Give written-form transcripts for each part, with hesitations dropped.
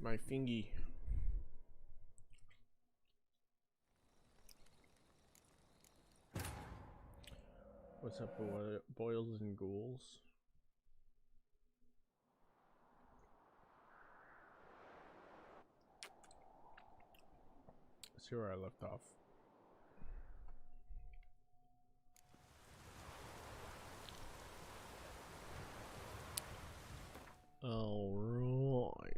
my fingy. What's up, boils and ghouls? See where I left off. All right.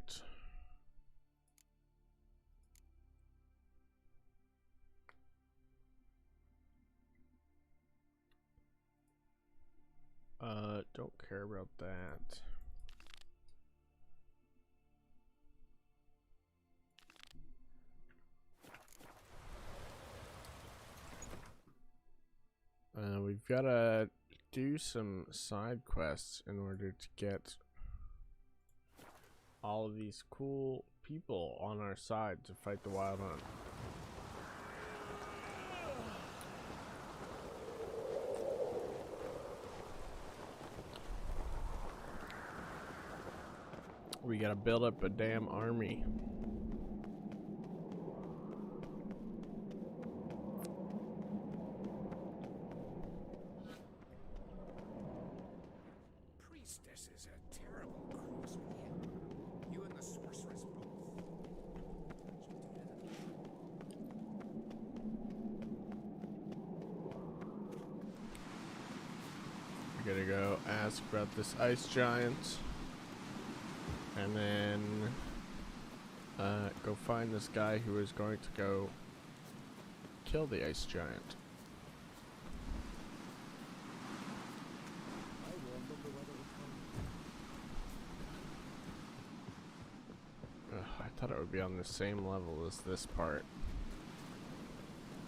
Don't care about that. We've got to do some side quests in order to get all of these cool people on our side to fight the Wild Hunt. We gotta build up a damn army. Priestesses are terrible crews with you. You and the sorceress both. We gotta go ask about this ice giant. And then go find this guy who is going to go kill the ice giant. I thought it would be on the same level as this part,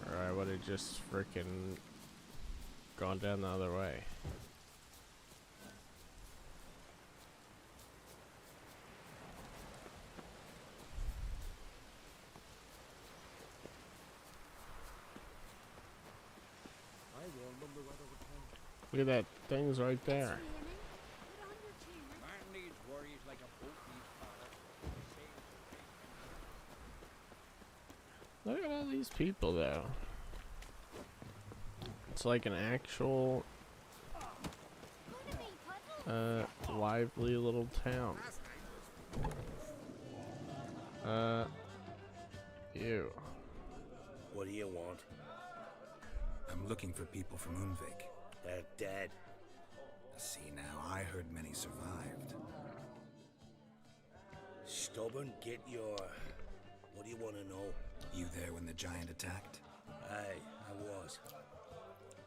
or I would have just freaking gone down the other way. Look at that, thing's right there. Man needs worries like a boat needs power. Look at all these people, though. It's like an actual lively little town. Ew. What do you want? I'm looking for people from Unvik. They're dead. See now, I heard many survived. Stubborn, get your... What do you want to know? You there when the giant attacked? Aye, I was.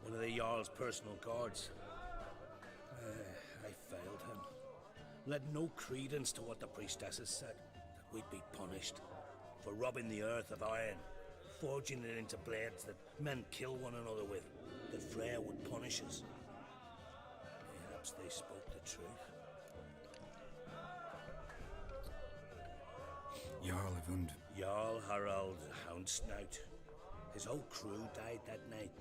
One of the Jarl's personal guards. I failed him. Led no credence to what the priestesses said, that we'd be punished for robbing the earth of iron, forging it into blades that men kill one another with, that Freya would punish us. Perhaps they spoke the truth. Jarl of Unvik. Jarl Harald Houndsnout. His whole crew died that night.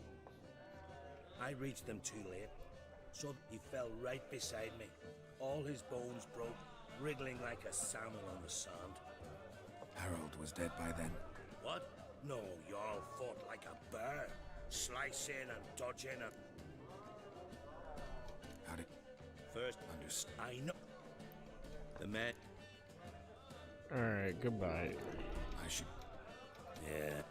I reached them too late, so he fell right beside me. All his bones broke, wriggling like a salmon on the sand. Harold was dead by then. What? No, Jarl fought like a bear, slicing and dodging and... How did... First, Understand. I know... The man... Alright, goodbye. I should... Yeah.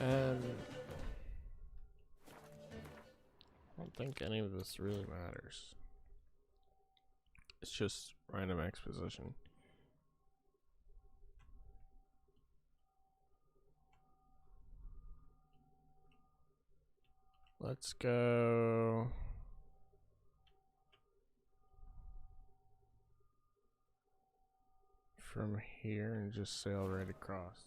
I don't think any of this really matters. It's just random exposition. Let's go. From here and just sail right across.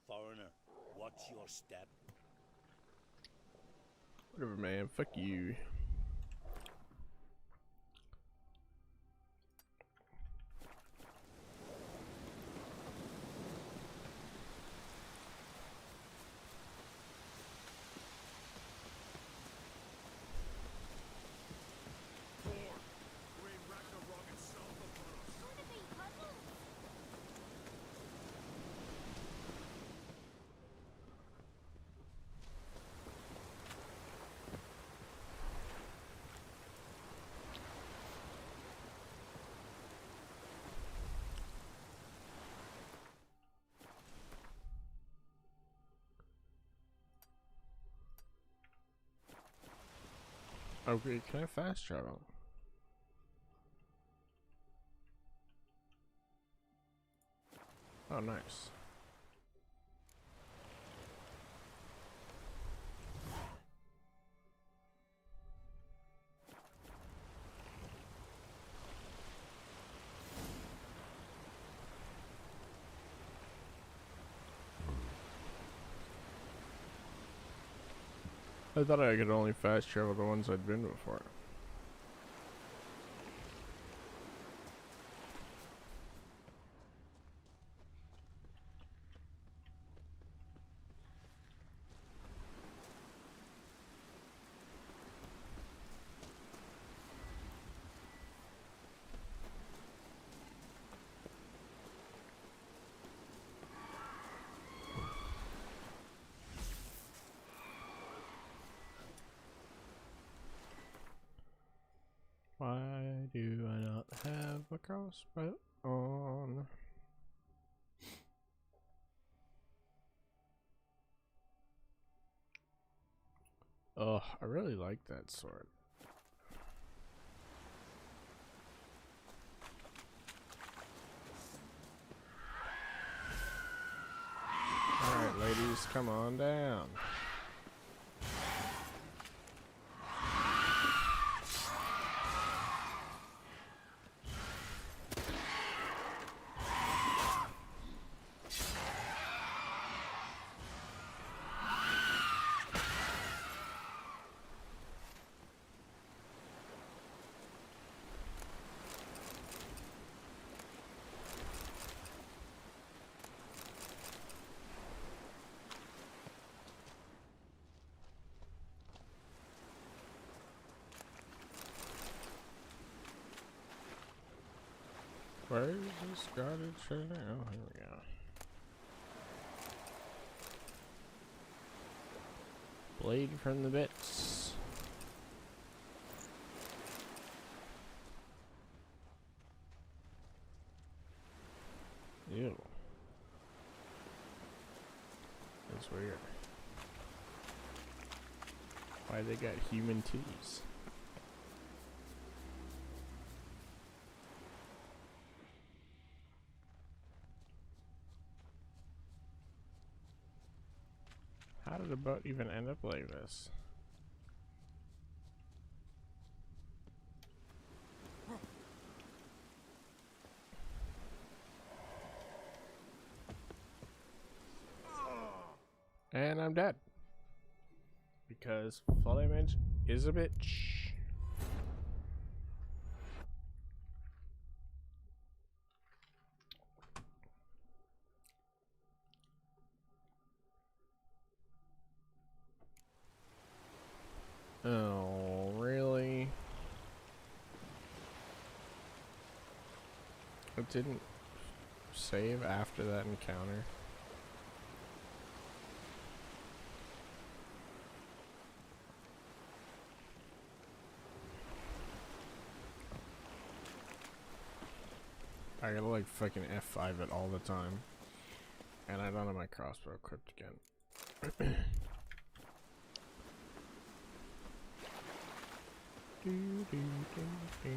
Foreigner, watch your step. Whatever, man. Fuck you. Okay, can I fast travel? Oh, nice. I thought I could only fast travel the ones I'd been before. Why do I not have a crossbow on? Oh, I really like that sword. Alright, ladies, come on down. Where is this guarded treasure? Oh, here we go. Blade from the bits. Ew. That's weird. Why they got human titties? How did a boat even end up like this? And I'm dead. Because full image is a bitch. Oh, really? It didn't save after that encounter. I gotta like fucking F5 it all the time. And I don't have my crossbow equipped again. Do, do, do, do.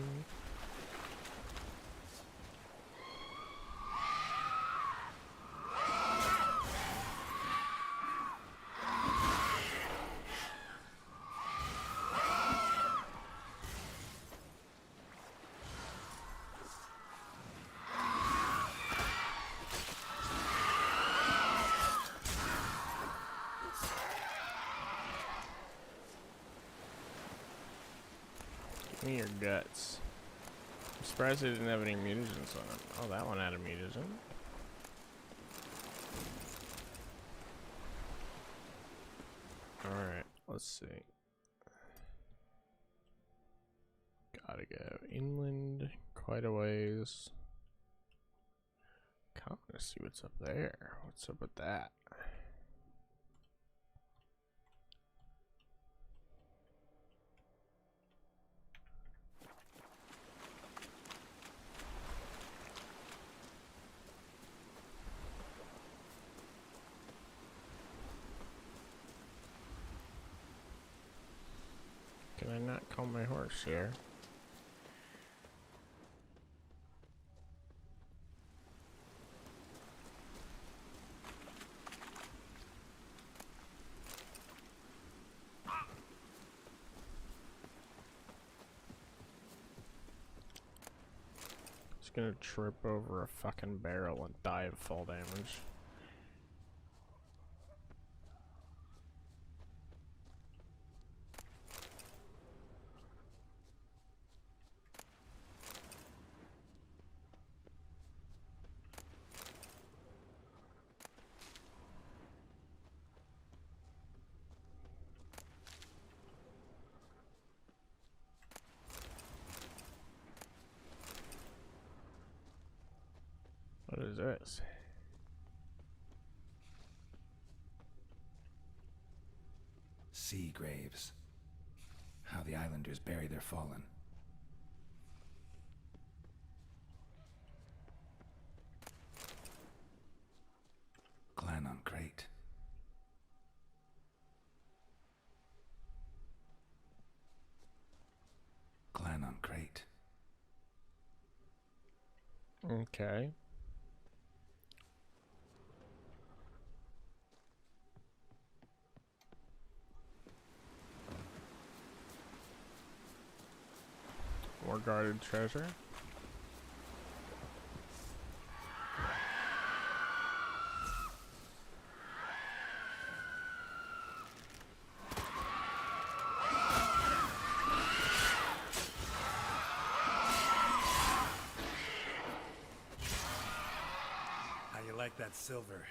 Give me your guts. I'm surprised they didn't have any mutagens on it. Oh, that one had a mutagen. Alright, let's see. Gotta go inland quite a ways. Kinda wanna see what's up there. What's up with that? Can I not come commerce here. Just gonna trip over a fucking barrel and die of fall damage. What is this? Sea graves. How the islanders bury their fallen. Clan on Crate. Clan on Crate. Okay. More guarded treasure. How you like that silver?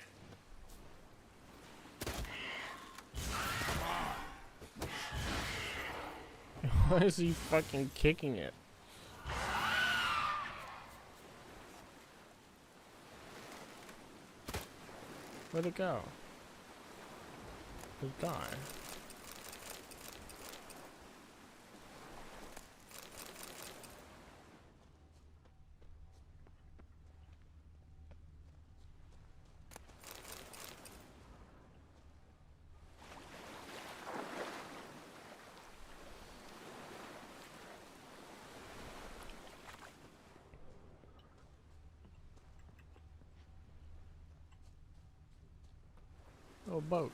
Why is he fucking kicking it? Where'd it go? It died. Oh, boat.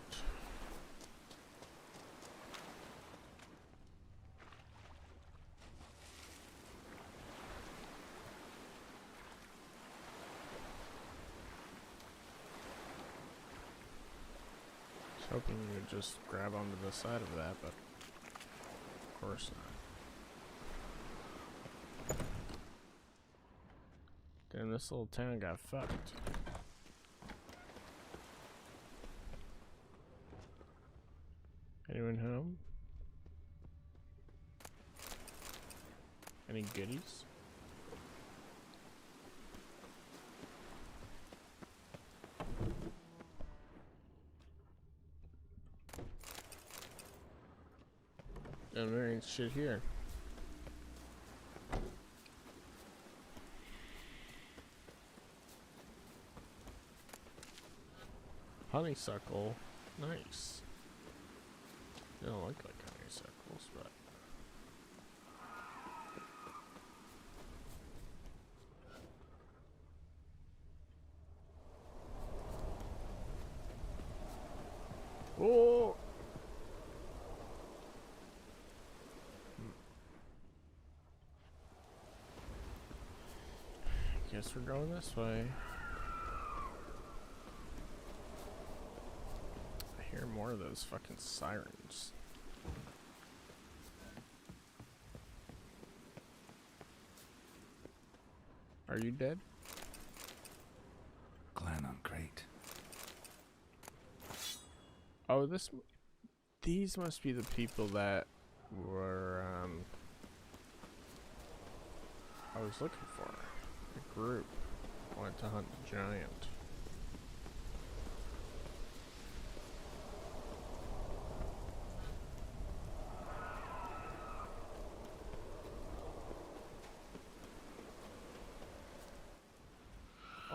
I was hoping you would just grab onto the side of that, but of course not. Damn, this little town got fucked. Anyone home? Any goodies? No, there ain't shit here. Honeysuckle. Nice. They don't look like honeysuckles, but... Oh! Guess we're going this way. I hear more of those fucking sirens. Are you dead? Clan on Crate. Oh, these must be the people that were, I was looking for. The group wanted to hunt the giant.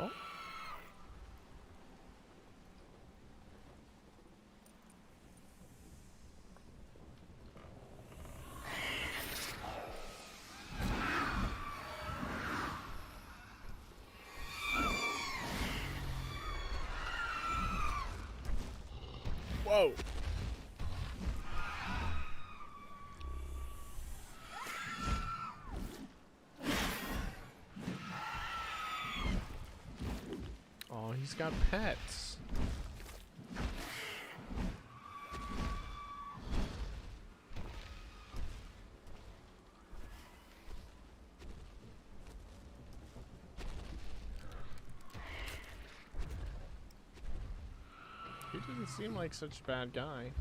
Oh. Whoa! Oh, he's got pets. He doesn't seem like such a bad guy.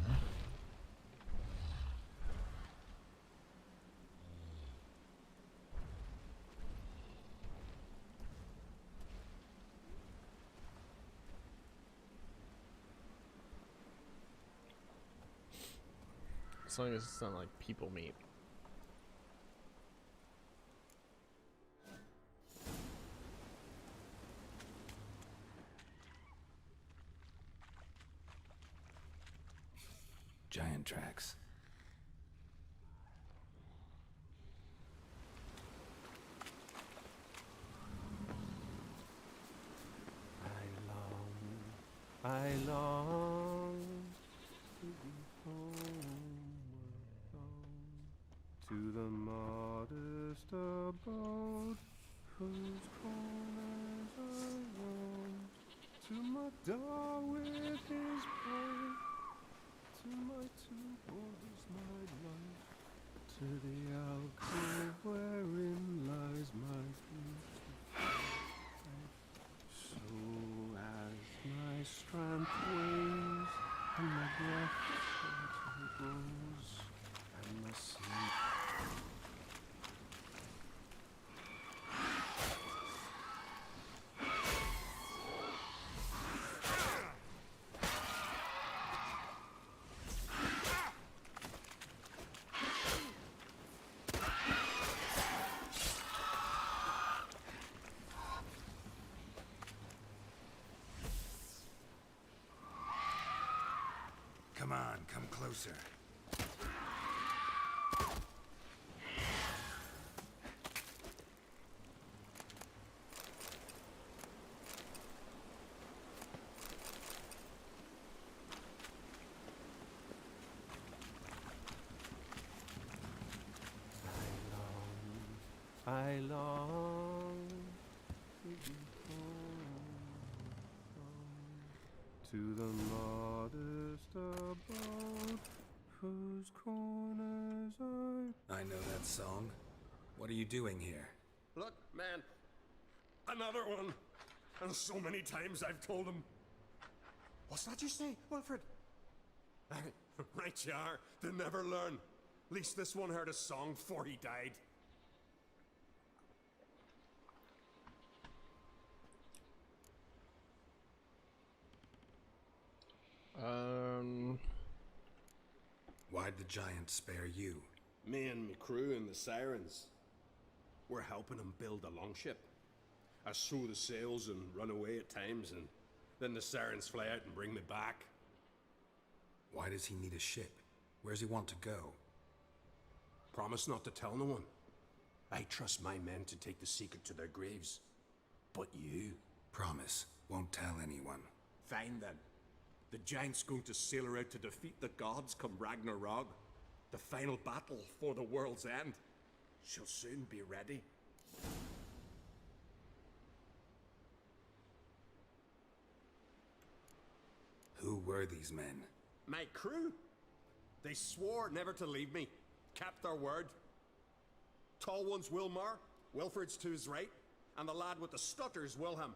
As long as it's not like people meat. Giant tracks. I long to be homeward bound, to the modest abode whose corners I roam, to my dog with his play, to my two boys my life, to the alcove wherein lies my grief. So as my strength wanes and my breath goes, and my sleep Come on, come closer. I long to be home, to the modest abode whose corners I know that song. What are you doing here? Look, man. Another one. And so many times I've told him. What's that you say, Wilfred? Right you are. They never learn. Least this one heard a song before he died. Why'd the giant spare you? Me and me crew and the Sirens. We're helping him build a longship. I sew the sails and run away at times, and then the Sirens fly out and bring me back. Why does he need a ship? Where's he want to go? Promise not to tell no one. I trust my men to take the secret to their graves. But you? Promise. Won't tell anyone. Fine then. The giant's going to sail her out to defeat the gods come Ragnarok. The final battle for the world's end. She'll soon be ready. Who were these men? My crew. They swore never to leave me. Kept their word. Tall one's Wilmar, Wilfred's to his right, and the lad with the stutter's Wilhelm.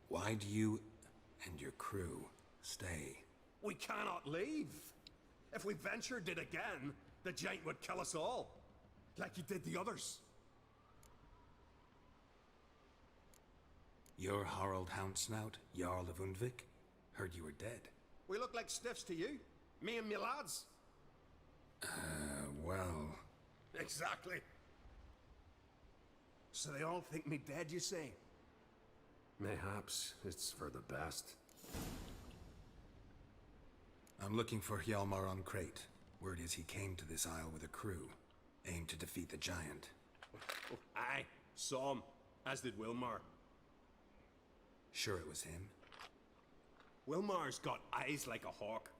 Why do you and your crew stay? We cannot leave. If we ventured it again, the giant would kill us all. Like he did the others. You're Harald Houndsnout, Jarl of Undvik? Heard you were dead. We look like stiffs to you. Me and me lads. Well... Exactly. So they all think me dead, you say? Mayhaps it's for the best. I'm looking for Hjalmar on Crate. Word is he came to this isle with a crew, aimed to defeat the giant. Oh, aye, saw him, as did Wilmar. Sure it was him? Wilmar's got eyes like a hawk.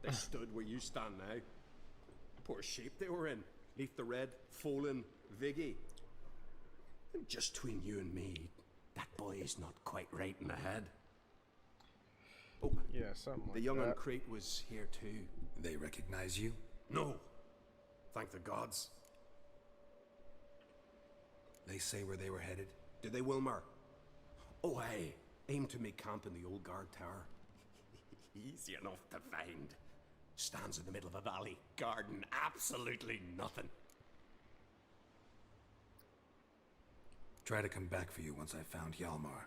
They stood where you stand now. Poor shape they were in. Leaf the Red, Folin, Viggy. And just between you and me, that boy is not quite right in the head. Oh, Yeah, something like the young on that. Crete was here too. They recognize you? No. Thank the gods. They say where they were headed? Did they, Wilmar? Oh, aye. Aim to make camp in the old guard tower. Easy enough to find. Stands in the middle of a valley. Garden, absolutely nothing. Try to come back for you once I found Hjalmar.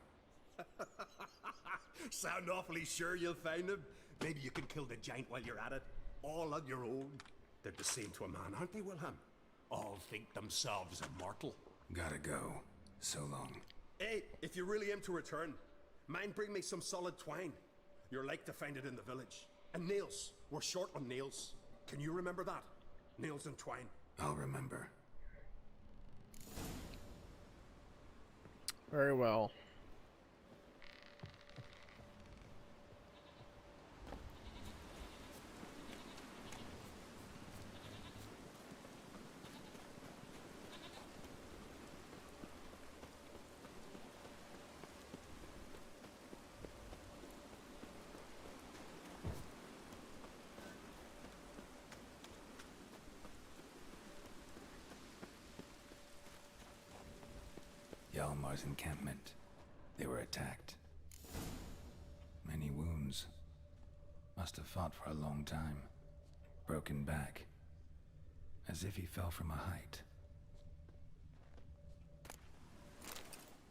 Sound awfully sure you'll find him. Maybe you can kill the giant while you're at it. All on your own. They're the same to a man, aren't they, Wilhelm? All think themselves immortal. Gotta go. So long. Hey, if you really aim to return, mind bring me some solid twine. You're like to find it in the village. And nails. We're short on nails. Can you remember that? Nails and twine. I'll remember. Very well. Hjalmar's encampment. They were attacked. Many wounds. Must have fought for a long time. Broken back. As if he fell from a height.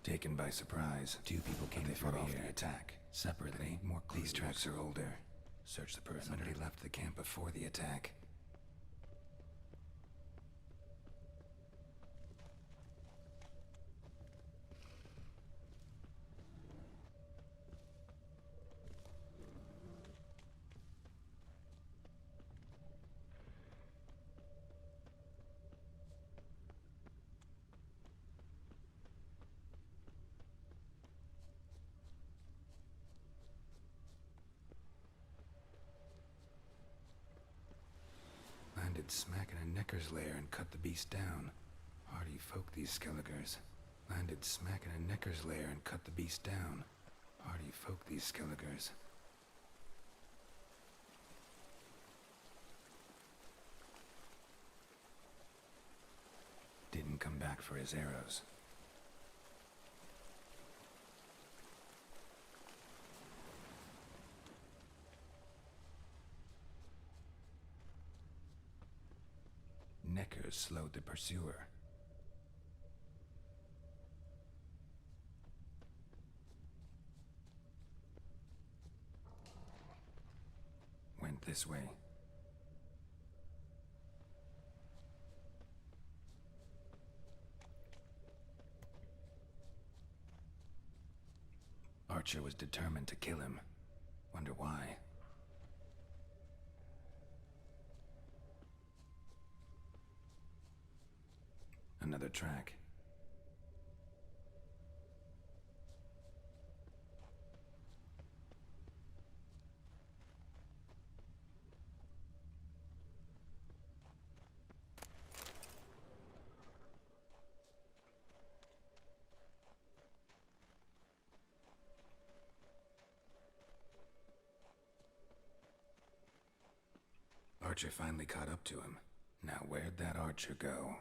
Taken by surprise, two people came to fought off the attack. Separately, more clues. These tracks are older. Search the perimeter. Somebody left the camp before the attack. Landed smack in a Necker's lair and cut the beast down. Hardy folk, these Skelligers. Landed smack in a Necker's lair and cut the beast down. Hardy folk, these Skelligers. Didn't come back for his arrows. Neckers slowed the pursuer. Went this way. Archer was determined to kill him. Wonder why. Another track. Archer finally caught up to him. Now where'd that Archer go?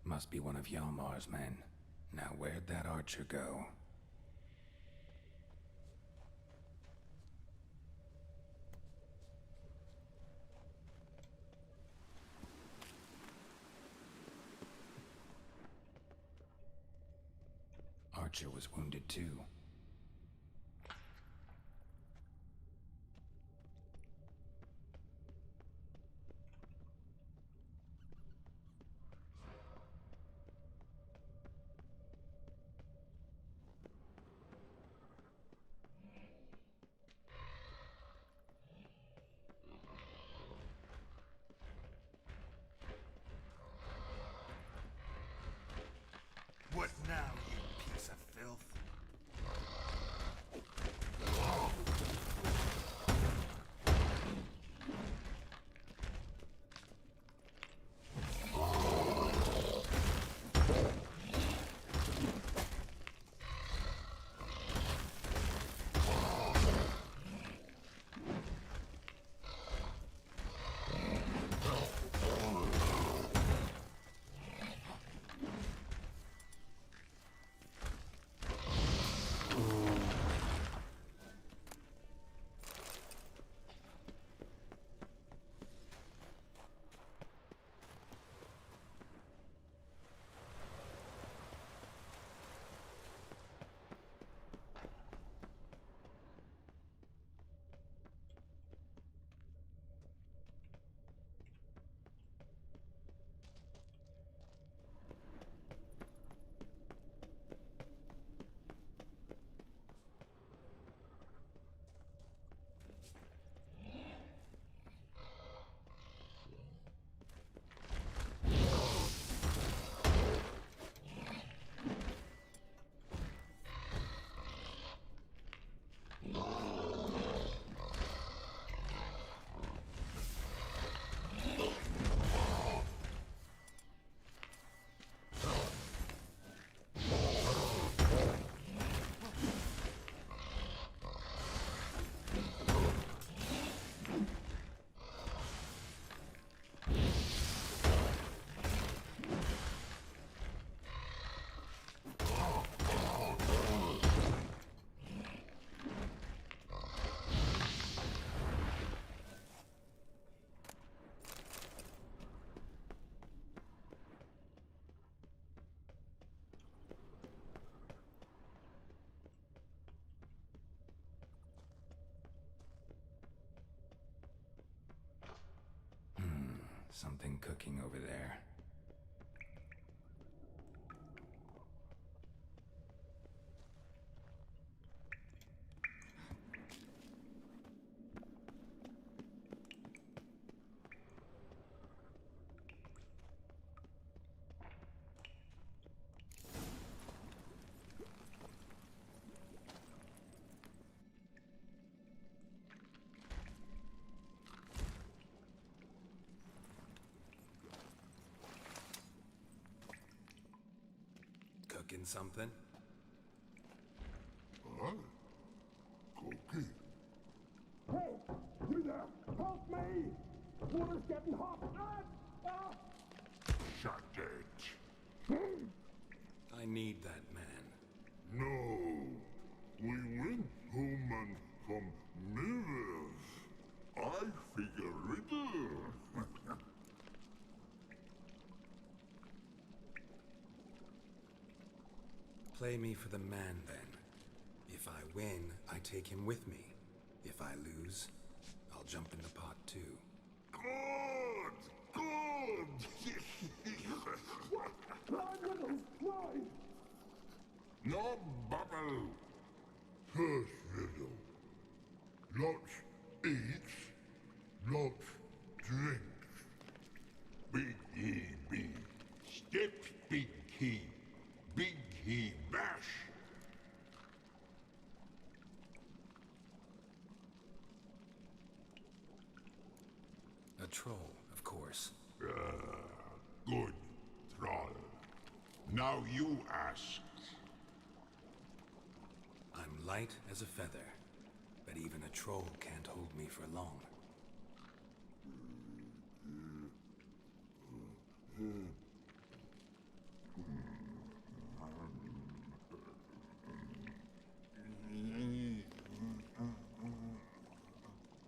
Must be one of Hjalmar's men. Now where'd that Archer go? Archer was wounded too. something cooking over there. Cooking something? Cookie. Hey, you there! Help me! Water's getting hot! Shut it. I need that man. No. We went home and from mirrors. I figure riddle. Play me for the man, then. If I win, I take him with me. If I lose, I'll jump in the pot, too. Good! Good! No bubble! First riddle. Lots eats, lots drinks. Big he be. Steps big he. Big he bash. A troll, of course. Good, troll. Now you ask. I'm light as a feather, but even a troll can't hold me for long.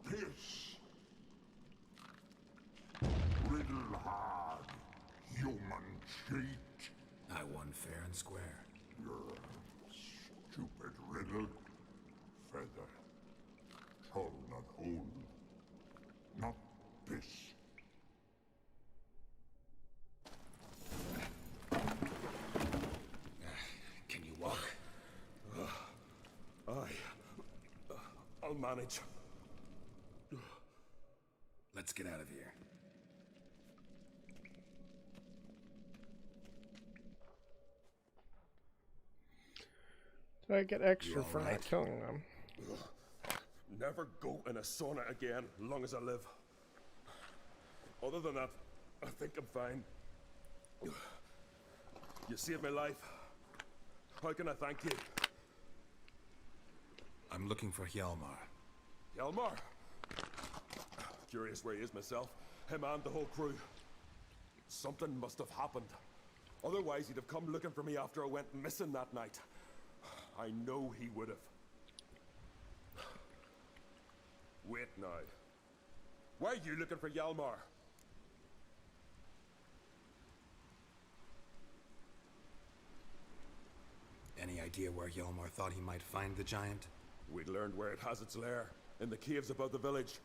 Piss. Riddle hard. Human cheat. I won fair and square. Stupid riddle. Feather. Troll not hold. Not piss. Can you walk? I'll manage. Let's get out of here. Did I get extra You for all not right? killing them? Never go in a sauna again, long as I live. Other than that, I think I'm fine. You saved my life. How can I thank you? I'm looking for Hjalmar. Hjalmar? Curious where he is myself. Him and the whole crew. Something must have happened. Otherwise, he'd have come looking for me after I went missing that night. I know he would have. Wait now. Why are you looking for Hjalmar? Any idea where Hjalmar thought he might find the giant? We'd learned where it has its lair, in the caves above the village.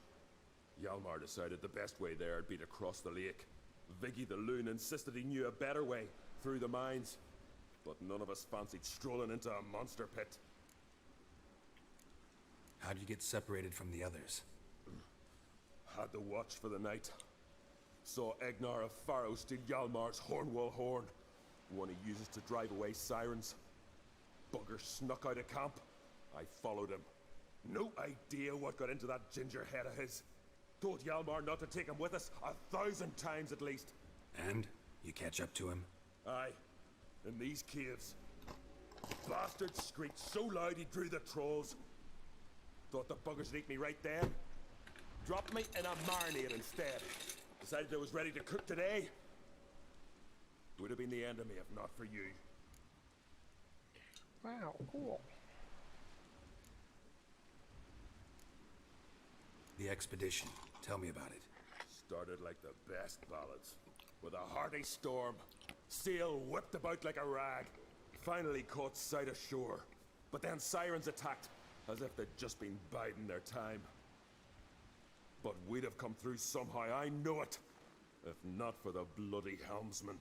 Hjalmar decided the best way there would be to cross the lake. Viggy the loon insisted he knew a better way, through the mines. But none of us fancied strolling into a monster pit. How'd you get separated from the others? Had to watch for the night. Saw Egnar of Faro steal Hjalmar's Hornwall horn, one he uses to drive away sirens. Bugger snuck out of camp. I followed him. No idea what got into that ginger head of his. Told Hjalmar not to take him with us 1,000 times at least. And? You catch up to him? Aye, in these caves. Bastard screeched so loud he drew the trolls. Thought the buggers would eat me right then. Dropped me in a marinade instead. Decided I was ready to cook today. Would have been the end of me if not for you. Wow, cool. The expedition. Tell me about it. Started like the best ballads. With a hearty storm. Sail whipped about like a rag. Finally caught sight of shore. But then sirens attacked, as if they'd just been biding their time. But we'd have come through somehow, I know it. if not for the bloody helmsman.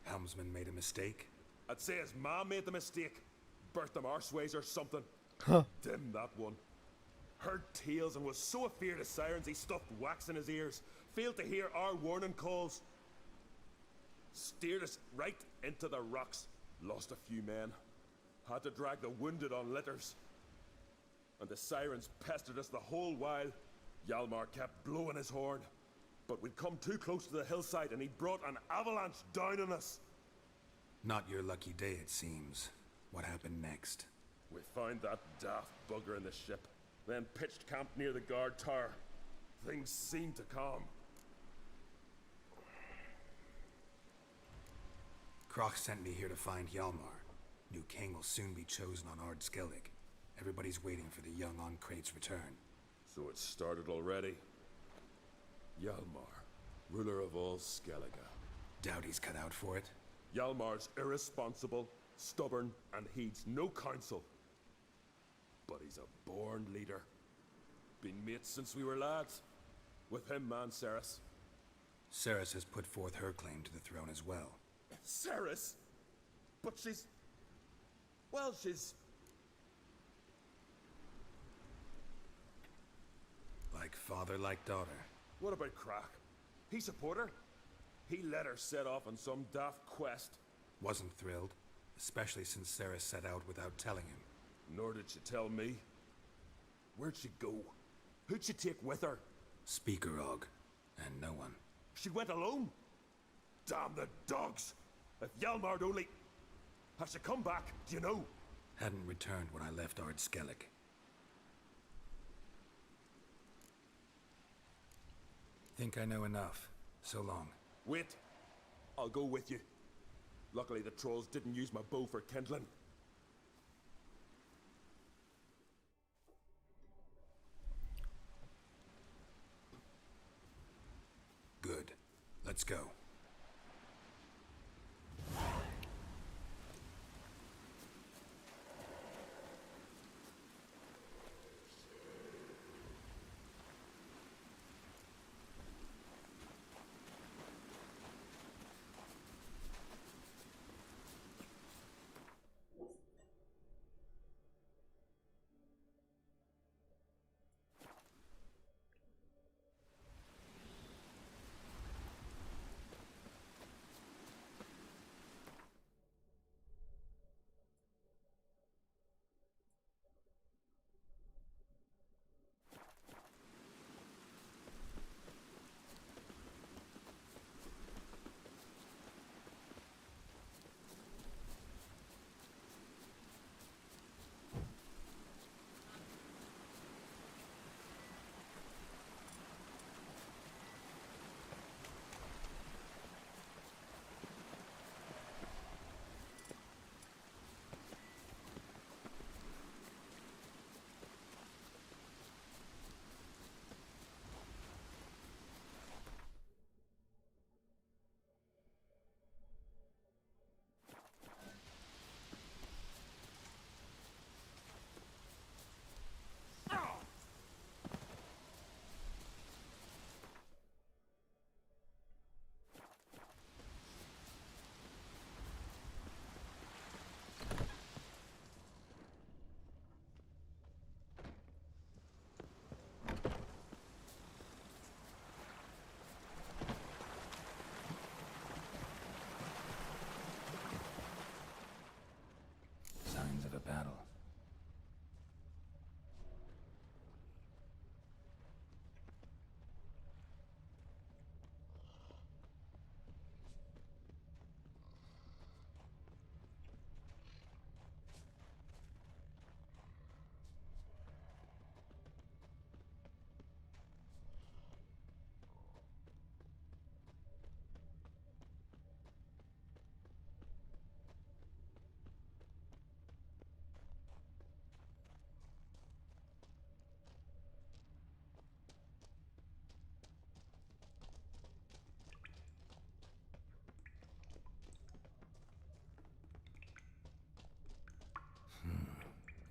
Helmsman made a mistake? I'd say his ma made the mistake. Birthed him arseways or something. Dim that one. Heard tales and was so afeard of sirens he stuffed wax in his ears. Failed to hear our warning calls. Steered us right into the rocks. Lost a few men. Had to drag the wounded on litters. And the sirens pestered us the whole while. Hjalmar kept blowing his horn. But we'd come too close to the hillside and he brought an avalanche down on us. Not your lucky day, it seems. What happened next? We found that daft bugger in the ship, then pitched camp near the guard tower. Things seemed to calm. Kroch sent me here to find Hjalmar. New king will soon be chosen on Ard Skellig. Everybody's waiting for the young Ancrate's return. So it started already. Hjalmar, ruler of all Skellige. Doubt he's cut out for it. Hjalmar's irresponsible, stubborn, and heeds no counsel. But he's a born leader. Been mates since we were lads. With him, man, Cerys. Cerys has put forth her claim to the throne as well. Cerys? But she's... Well, she's... Like father, like daughter. What about Crach? He support her? He let her set off on some daft quest. Wasn't thrilled, especially since Cerys set out without telling him. Nor did she tell me. Where'd she go? Who'd she take with her? Speakerog, and no one. She went alone? Damn the dogs! If Hjalmar'd only... Has she come back, do you know? Hadn't returned when I left Ard Skellig. Think I know enough. So long. Wait. I'll go with you. Luckily the trolls didn't use my bow for kindling. Good. Let's go. Signs of a battle.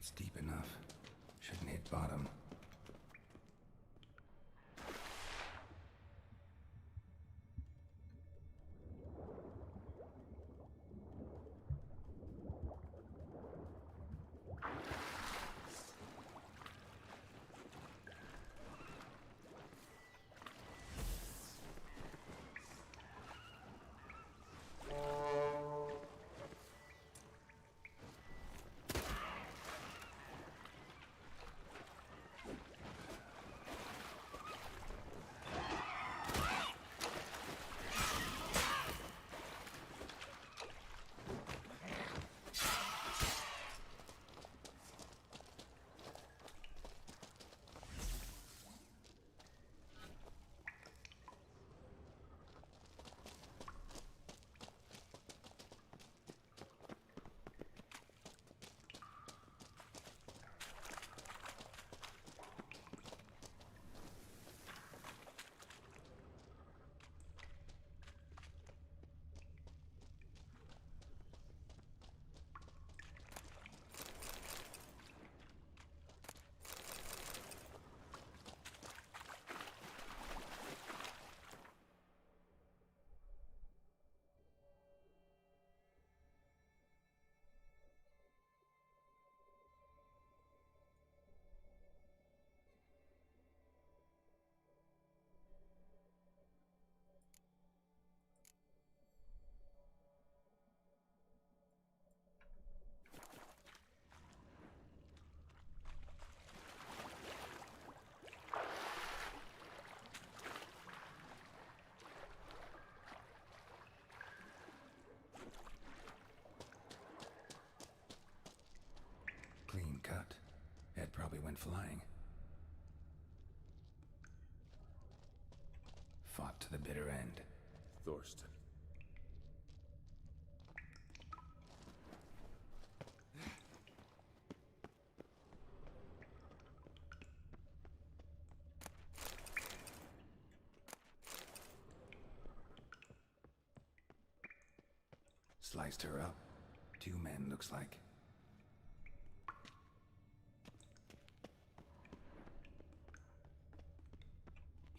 It's deep enough. Shouldn't hit bottom. to the bitter end. Thorsten. Sliced her up. 2 men, looks like.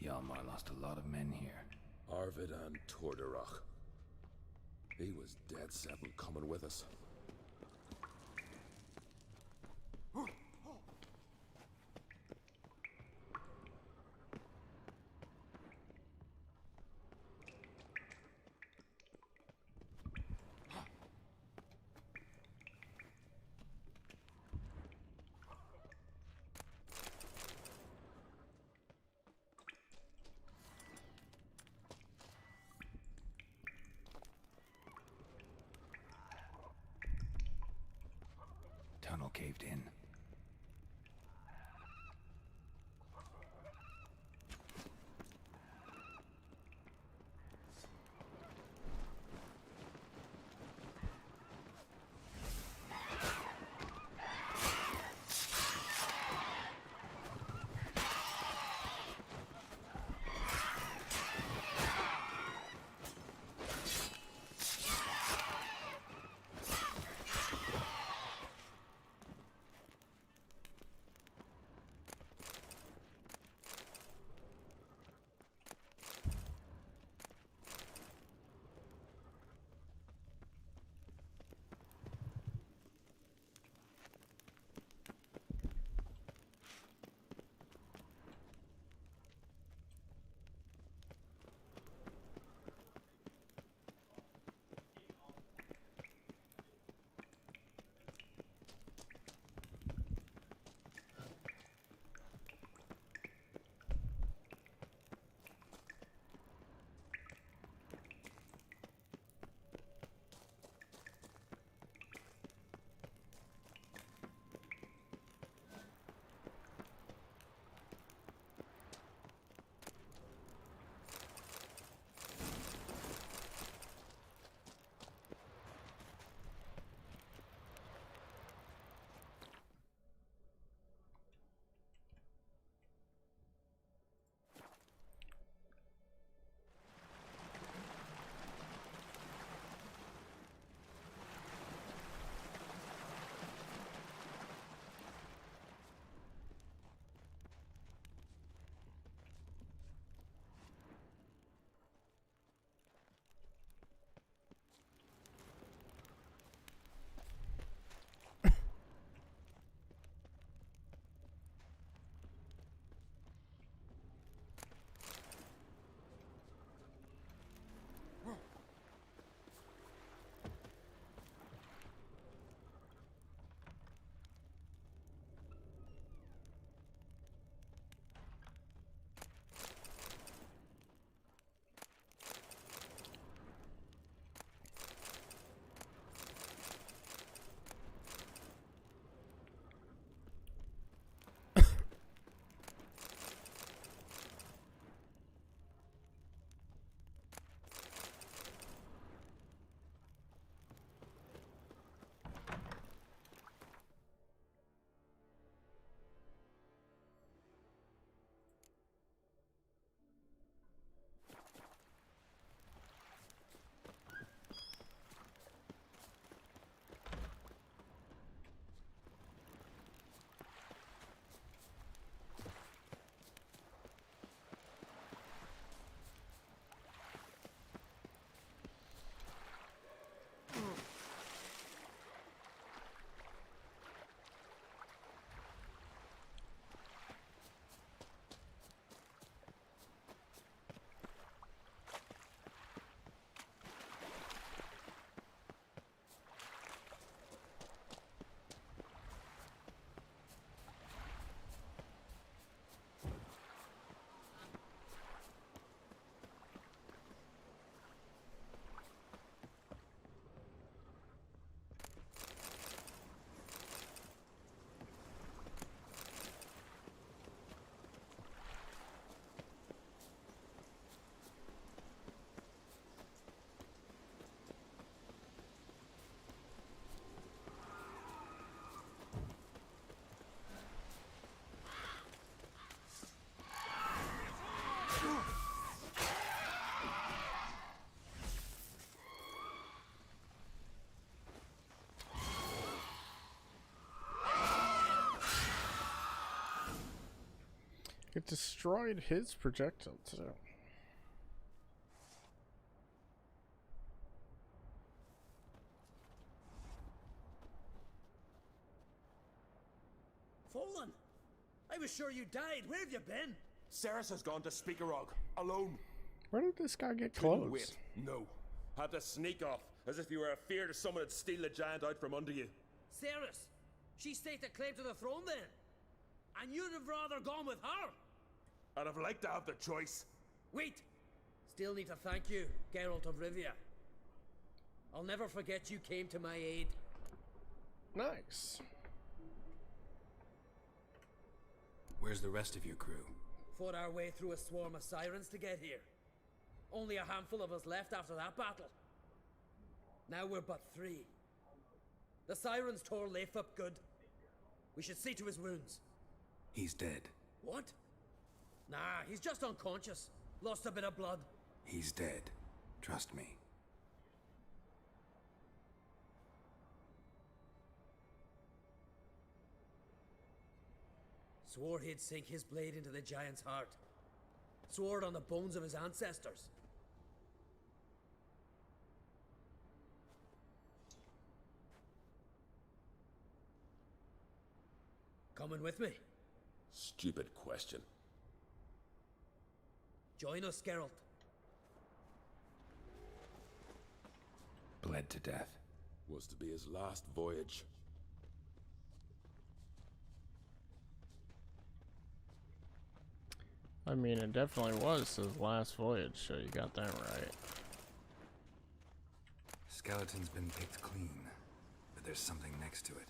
Hjalmar lost a lot of men here. Arvid and Torderach. He was dead set on coming with us. Tunnel caved in. It destroyed his projectile too. Fallen! I was sure you died. Where have you been? Ceres has gone to Speakerog, alone. Where did this guy get Couldn't clothes? wait. No. Had to sneak off, as if you were afeard of someone would steal the giant out from under you. Ceres! She staked a claim to the throne then. And you'd have rather gone with her. I'd have liked to have the choice. Wait! Still need to thank you, Geralt of Rivia. I'll never forget you came to my aid. Nice. Where's the rest of your crew? Fought our way through a swarm of sirens to get here. Only a handful of us left after that battle. Now we're but 3. The sirens tore Leif up good. We should see to his wounds. He's dead. What? Nah, he's just unconscious. Lost a bit of blood. He's dead. Trust me. Swore he'd sink his blade into the giant's heart. Swore it on the bones of his ancestors. Coming with me? Stupid question. Join us, Geralt. Bled to death. Was to be his last voyage. I mean, it definitely was his last voyage, so you got that right. Skeleton's been picked clean, but there's something next to it.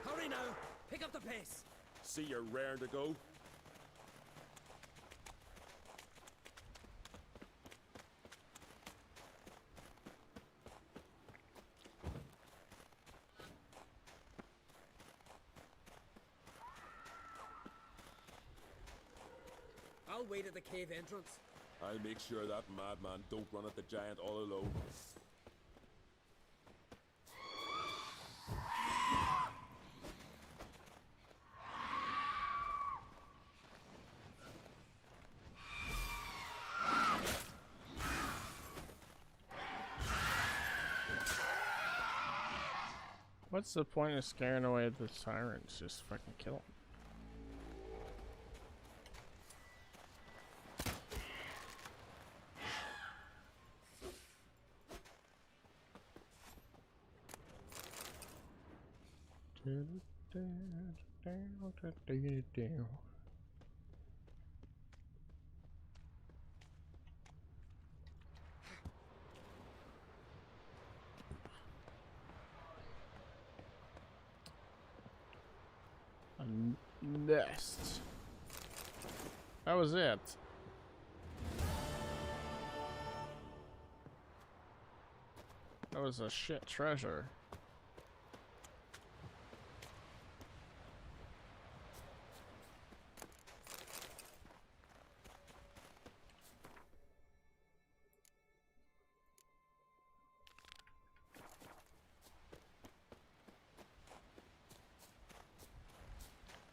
Hurry now! Pick up the pace! See you're raring to go. I'll wait at the cave entrance. I'll make sure that madman don't run at the giant all alone. What's the point of scaring away the sirens? Just fucking kill them. A nest. That was it. That was a shit treasure.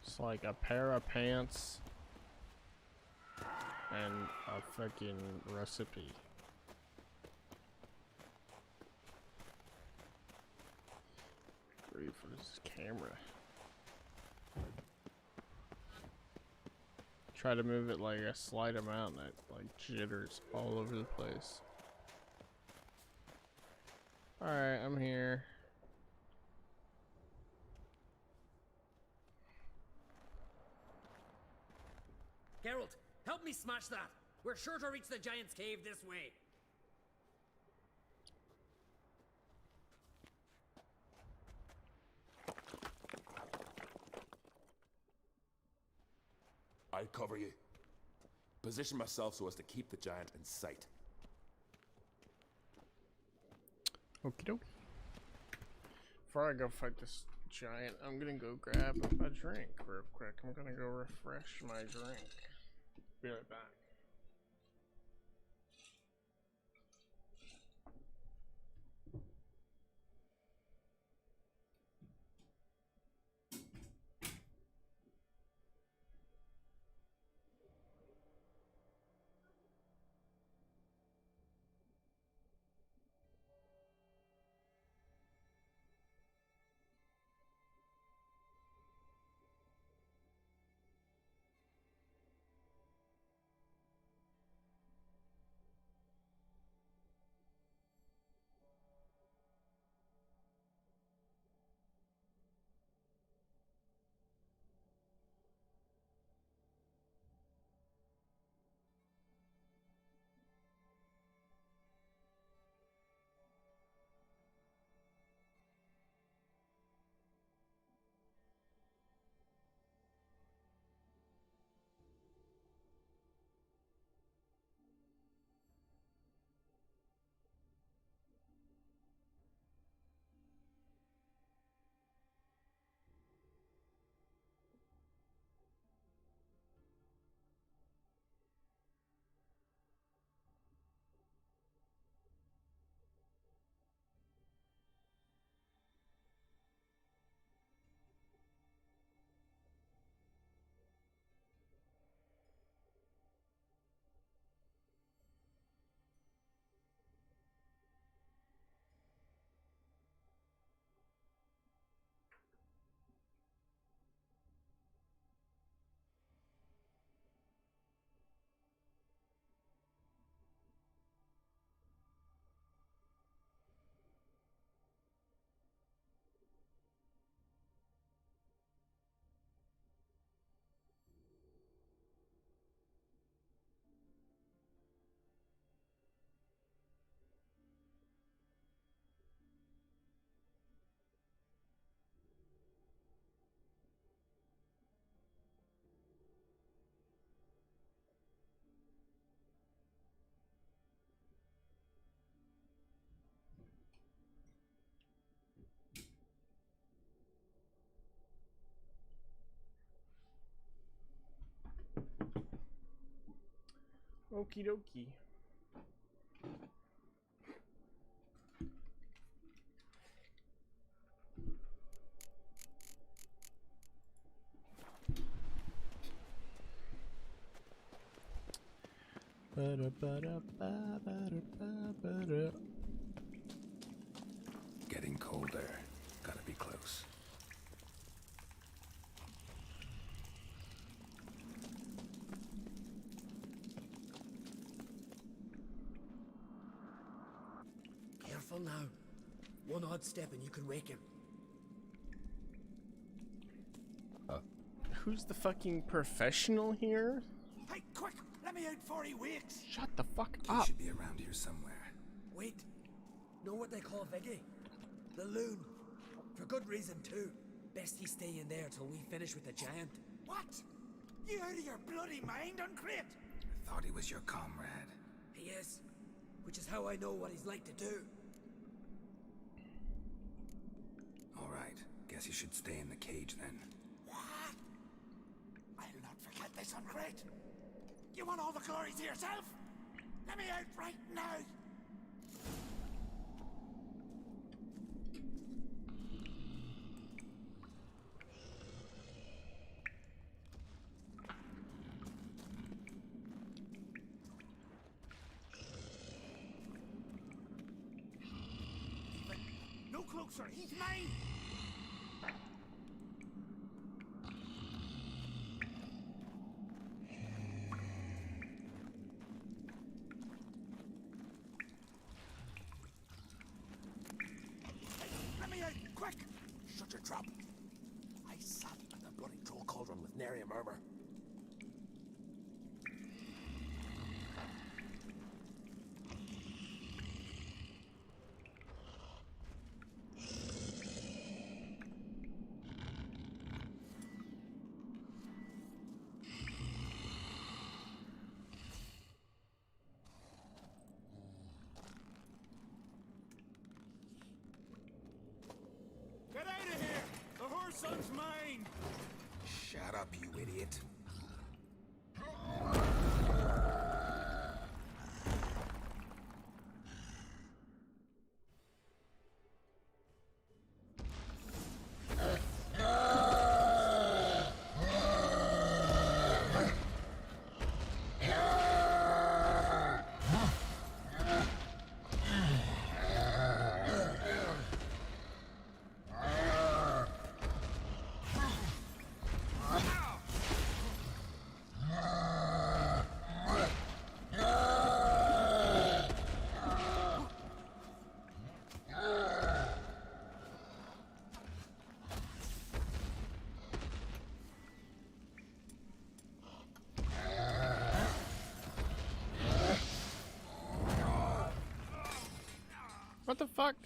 It's like a pair of pants and a fucking recipe. Grief, what is this camera? Try to move it like a slight amount and it like jitters all over the place. Alright, I'm here. Geralt, help me smash that! We're sure to reach the giant's cave this way. I'll cover you. Position myself so as to keep the giant in sight. Okie dokie. Before I go fight this giant, I'm gonna go grab a drink real quick. I'm gonna go refresh my drink. Be right back. Okie dokie. Getting colder. Gotta be close. Careful now. One odd step and you can wake him. Who's the fucking professional here? Hey, quick! Let me out before he wakes! Shut the fuck He up. should be around here somewhere. Wait. Know what they call Viggy? The loon. For good reason, too. Best he stay in there till we finish with the giant. What? You out of your bloody mind, Uncrate? I thought he was your comrade. He is. Which is how I know what he's like to do. All right. Guess you should stay in the cage then. What? I'll not forget this, Uncrate. You want all the glory to yourself? Let me out right now! No closer, he's mine! Let me out, quick! Shut your trap. I sat at the bloody troll cauldron with nary a murmur. Get out of here! The whoreson's mine! Shut up, you idiot. What the fuck?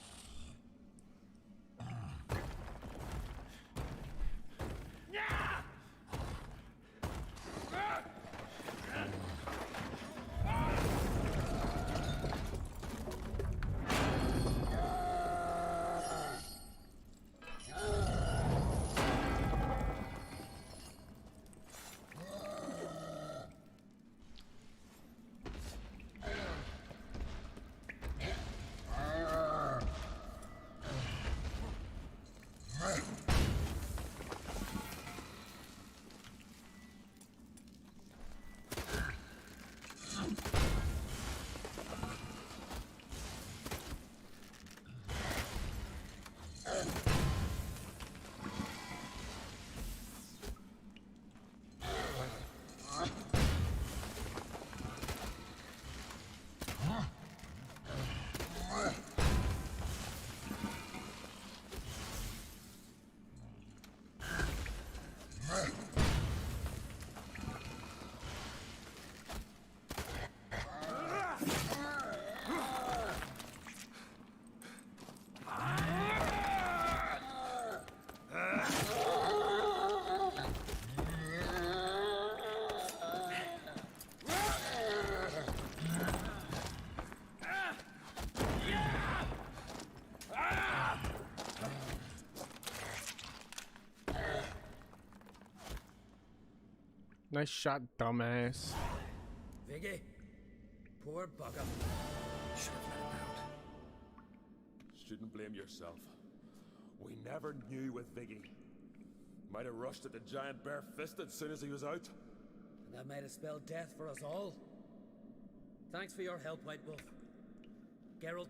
Nice shot, dumbass. Viggy, Poor bugger. Should have let him out. Shouldn't blame yourself. We never knew with Viggy. Might have rushed at the giant bare-fisted soon as he was out. And that might have spelled death for us all. Thanks for your help, White Wolf. Geralt,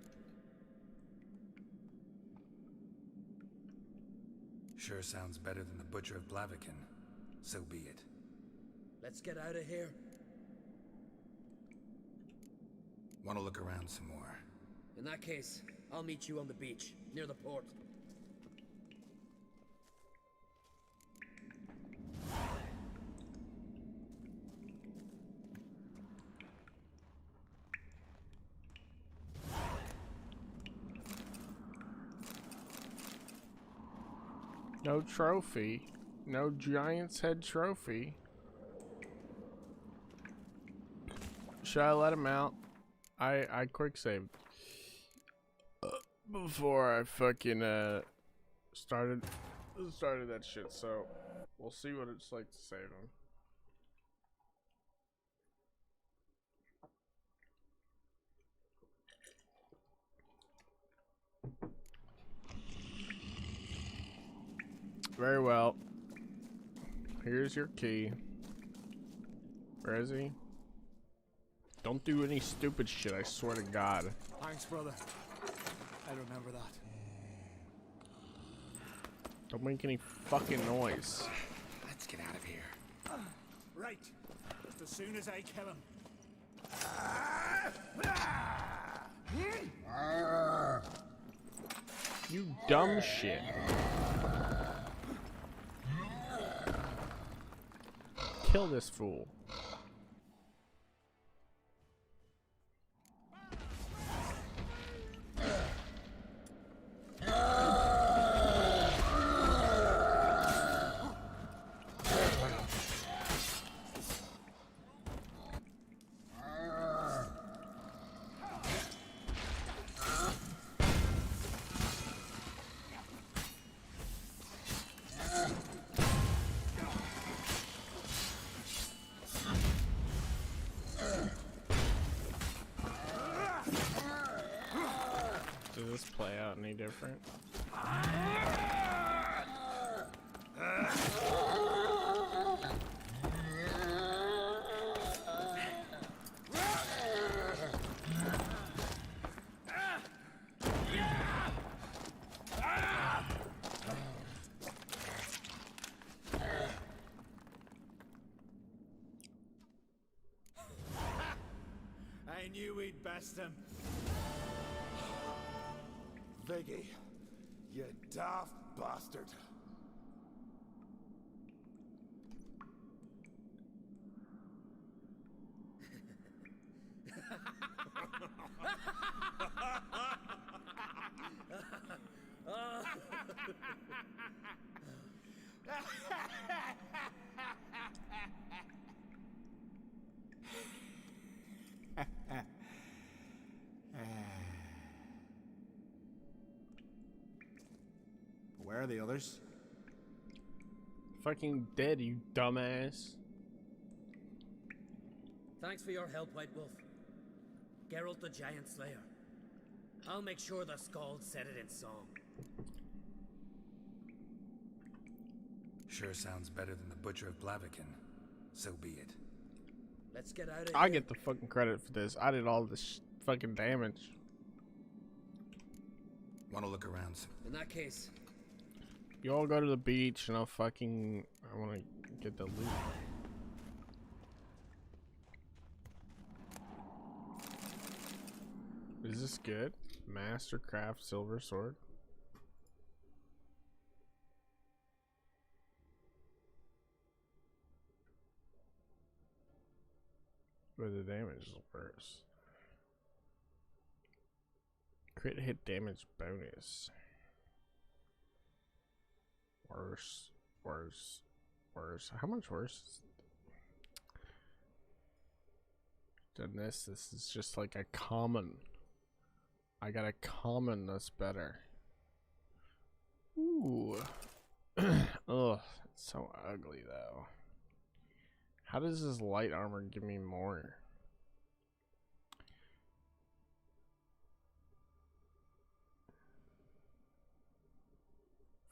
Sure sounds better than the Butcher of Blaviken. So be it. let's get out of here. Want to look around some more? In that case, I'll meet you on the beach, near the port. No trophy. No Giant's Head trophy. Should I let him out? I quick saved before I fucking started that shit, so we'll see what it's like to save him. Very well. Here's your key. Where is he? Don't do any stupid shit, I swear to God. Thanks, brother. I remember that. Don't make any fucking noise. Let's get out of here. Right. Just as soon as I kill him. You dumb shit. Kill this fool. Does this play out any different? I knew we'd best him. Viggy, you daft bastard. Where are the others? Fucking dead, you dumbass. Thanks for your help, White Wolf. Geralt the Giant Slayer. I'll make sure the Scald said it in song. Sure sounds better than the Butcher of Blaviken. So be it. Let's get out of here. I get the fucking credit for this. I did all this fucking damage. Want to look around some? In that case, You all go to the beach and I want to get the loot. Is this good? Mastercraft silver sword. But the damage is worse. Crit hit damage bonus. Worse. How much worse? Than this is just like a common. I got a common that's better. Ooh. Ugh, it's so ugly though. How does this light armor give me more?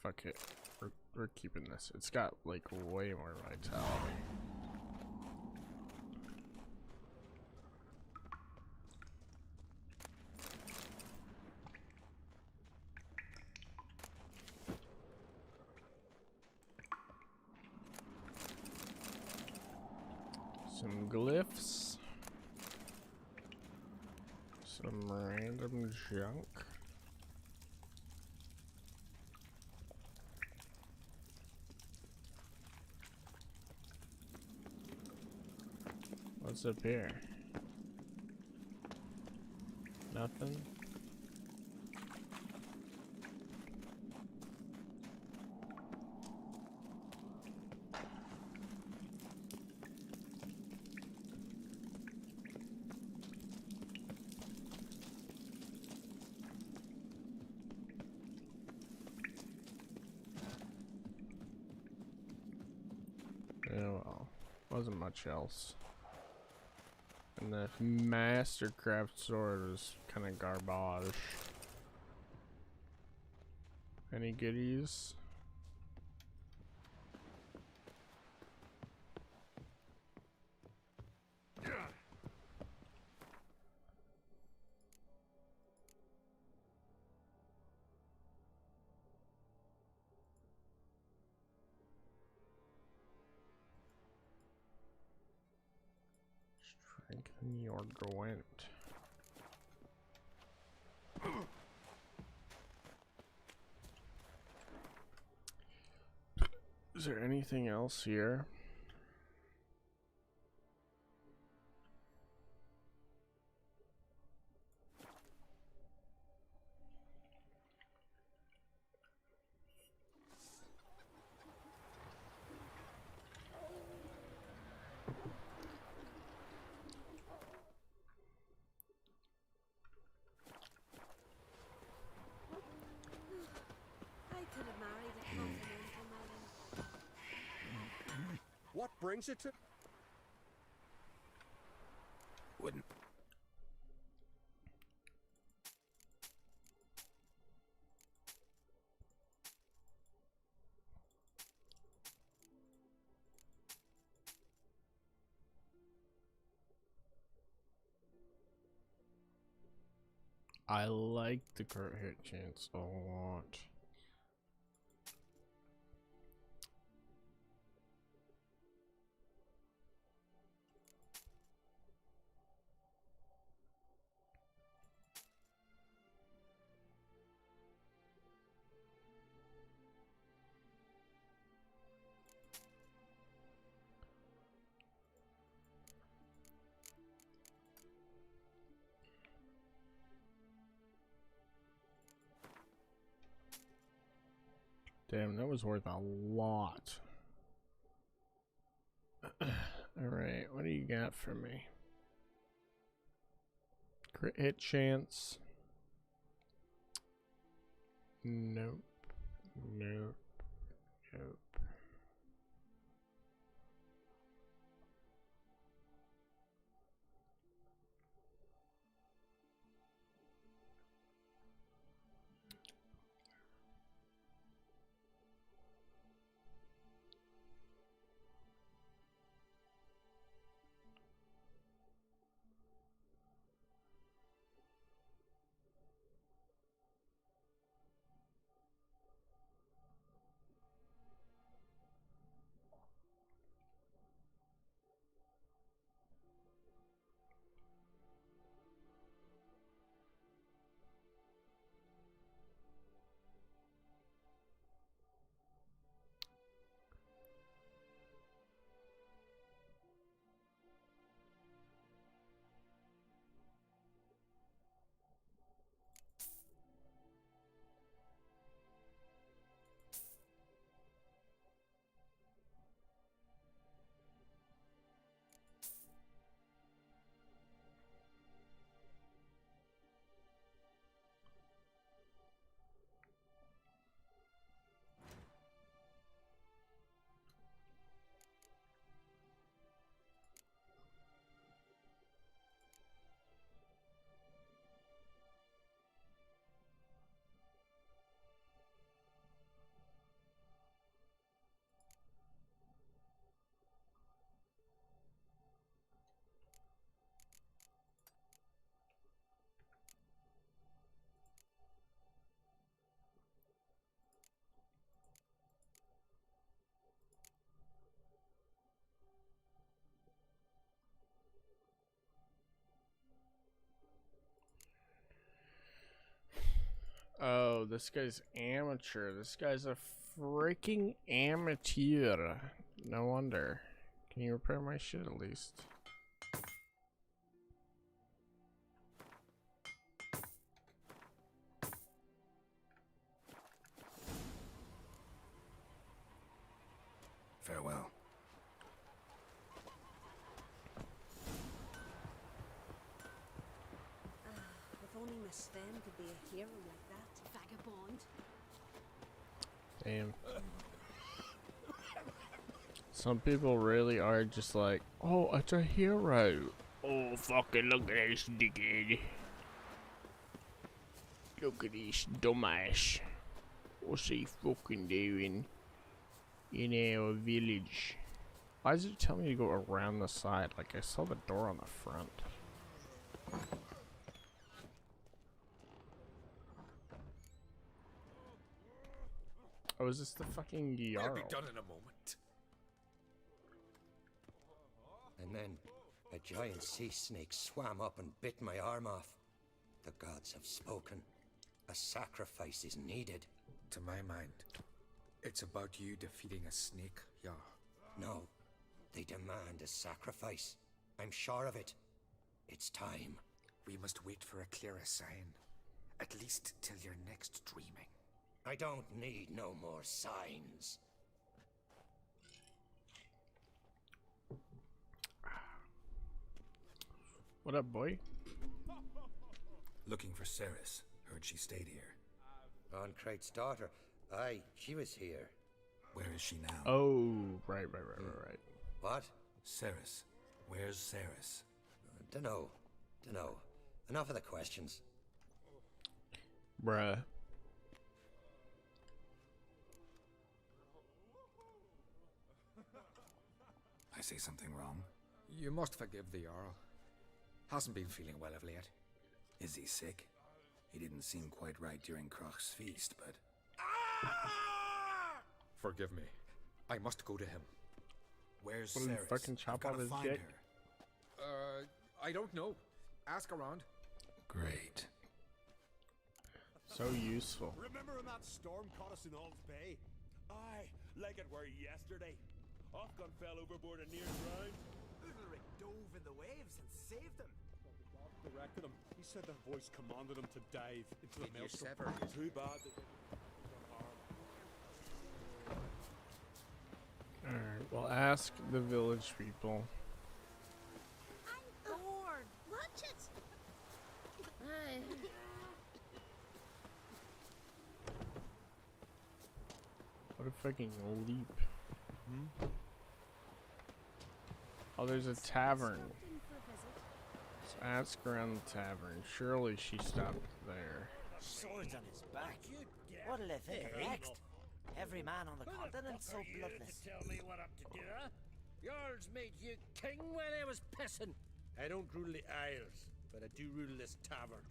Fuck it. We're keeping this. It's got like way more vitality. Some glyphs. Some random junk. What's up here? Nothing? Yeah, well, wasn't much else. And the Mastercraft sword was kind of garbage. Any goodies? Strengthen your Gwent. Is there anything else here? I could have married a continental man. What brings you to? Wouldn't. I like the crit hit chance a lot. Damn, that was worth a lot. Alright, what do you got for me? Crit hit chance. Nope. Nope. Nope. Oh, this guy's amateur. This guy's a freaking amateur. No wonder. Can you repair my shit at least? Farewell. If only Miss Sven could be a hero like that. Vagabond. Damn. Some people really are just like, oh, it's a hero. Oh, fucking look at this dickhead. Look at this dumbass. What's he fucking doing in our village? Why does it tell me to go around the side? Like, I saw the door on the front. Oh, is this the fucking I'll Jarl? be done in a moment. And then a giant sea snake swam up and bit my arm off. The gods have spoken. A sacrifice is needed. To my mind, it's about you defeating a snake, Jarl. No, they demand a sacrifice. I'm sure of it. It's time. We must wait for a clearer sign. At least till your next dreaming. I don't need no more signs. What up, boy? Looking for Ceres. Heard she stayed here. Onkrate's daughter. Aye, she was here. Where is she now? Oh, right. What? Ceres. Where's Ceres? Dunno. Enough of the questions. Bruh. I say something wrong? You must forgive the Jarl. Hasn't been feeling well of late. Is he sick? He didn't seem quite right during Kroch's feast, but... Forgive me. I must go to him. Where's What, did he Ceres? fucking chop I've gotta off his find dick? her. I don't know. Ask around. Great. So useful. Remember when that storm caught us in Ald's Bay? Aye, like it were yesterday. Ofcon fell overboard and near drowned. Ulrich dove in the waves and saved them. Directed him. He said the voice commanded him to dive into the Did you maelstrom. sever his- Too bad that they didn't harm. Alright, well, ask the village people. I'm bored. Watch it. Aye. What a fucking leap. Oh, there's a tavern. Stopped in for a visit. Let's ask around the tavern. Surely she stopped there. Swords on his back. What'll they think of next? Every man on the continent so bloodless. Tell me what up to do, huh? Jarls made you king when I was pissing. I don't rule the Isles, but I do rule this tavern.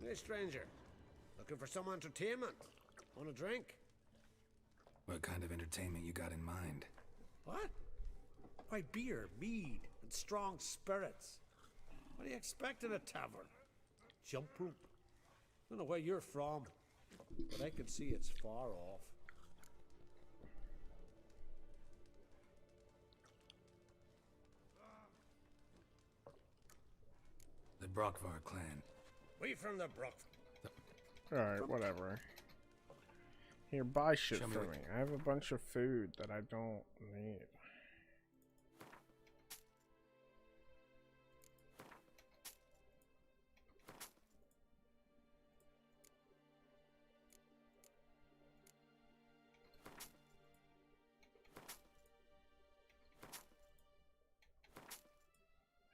Hey, stranger. Looking for some entertainment? Want a drink? What kind of entertainment you got in mind? What? Why, beer, mead, and strong spirits. What do you expect in a tavern? Jump rope. Don't know where you're from, but I can see it's far off. The Brockvar clan. We from the Brook. Alright, whatever. Here, buy shit Show me for what- me. I have a bunch of food that I don't need.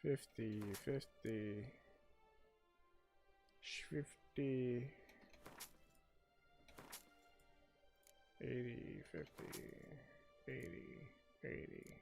$50, $50, $50, $80, $50, $80, $80.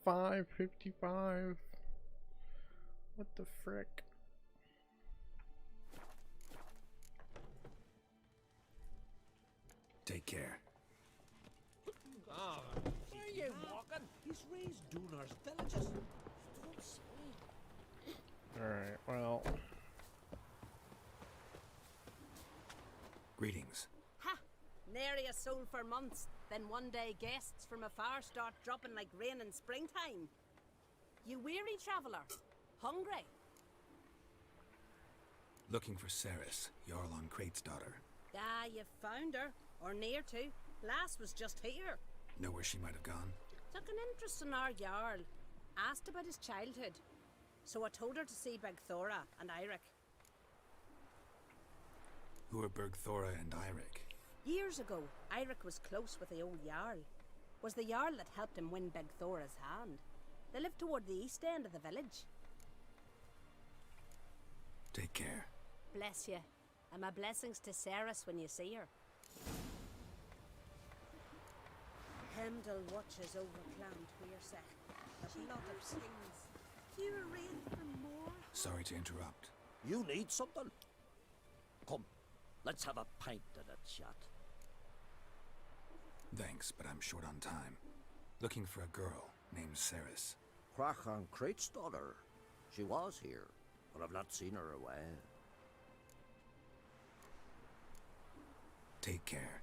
55, 55. What the frick? Take care. Ah, where are you walking? He's raised Dunar's villages. Don't say. Alright, well. Greetings. Ha! Nary a soul for months. Then one day guests from afar start dropping like rain in springtime. You weary traveller? Hungry? Looking for Ceres, Jarl on Crate's daughter. Ah, you found her. Or near to. Lass was just here. Know where she might have gone? Took an interest in our Jarl. Asked about his childhood. So I told her to see Bergthora and Eirik. Who are Bergthora and Eirik? Years ago, Eirik was close with the old Jarl. Was the Jarl that helped him win Bergthora's hand. They lived toward the east end of the village. Take care. Bless you. And my blessings to Ceres when you see her. Heimdall watches over Clan Tweersech. A lot of things. You arrange for more? Sorry to interrupt. You need something? Come, let's have a pint and a chat. Thanks, but I'm short on time. Looking for a girl named Ceres. Crachan Crate's daughter. She was here, but I've not seen her away. Take care.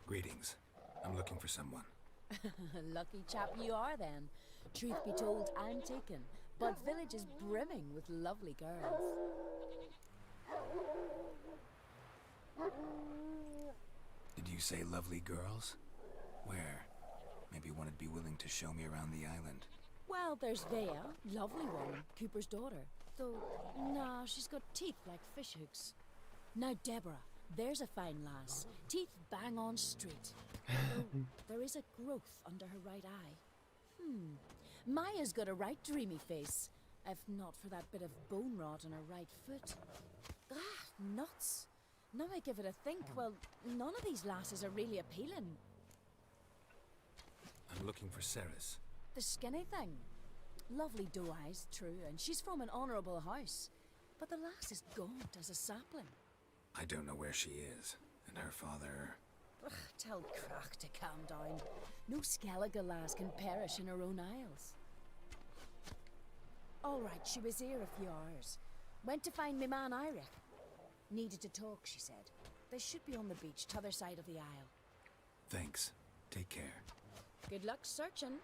Greetings. I'm looking for someone. Lucky chap you are then. Truth be told, I'm taken, but village is brimming with lovely girls. Did you say lovely girls? Where? Maybe one would be willing to show me around the island. Well, there's Vea, lovely woman, Cooper's daughter. Though, nah, she's got teeth like fish hooks. Now, Deborah, there's a fine lass. Teeth bang on straight. Though there is a growth under her right eye. Maya's got a right dreamy face. If not for that bit of bone rot on her right foot. Ah, nuts. Now I give it a think, well, none of these lasses are really appealing. I'm looking for Ceres. The skinny thing. Lovely doe eyes, true, and she's from an honourable house. But the lass is gaunt as a sapling. I don't know where she is, and her father... Ugh, tell Crack to calm down. No Skellige lass can perish in her own isles. All right, she was here a few hours. Went to find me man Eirik. Needed to talk, she said. They should be on the beach, t'other side of the isle. Thanks. Take care. Good luck searching.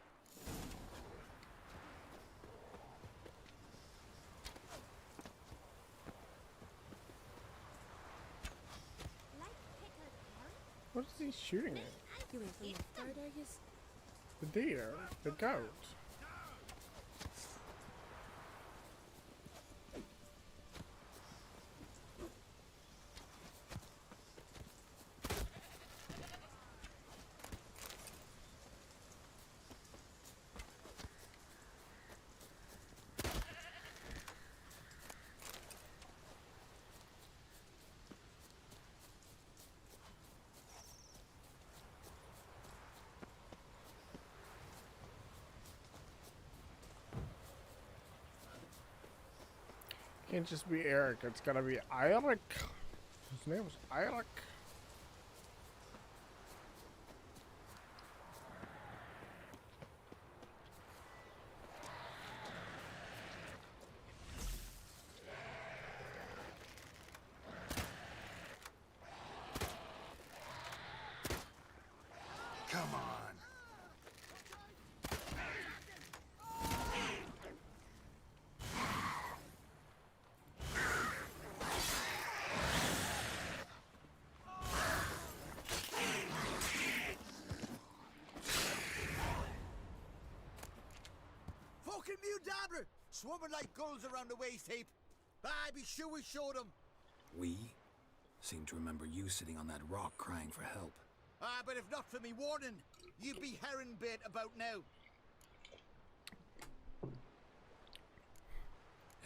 What is he shooting at? You ain't from the third, are yous? The deer? The goat? Can't just be Eric, it's gotta be Eirik. His name was Eirik. Come on. Fucking Mudabra! Swarming like gulls around the waist heap. I be sure we showed them. We seem to remember you sitting on that rock crying for help. But if not for me warning, you'd be herring bait about now.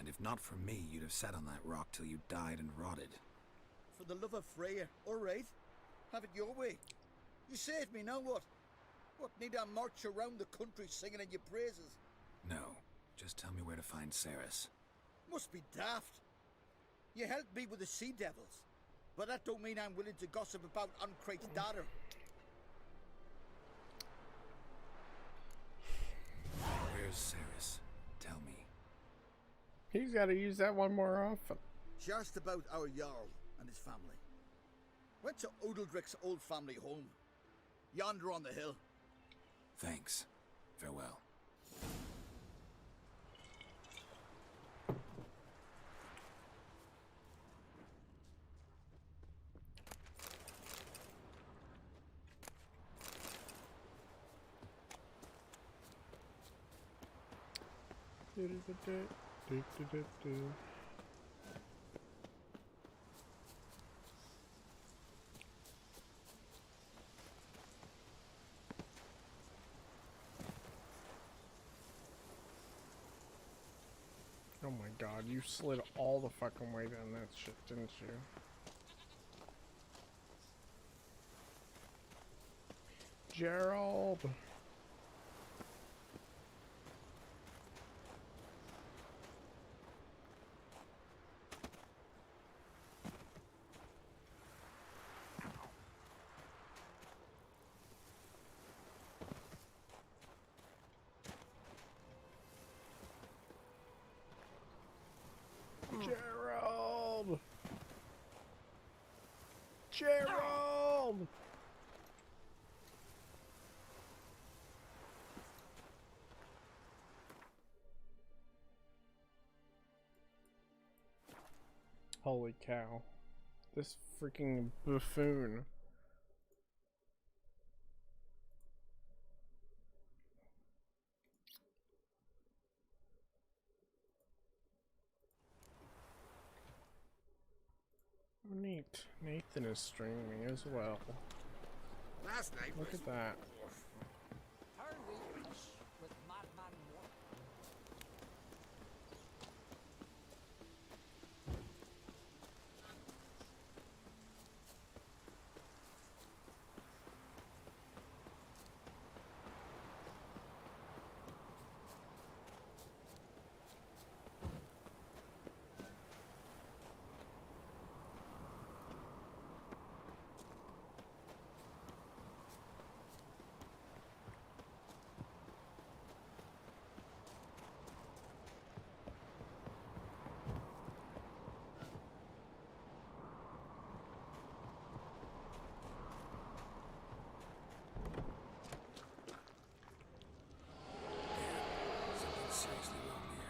And if not for me, you'd have sat on that rock till you died and rotted. For the love of Freya, all right. Have it your way. You saved me, now what? What, need I march around the country singing in your praises? No, just tell me where to find Ceres. Must be daft. You helped me with the Sea Devils, but that don't mean I'm willing to gossip about Uncrate's daughter. Where's Ceres? Tell me. He's got to use that one more often. She asked about our Jarl and his family. Went to Udaldric's old family home. Yonder on the hill. Thanks. Farewell. Oh my god, you slid all the fucking way down that shit, didn't you? Gerald! Gerald! Gerald! Holy cow. This freaking buffoon. Oh, neat. Nathan is streaming as well. Last night Look at that. with Madman Morton. Something's seriously wrong here.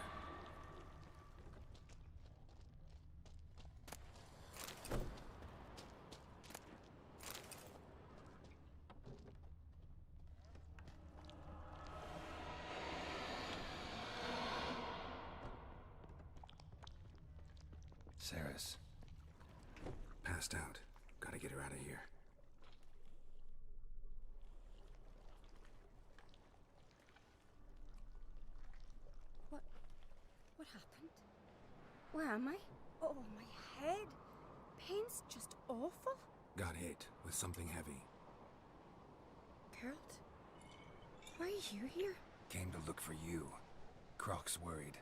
Ceres. Passed out. Gotta get her out of here. What happened? Where am I? Oh, my head. Pain's just awful. Got hit with something heavy. Geralt, why are you here? Came to look for you. Croc's worried.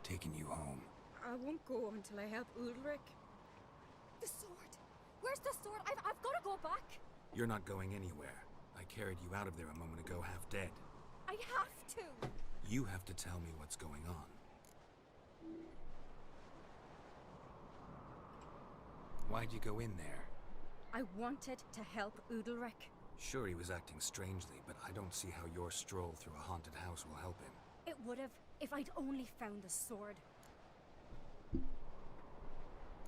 Taking you home. I won't go until I help Ulrich. The sword. Where's the sword? I've got to go back. You're not going anywhere. I carried you out of there a moment ago half dead. I have to. You have to tell me what's going on. Why'd you go in there? I wanted to help Udalric. Sure, he was acting strangely, but I don't see how your stroll through a haunted house will help him. It would have if I'd only found the sword.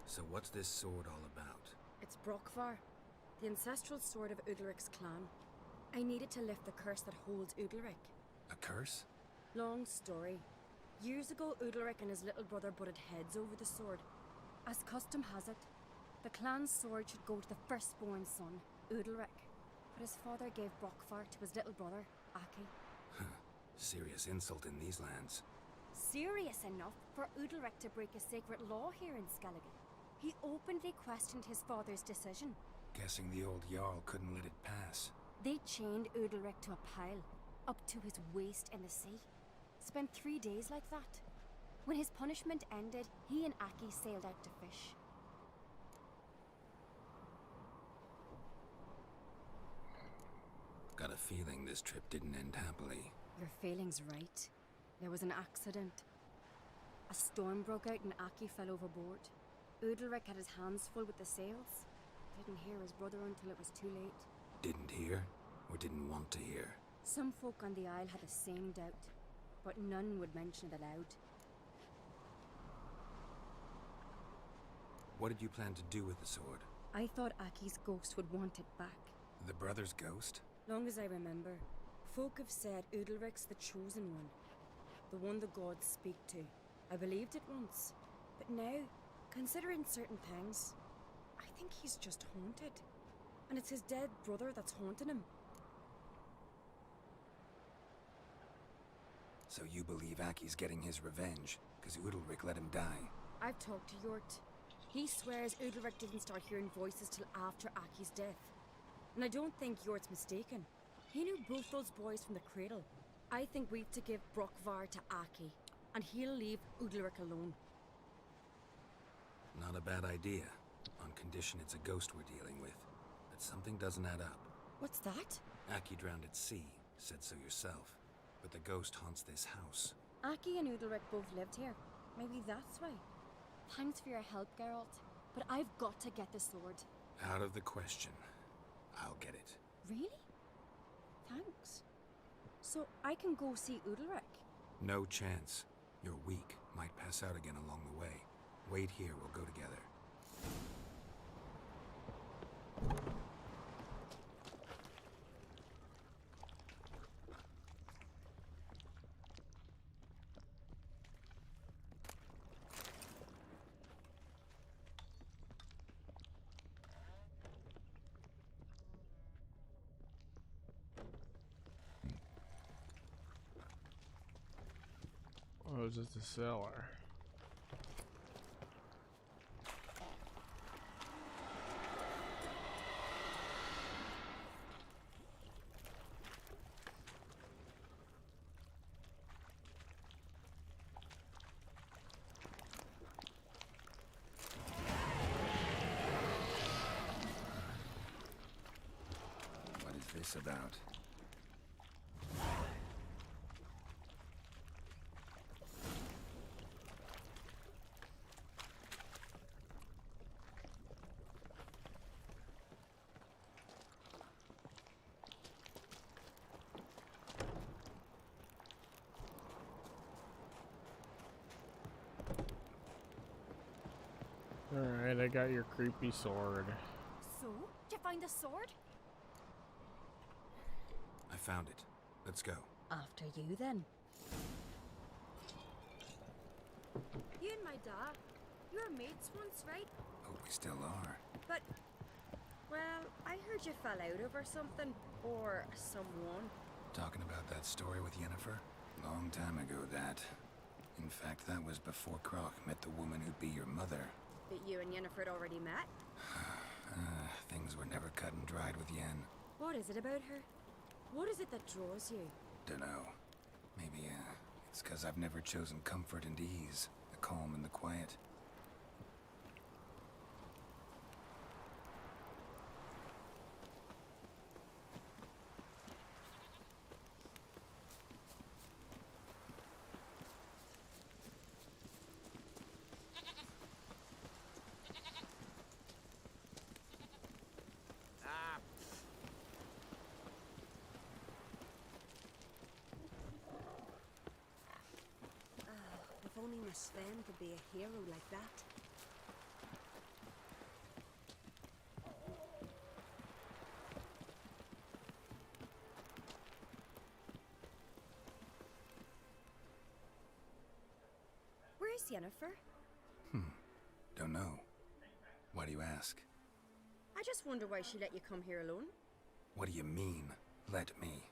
So what's this sword all about? It's Brokvar, the ancestral sword of Udalric's clan. I needed to lift the curse that holds Udalric. A curse? Long story. Years ago, Udalric and his little brother butted heads over the sword. As custom has it, the clan's sword should go to the firstborn son, Udalric. But his father gave Brokvar to his little brother, Aki. Serious insult in these lands. serious enough for Udalric to break a sacred law here in Skellige. He openly questioned his father's decision. Guessing the old Jarl couldn't let it pass. They chained Udalric to a pile, up to his waist in the sea. Spent 3 days like that. When his punishment ended, he and Aki sailed out to fish. Got a feeling this trip didn't end happily. Your feeling's right. There was an accident. A storm broke out and Aki fell overboard. Udalric had his hands full with the sails. Didn't hear his brother until it was too late. Didn't hear, or didn't want to hear? Some folk on the isle had the same doubt, but none would mention it aloud. What did you plan to do with the sword? I thought Aki's ghost would want it back. The brother's ghost? Long as I remember, folk have said Udalric's the chosen one. The one the gods speak to. I believed it once. But now, considering certain things, I think he's just haunted. And it's his dead brother that's haunting him. So you believe Aki's getting his revenge, because Udalric let him die? I've talked to Yort. He swears Udalric didn't start hearing voices till after Aki's death. And I don't think Yort's mistaken. He knew both those boys from the cradle. I think we've to give Brokvar to Aki, and he'll leave Udalric alone. Not a bad idea, on condition it's a ghost we're dealing with. But something doesn't add up. What's that? Aki drowned at sea, said so yourself. But the ghost haunts this house. Aki and Udalric both lived here. Maybe that's why. Thanks for your help, Geralt. But I've got to get the sword. Out of the question. I'll get it. Really? Thanks. So I can go see Udalric? No chance. You're weak. Might pass out again along the way. Wait here, we'll go together. Oh, is this the cellar? What is this about? Alright, I got your creepy sword. So? Did you find the sword? I found it. Let's go. After you, then. You and my dad, you were mates once, right? Oh, we still are. But, well, I heard you fell out over something. Or someone. Talking about that story with Yennefer? Long time ago, that. In fact, that was before Croc met the woman who'd be your mother. But you and Yennefer had already met? Things were never cut and dried with Yen. What is it about her? What is it that draws you? Dunno. Maybe, it's 'cause I've never chosen comfort and ease, the calm and the quiet. If only my Sven could be a hero like that. Where is Yennefer? Don't know. Why do you ask? I just wonder why she let you come here alone. What do you mean, let me?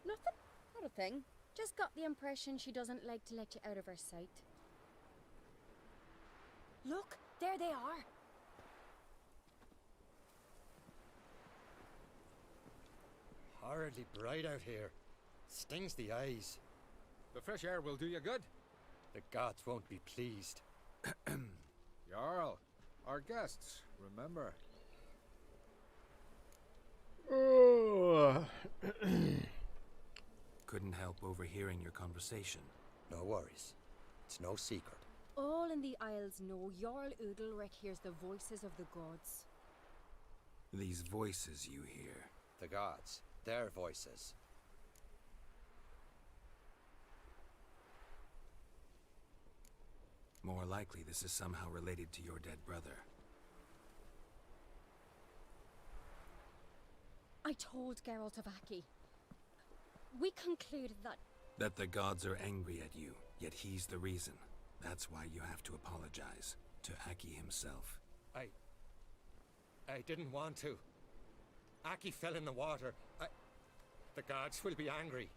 Nothing. Not a thing. Just got the impression she doesn't like to let you out of her sight. Look, there they are. Horridly bright out here. Stings the eyes. The fresh air will do you good. The gods won't be pleased. Jarl, our guests, remember. Couldn't help overhearing your conversation. No worries. It's no secret. All in the Isles know Jarl Udalric hears the voices of the gods. These voices you hear. The gods. Their voices. More likely this is somehow related to your dead brother. I told Geralt of Aki. We concluded that... That the gods are angry at you, yet he's the reason. That's why you have to apologize to Aki himself. I didn't want to. Aki fell in the water. The gods will be angry.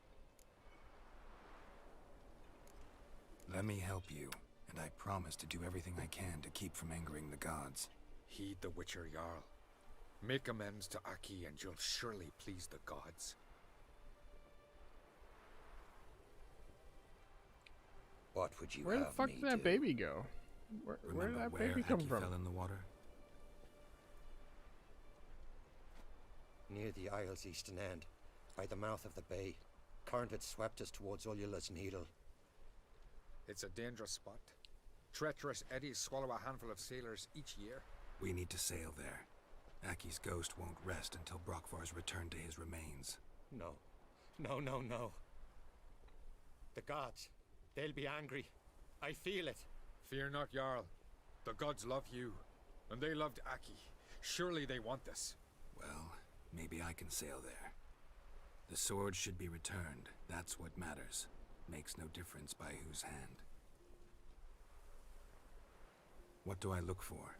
Let me help you, and I promise to do everything I can to keep from angering the gods. Heed the Witcher Jarl. Make amends to Aki and you'll surely please the gods. What would you Where the have fuck me did that do? baby go? Where did that baby come Aki from? fell in the water? Near the Isle's eastern end, by the mouth of the bay. Current had swept us towards Ullula's Needle. It's a dangerous spot. Treacherous eddies swallow a handful of sailors each year. We need to sail there. Aki's ghost won't rest until Brokvar's returned to his remains. No. No. The gods. They'll be angry. I feel it. Fear not, Jarl. The gods love you, and they loved Aki. Surely they want this. Well, maybe I can sail there. The sword should be returned. That's what matters. Makes no difference by whose hand. What do I look for?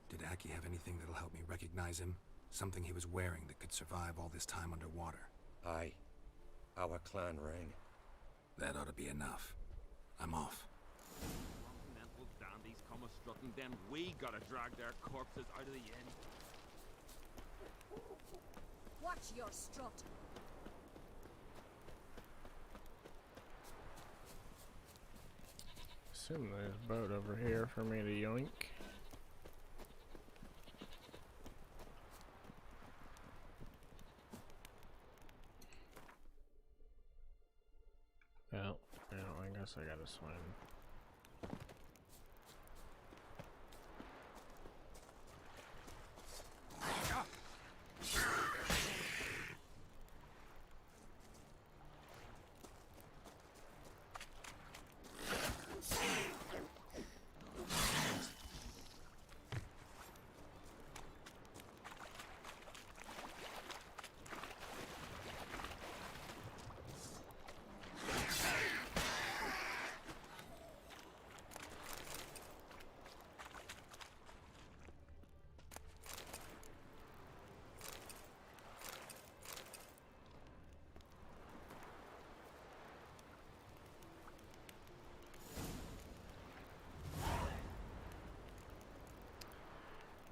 Did Aki have anything that'll help me recognize him? Something he was wearing that could survive all this time underwater? Aye. Our clan ring. That ought to be enough. I'm off. Continental dandies come a strutting, then we gotta drag their corpses out of the inn. Watch your strut. Assume there's a boat over here for me to yoink. Well, I guess I gotta swim.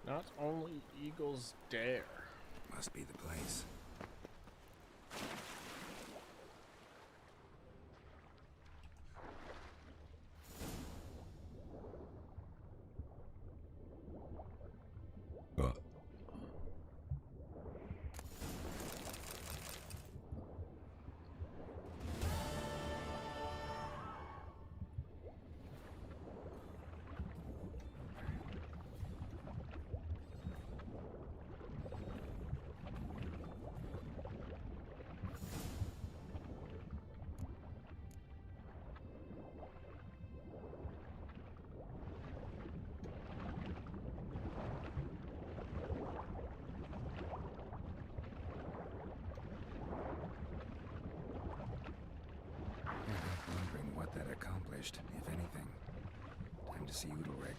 Not only eagles dare. Must be the place. Wondering what that accomplished, if anything. Time to see Udalric.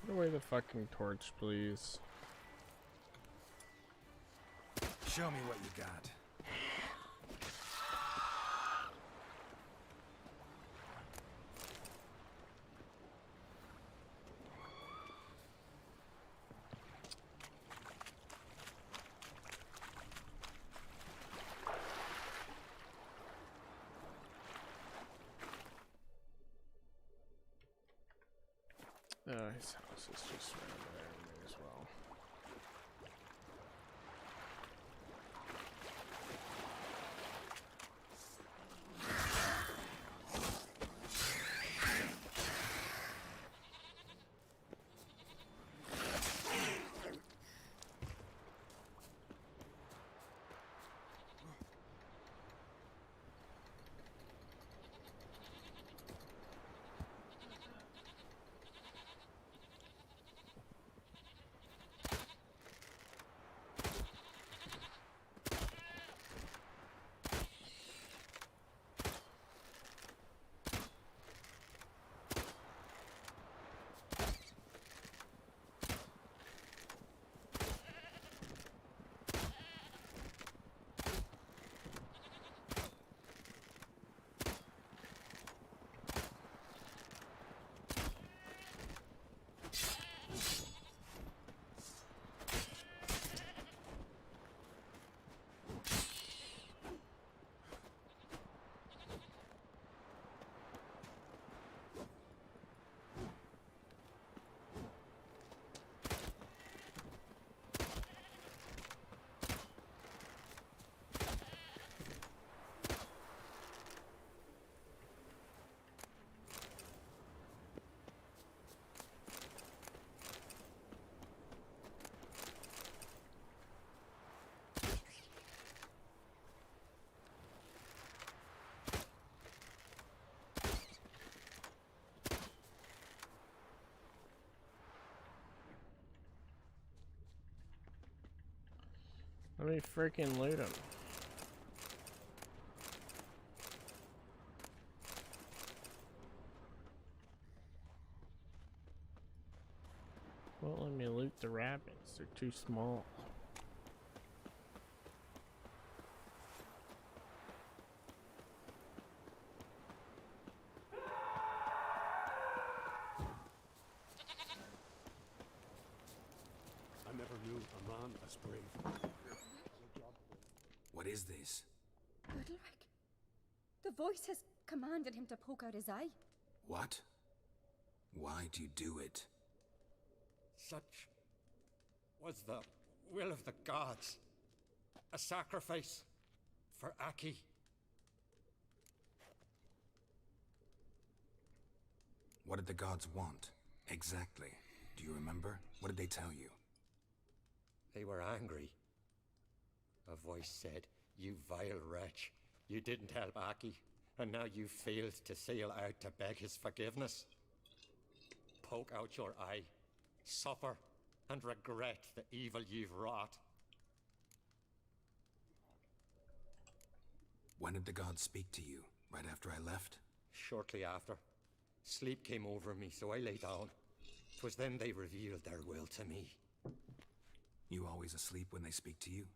Put away the fucking torch, please. Show me what you got. His house is just right over there, may as well. Let me freaking loot him. Won't let me loot the rabbits, they're too small. I never knew a man as brave. What is this? Udalric. The voice has commanded him to poke out his eye. What? Why do you do it? Such was the will of the gods. A sacrifice for Aki. What did the gods want? Exactly. Do you remember? What did they tell you? They were angry. A voice said, "You vile wretch, you didn't help Aki, and now you failed to sail out to beg his forgiveness. Poke out your eye, suffer, and regret the evil you've wrought." When did the gods speak to you? Right after I left? Shortly after. Sleep came over me, so I lay down. 'Twas then they revealed their will to me. You always asleep when they speak to you?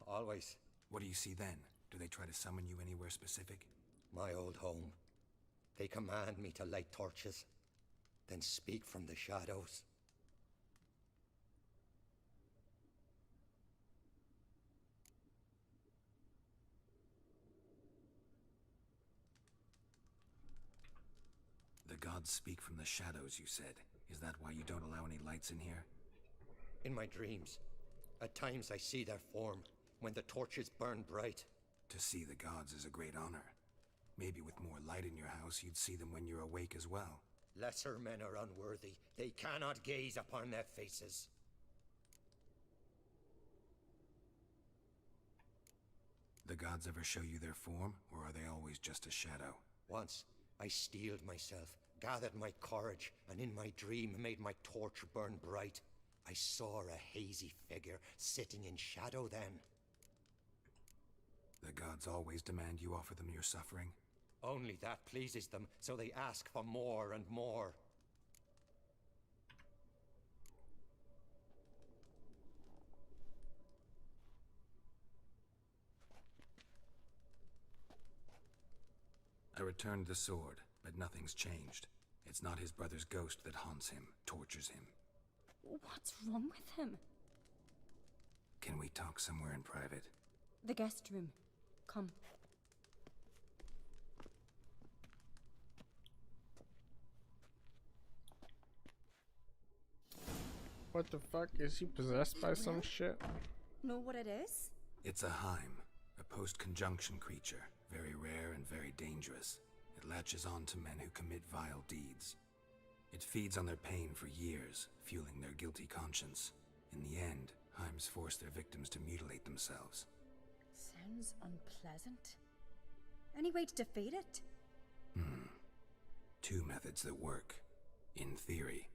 Always. What do you see then? Do they try to summon you anywhere specific? My old home. They command me to light torches, then speak from the shadows. The gods speak from the shadows, you said. Is that why you don't allow any lights in here? In my dreams, at times I see their form, when the torches burn bright. To see the gods is a great honor. Maybe with more light in your house, you'd see them when you're awake as well. Lesser men are unworthy. They cannot gaze upon their faces. The gods ever show you their form, or are they always just a shadow? Once, I steeled myself, gathered my courage, and in my dream made my torch burn bright. I saw a hazy figure sitting in shadow then. The gods always demand you offer them your suffering? Only that pleases them, so they ask for more and more. I returned the sword, but nothing's changed. It's not his brother's ghost that haunts him, tortures him. What's wrong with him? Can we talk somewhere in private? The guest room. Come. What the fuck? Is he possessed by some shit? Know what it is? It's a Heim, a post-conjunction creature, very rare and very dangerous. It latches on to men who commit vile deeds. It feeds on their pain for years, fueling their guilty conscience. In the end, Heims force their victims to mutilate themselves. Sounds unpleasant. Any way to defeat it? Two methods that work, in theory.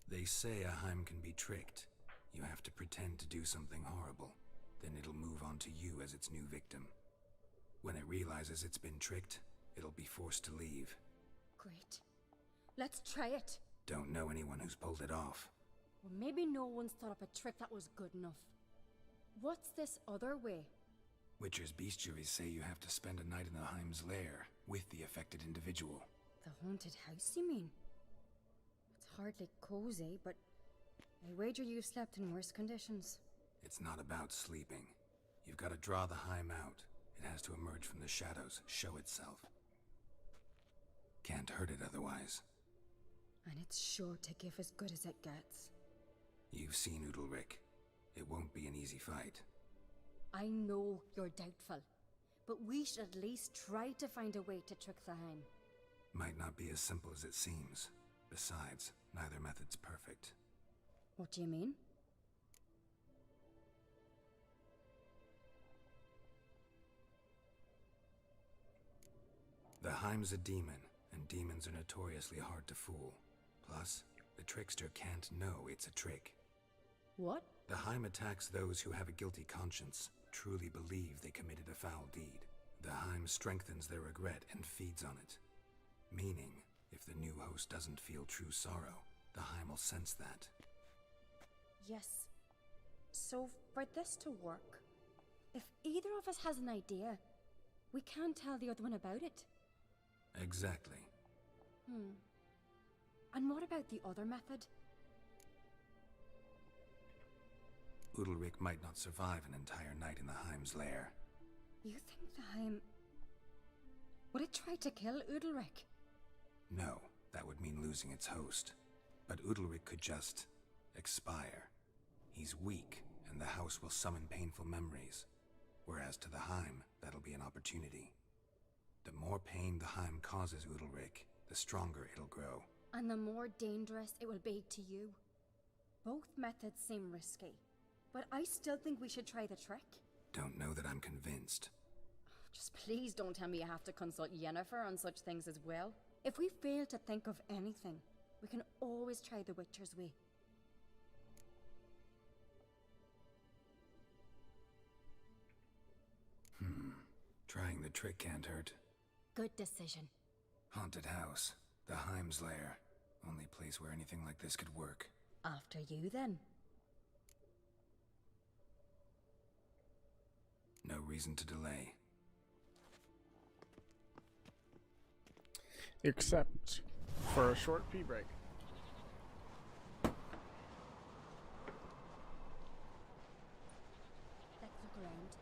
They say a Heim can be tricked. You have to pretend to do something horrible. Then it'll move on to you as its new victim. When it realizes it's been tricked, it'll be forced to leave. Great. Let's try it. Don't know anyone who's pulled it off. Well, maybe no one's thought up a trick that was good enough. What's this other way? Witcher's bestiaries say you have to spend a night in the Heim's lair with the affected individual. The haunted house, you mean? It's hardly cozy, but I wager you've slept in worse conditions. It's not about sleeping. You've got to draw the Heim out. It has to emerge from the shadows, show itself. Can't hurt it otherwise. And it's sure to give as good as it gets. You've seen Udalryk. It won't be an easy fight. I know you're doubtful, but we should at least try to find a way to trick the Heim. Might not be as simple as it seems. Besides, neither method's perfect. What do you mean? The Heim's a demon, and demons are notoriously hard to fool. Plus, the trickster can't know it's a trick. What? The Heim attacks those who have a guilty conscience, truly believe they committed a foul deed. The Heim strengthens their regret and feeds on it. Meaning, if the new host doesn't feel true sorrow, the Heim will sense that. Yes. So, for this to work, if either of us has an idea, we can't tell the other one about it. Exactly. And what about the other method? Udalryk might not survive an entire night in the Heim's lair. You think the Heim... would it try to kill Udalryk? No, that would mean losing its host. But Udalryk could just... expire. He's weak, and the house will summon painful memories. Whereas to the Heim, that'll be an opportunity. The more pain the Heim causes Udalryk, the stronger it'll grow. And the more dangerous it will be to you. Both methods seem risky, but I still think we should try the trick. Don't know that I'm convinced. Just please don't tell me you have to consult Yennefer on such things as well. If we fail to think of anything, we can always try the Witcher's way. Trying the trick can't hurt. Good decision. Haunted house. The Heim's lair. Only place where anything like this could work. After you, then. No reason to delay. Except for a short pee break. Let's look around.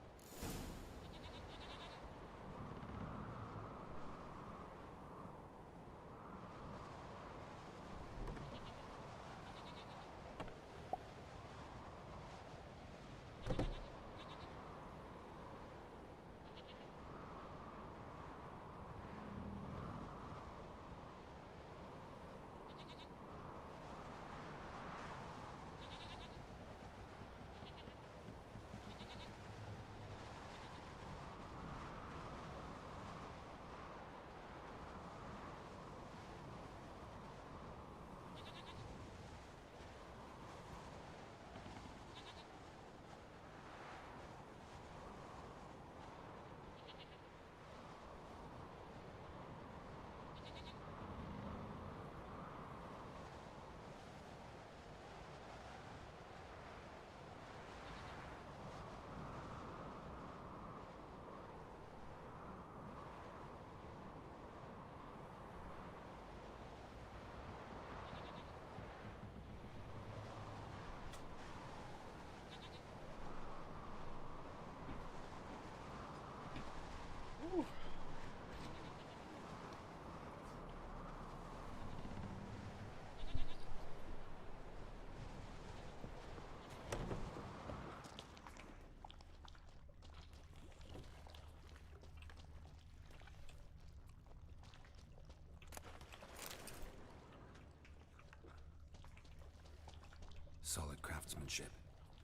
Solid craftsmanship.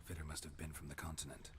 Fitter must have been from the continent.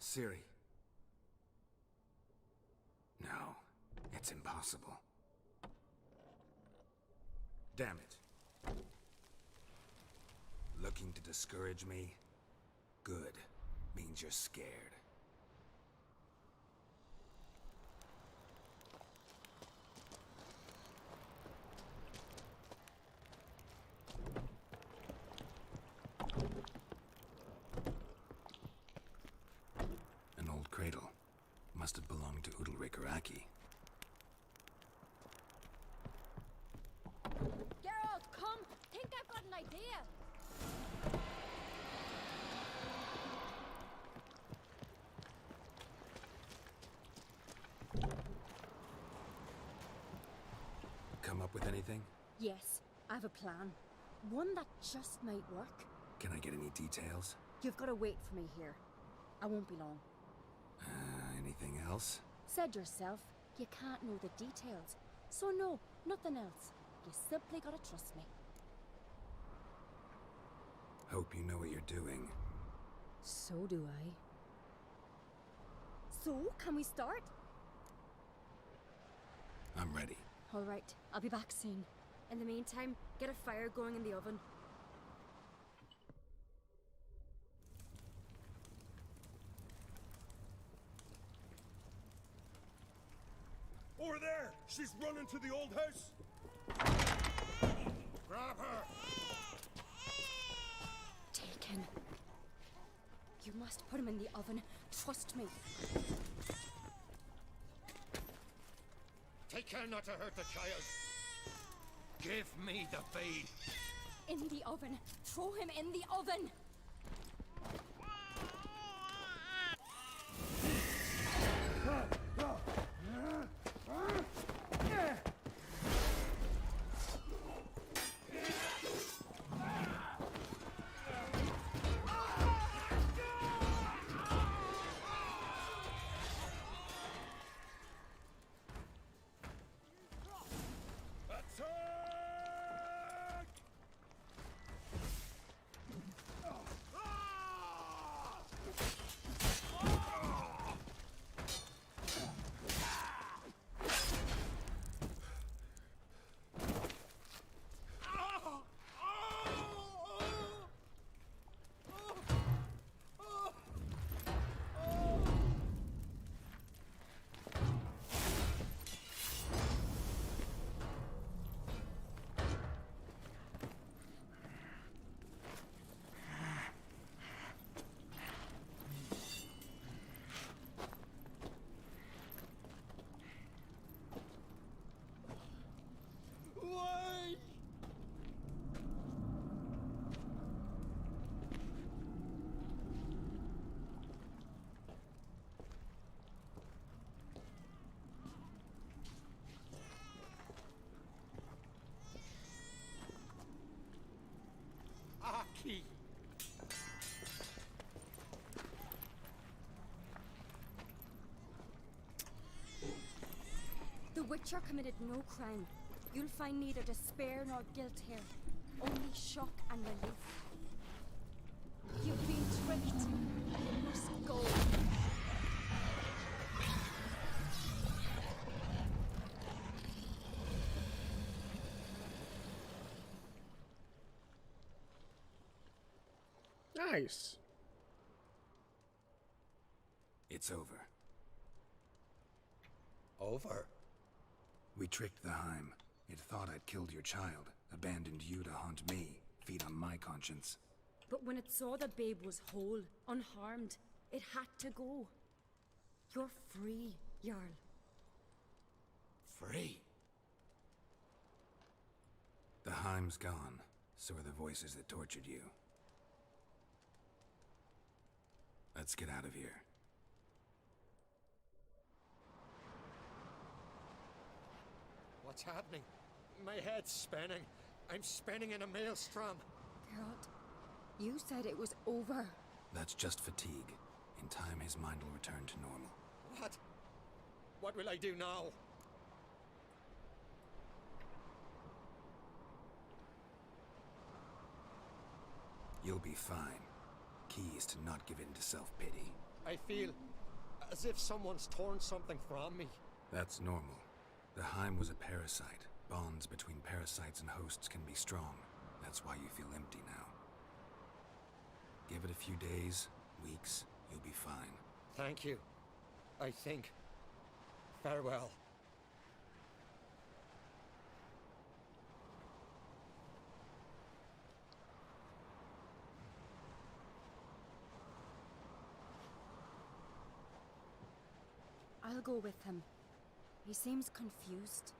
Ciri. No, it's impossible. Damn it. Looking to discourage me? Good. Means you're scared. An old cradle. Must have belonged to Udalryk or Aki. Geralt, come! Think I've got an idea! Come up with anything? Yes, I have a plan. One that just might work. Can I get any details? You've got to wait for me here. I won't be long. Anything else? Said yourself, you can't know the details. So no, nothing else. You simply gotta trust me. Hope you know what you're doing. So do I. So, can we start? I'm ready. All right, I'll be back soon. In the meantime, get a fire going in the oven. Over there! She's running to the old house! Grab her! Taken. You must put him in the oven. Trust me. Take care not to hurt the child. Give me the feed. In the oven. Throw him in the oven. Aki! The Witcher committed no crime. You'll find neither despair nor guilt here. Only shock and relief. You've been tricked. Nice. It's over. Over? We tricked the Heim. It thought I'd killed your child, abandoned you to haunt me, feed on my conscience. But when it saw the babe was whole, unharmed, it had to go. You're free, Jarl. Free? The Heim's gone, so are the voices that tortured you. Let's get out of here. What's happening? My head's spinning. I'm spinning in a maelstrom. Geralt, you said it was over. That's just fatigue. In time, his mind will return to normal. What? What will I do now? You'll be fine. Key is to not give in to self-pity. I feel as if someone's torn something from me. That's normal. The Heim was a parasite. Bonds between parasites and hosts can be strong. That's why you feel empty now. Give it a few days, weeks, you'll be fine. Thank you. I think. Farewell. I'll go with him. He seems confused.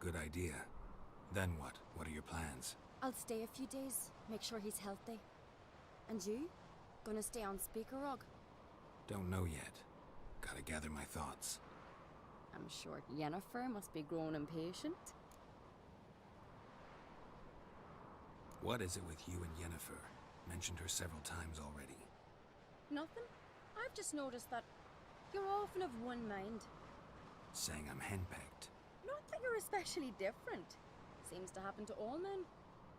Good idea. Then what? What are your plans? I'll stay a few days, make sure he's healthy. And you? Gonna stay on Speakerog? Don't know yet. Gotta gather my thoughts. I'm sure Yennefer must be growing impatient. What is it with you and Yennefer? Mentioned her several times already. Nothing. I've just noticed that you're often of one mind. Saying I'm henpecked. Not that you're especially different. Seems to happen to all men.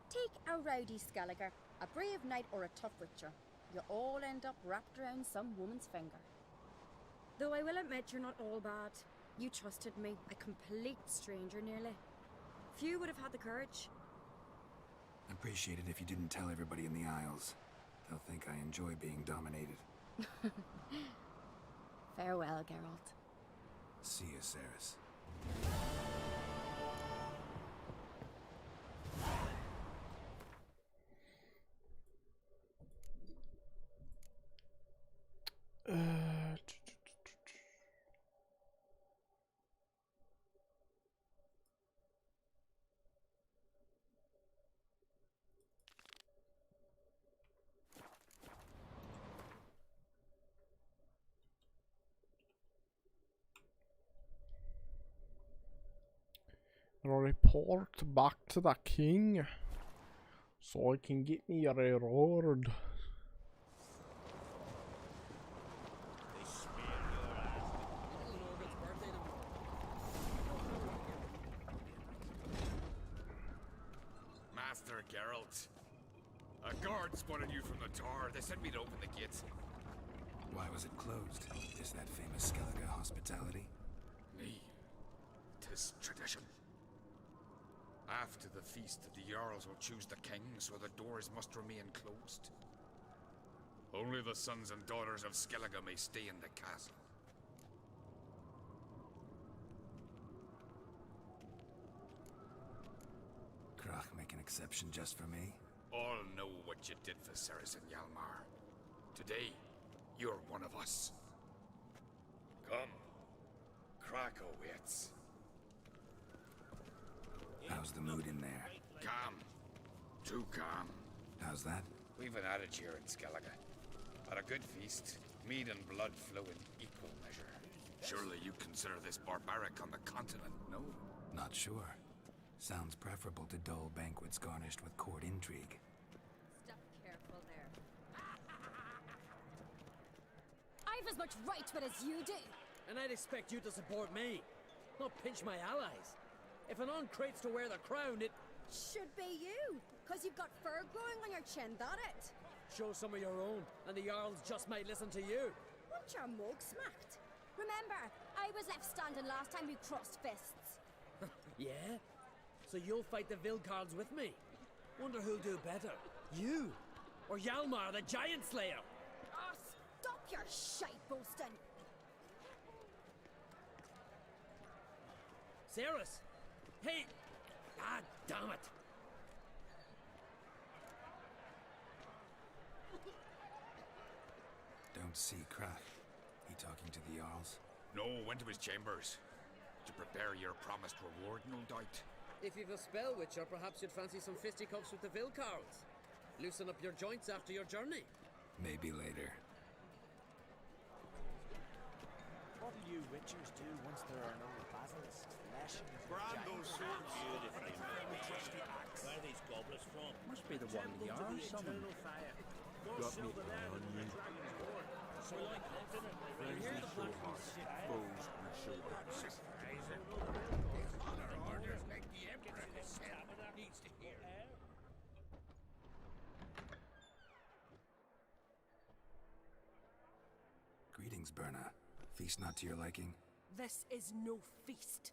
Take a rowdy Skelliger, a brave knight or a tough witcher. You all end up wrapped around some woman's finger. Though I will admit you're not all bad. You trusted me, a complete stranger nearly. Few would have had the courage. I'd appreciate it if you didn't tell everybody in the Isles. They'll think I enjoy being dominated. Farewell, Geralt. See you, Cerys. Report back to the king so I can get me a reward. Master Geralt, a guard spotted you from the tower. They sent me to open the gates. Why was it closed? Is that famous Skellige hospitality? Me. 'Tis tradition. After the feast, the Jarls will choose the king, so the doors must remain closed. Only the sons and daughters of Skellige may stay in the castle. Crach make an exception just for me? All know what you did for Cerys and Hjalmar. Today, you're one of us. Come. Crach awaits. How's the mood in there? Calm. Too calm. How's that? We've an adage here in Skellige. At a good feast, mead and blood flow in equal measure. Surely you consider this barbaric on the continent, no? Not sure. Sounds preferable to dull banquets garnished with court intrigue. Step careful there. I've as much right to it as you do. And I'd expect you to support me, not pinch my allies. If an uncrate's to wear the crown, it should be you, because you've got fur growing on your chin, that it? Show some of your own, and the Jarls just might listen to you. Want your mug smacked? Remember, I was left standing last time we crossed fists. Yeah? So you'll fight the Vilcards with me? Wonder who'll do better, you or Hjalmar the Giant Slayer? Oh, stop your shite boasting! Cerys! Hey! Ah, damn it! Don't see Krak. He talking to the Jarls? No, went to his chambers. To prepare your promised reward, no doubt. If you've a spell witcher, perhaps you'd fancy some fisticuffs with the Vilcarls. Loosen up your joints after your journey. Maybe later. What'll you witchers do once there are no basilisks, flashing Brand those swords. Where are these goblets from? Must be the one the Jarls summoned. Got me on you. So like hunting and Friends we show heart, foes we show heart. orders like the Emperor himself needs to hear. Greetings, Berna. Feast not to your liking? This is no feast.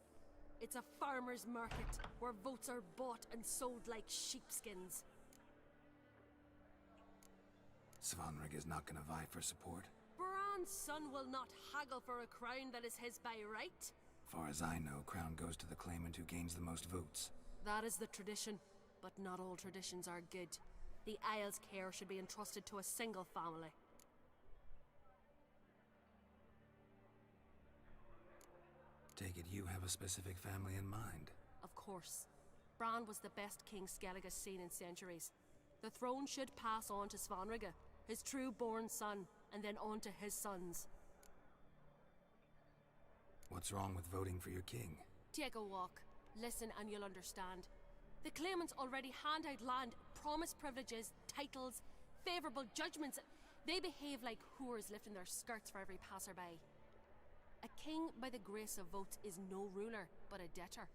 It's a farmer's market where votes are bought and sold like sheepskins. Svanrig is not gonna vie for support. Bran's son will not haggle for a crown that is his by right. Far as I know, crown goes to the claimant who gains the most votes. That is the tradition, but not all traditions are good. The Isle's care should be entrusted to a single family. Take it you have a specific family in mind. Of course. Bran was the best king Skellig has seen in centuries. The throne should pass on to Svanrige, his true-born son, and then on to his sons. What's wrong with voting for your king? Take a walk. Listen and you'll understand. The claimants already hand out land, promise privileges, titles, favourable judgments. They behave like whores lifting their skirts for every passerby. A king by the grace of votes is no ruler, but a debtor.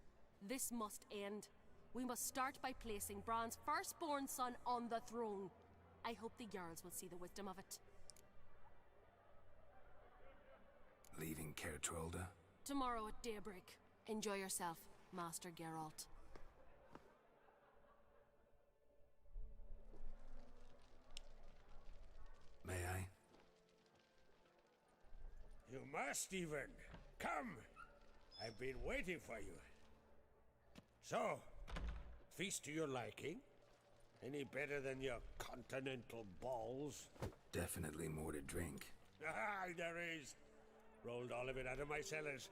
This must end. We must start by placing Bran's firstborn son on the throne. I hope the Jarls will see the wisdom of it. Leaving Caer Trolda? Tomorrow at daybreak. Enjoy yourself, Master Geralt. May I? You must, even. Come! I've been waiting for you. So, feast to your liking? Any better than your continental balls? Definitely more to drink. Ah, there is. Rolled all of it out of my cellars.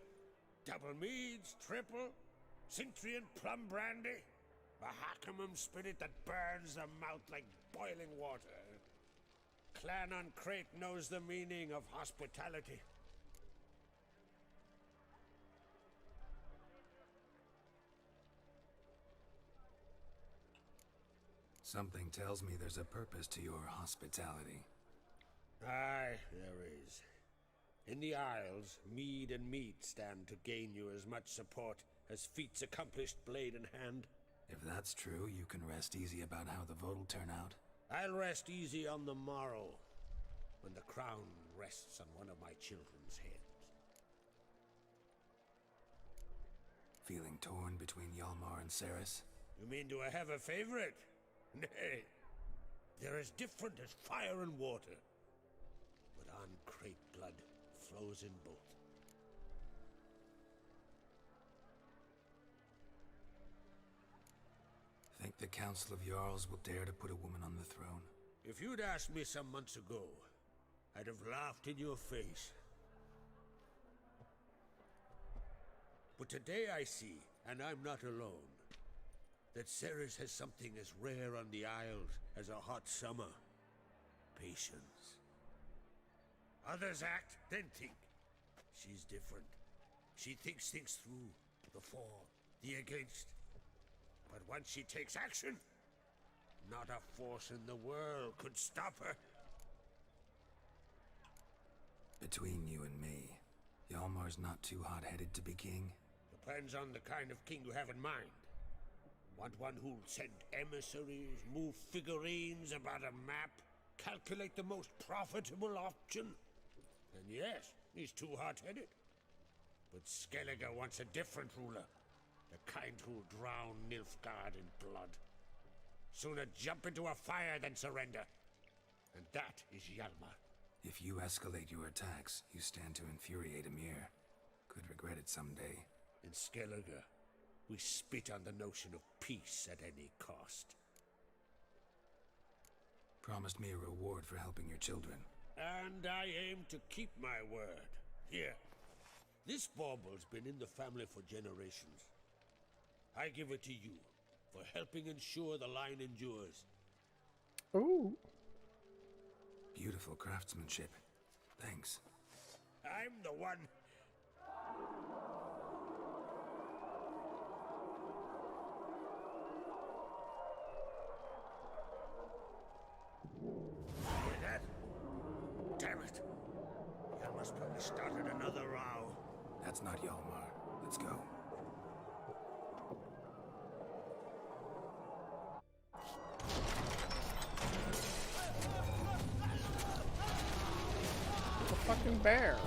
Double meads, triple, Cintrian plum brandy, a Hackamum spirit that burns the mouth like boiling water. Clan on Crate knows the meaning of hospitality. Something tells me there's a purpose to your hospitality. Aye, there is. In the Isles, mead and meat stand to gain you as much support as feats accomplished blade in hand. If that's true, you can rest easy about how the vote'll turn out. I'll rest easy on the morrow, when the crown rests on one of my children's heads. Feeling torn between Hjalmar and Cerys? You mean do I have a favorite? Nay. They're as different as fire and water. But on Crate blood flows in both. Think the Council of Jarls will dare to put a woman on the throne? If you'd asked me some months ago, I'd have laughed in your face. But today I see, and I'm not alone, that Cerys has something as rare on the Isles as a hot summer. Patience. Others act, then think. She's different. She thinks things through. The for, the against. But once she takes action, not a force in the world could stop her. Between you and me, Hjalmar's not too hot-headed to be king? Depends on the kind of king you have in mind. Want one who'll send emissaries, move figurines about a map, calculate the most profitable option? And yes, he's too hot-headed. But Skellige wants a different ruler. The kind who'll drown Nilfgaard in blood. Sooner jump into a fire than surrender. And that is Hjalmar. If you escalate your attacks, you stand to infuriate Emir. Could regret it someday. In Skellige, we spit on the notion of peace at any cost. Promised me a reward for helping your children. And I aim to keep my word. Here. This bauble's been in the family for generations. I give it to you for helping ensure the line endures. Ooh. Beautiful craftsmanship. Thanks. I'm the one. Hear that? Damn it. Hjalmar's probably started another row. That's not Hjalmar. Let's go. The fucking bear.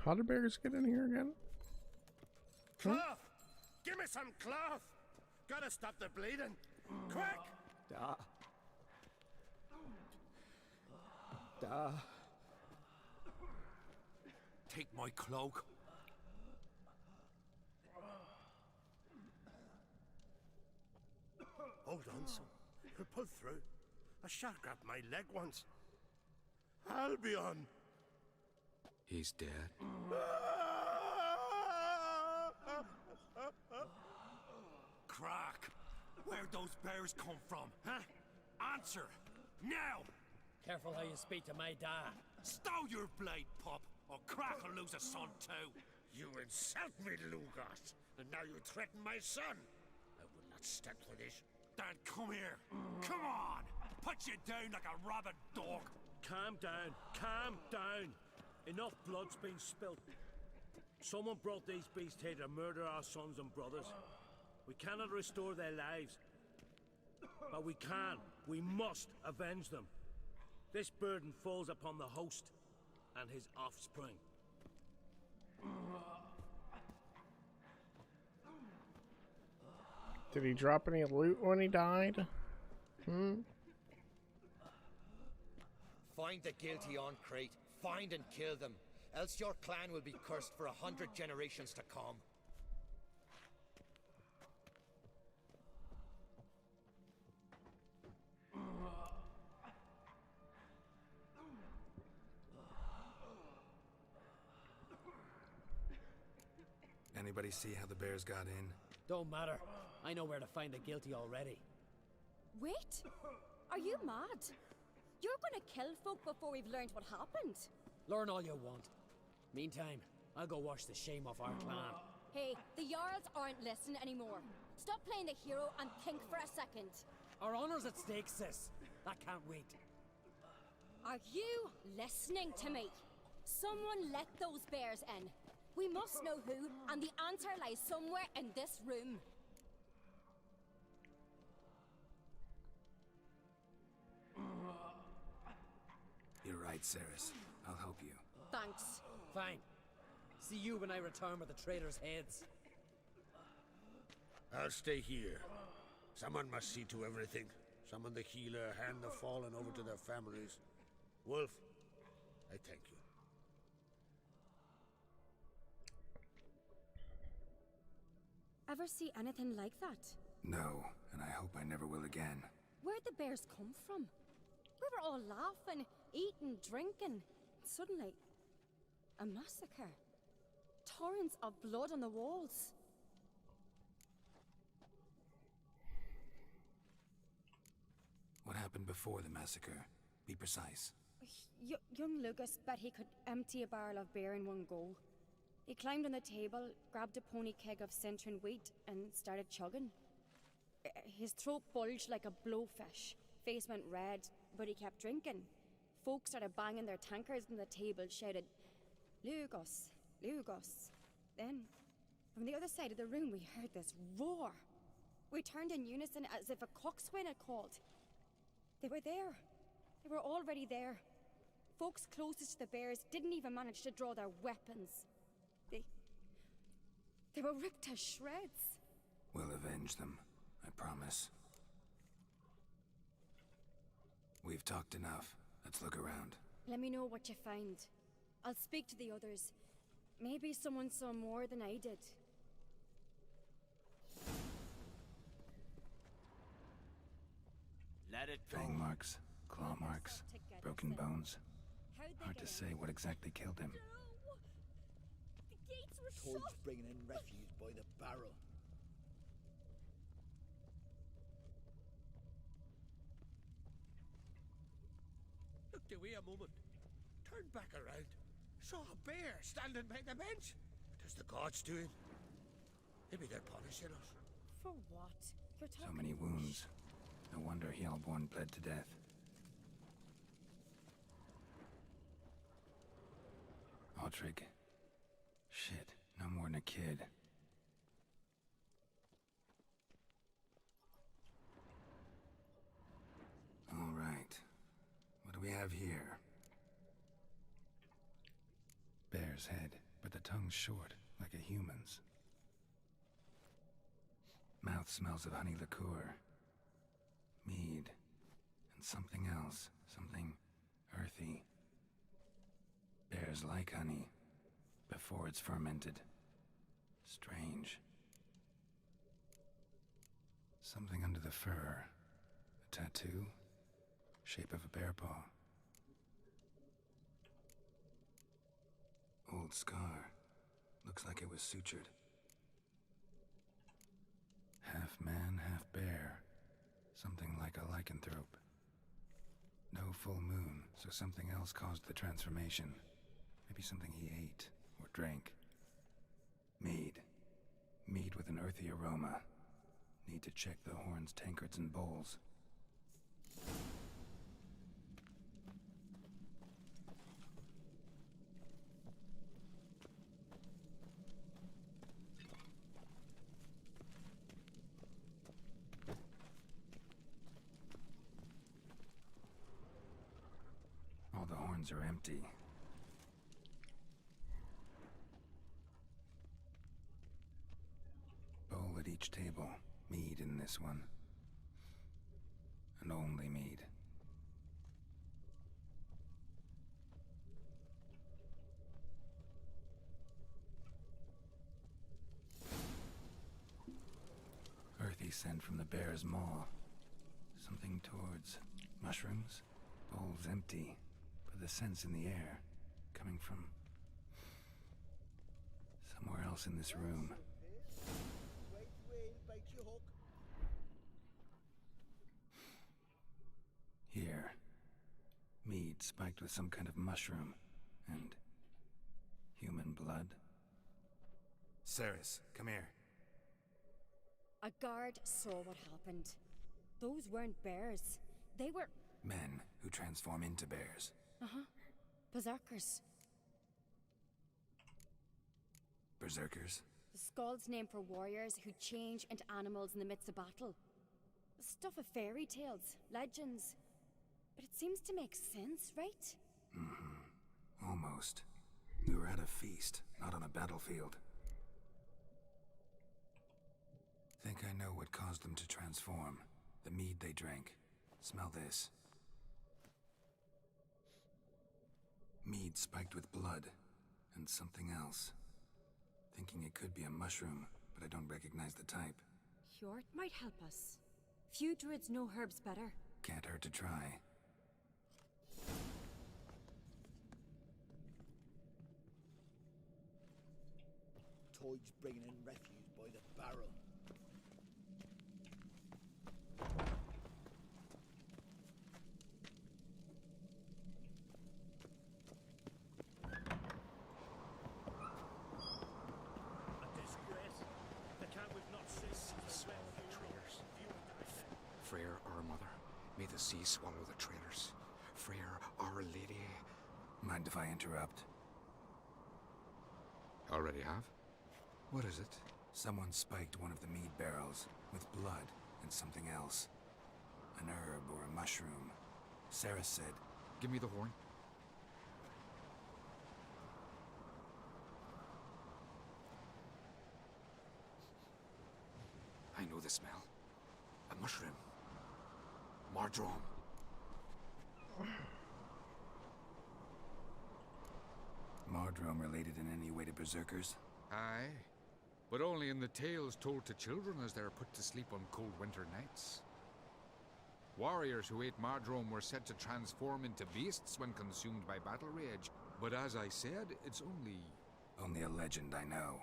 How do bears get in here again? Cloth! Give me some cloth! Gotta stop the bleeding! Quick! Da. Da. Take my cloak. Hold on, son. He'll pull through. A shot grabbed my leg once. Albion! He's dead. Crack! Where'd those bears come from, huh? Answer! Now! Careful how you speak to my dad. Stow your blade, pup, or Crack will lose a son too. You insult me, Lugas, and now you threaten my son. I will not stand for this. Dan, come here. Come on! Put you down like a rabid dog. Calm down. Calm down. Enough blood's been spilt. Someone brought these beasts here to murder our sons and brothers. We cannot restore their lives. But we can. We must avenge them. This burden falls upon the host and his offspring. Did he drop any loot when he died? Find the guilty on Crate. Find and kill them. Else your clan will be cursed for 100 generations to come. Anybody see how the bears got in? Don't matter. I know where to find the guilty already. Wait! Are you mad? You're gonna kill folk before we've learned what happened. Learn all you want. Meantime, I'll go wash the shame off our clan. Hey, the Jarls aren't listening anymore. Stop playing the hero and think for a second. Our honor's at stake, sis. That can't wait. Are you listening to me? Someone let those bears in. We must know who, and the answer lies somewhere in this room. You're right, Ceres. I'll help you. Thanks. Fine. See you when I return with the traitors' heads. I'll stay here. Someone must see to everything. Summon the healer, hand the fallen over to their families. Wolf, I thank you. Ever see anything like that? No, and I hope I never will again. Where'd the bears come from? We were all laughing, eating, drinking. Suddenly, a massacre. Torrents of blood on the walls. What happened before the massacre? Be precise. Young Lucas bet he could empty a barrel of beer in one go. He climbed on the table, grabbed a pony keg of Centron wheat, and started chugging. His throat bulged like a blowfish. Face went red, but he kept drinking. Folks started banging their tankards on the table, shouted, "Lugos, Lugos." Then, from the other side of the room, we heard this roar. We turned in unison as if a coxswain had called. They were there. They were already there. Folks closest to the bears didn't even manage to draw their weapons. They were ripped to shreds. We'll avenge them, I promise. We've talked enough. Let's look around. Let me know what you find. I'll speak to the others. Maybe someone saw more than I did. Let it go. Fang marks, claw marks, broken bones. Hard to say what exactly killed him. The gates were Toad's bringing in refuse by the barrel. Looked away a moment. Turned back around. Saw a bear standing by the bench. What is the gods doing? Maybe they're punishing us. For what? You're So many wounds. No wonder Hjalborn bled to death. Otrigg. Shit, no more than a kid. All right. What do we have here? Bear's head, but the tongue's short, like a human's. Mouth smells of honey liqueur. Mead. And something else. Something earthy. Bears like honey. Before it's fermented. Strange. Something under the fur. A tattoo. Shape of a bear paw. Old scar. Looks like it was sutured. Half man, half bear. Something like a lycanthrope. No full moon, so something else caused the transformation. Maybe something he ate or drank. Mead. Mead with an earthy aroma. Need to check the horns, tankards, and bowls. All the horns are empty. Bowl at each table. Mead in this one. And only mead. Earthy scent from the bear's maw. Something towards mushrooms. Bowl's empty, but the scent's in the air. Coming from somewhere else in this room. Here. Mead spiked with some kind of mushroom. And human blood. Ceres, come here. A guard saw what happened. Those weren't bears. They were... Men who transform into bears. Uh-huh. Berserkers. Berserkers? The Skald's name for warriors who change into animals in the midst of battle. Stuff of fairy tales, legends. But it seems to make sense, right? Mm-hmm. Almost. We were at a feast, not on a battlefield. Think I know what caused them to transform. The mead they drank. Smell this. Mead spiked with blood. And something else. Thinking it could be a mushroom, but I don't recognize the type. Hjort might help us. Few druids know herbs better. Can't hurt to try. Toid's bringing in refuse by the barrel. Freyr, our mother, may the sea swallow the traitors. Freyr, our lady. Mind if I interrupt? Already have? What is it? Someone spiked one of the mead barrels with blood and something else. An herb or a mushroom. Sarah said... Give me the horn. I know the smell. A mushroom. Mardrome. Mardrome related in any way to berserkers? Aye, but only in the tales told to children as they are put to sleep on cold winter nights. Warriors who ate Mardrome were said to transform into beasts when consumed by battle rage, but as I said, it's only... Only a legend, I know.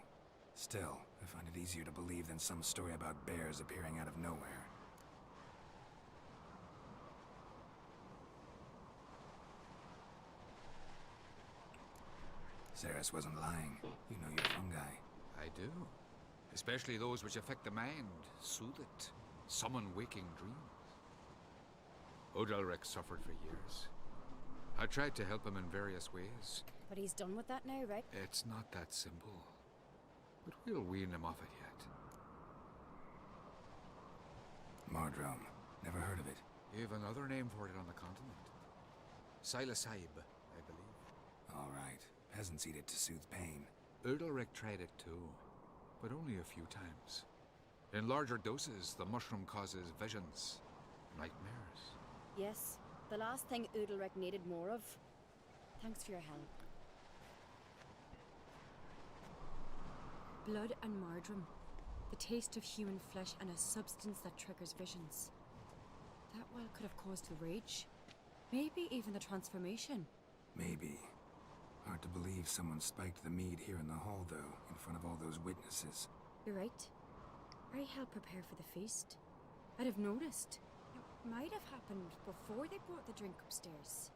Still, I find it easier to believe than some story about bears appearing out of nowhere. Ceres wasn't lying. You know your fungi. I do. Especially those which affect the mind, soothe it, summon waking dreams. Odalric suffered for years. I tried to help him in various ways. But he's done with that now, right? It's not that simple. But we'll wean him off it yet. Mardrome. Never heard of it. You've another name for it on the continent. Silasib, I believe. All right. Peasants eat it to soothe pain. Udalric tried it too, but only a few times. In larger doses, the mushroom causes visions, nightmares. Yes, the last thing Udalric needed more of. Thanks for your help. Blood and Mardrome. The taste of human flesh and a substance that triggers visions. That well could have caused the rage. Maybe even the transformation. Maybe. Hard to believe someone spiked the mead here in the hall, though, in front of all those witnesses. You're right. I helped prepare for the feast. I'd have noticed. It might have happened before they brought the drink upstairs.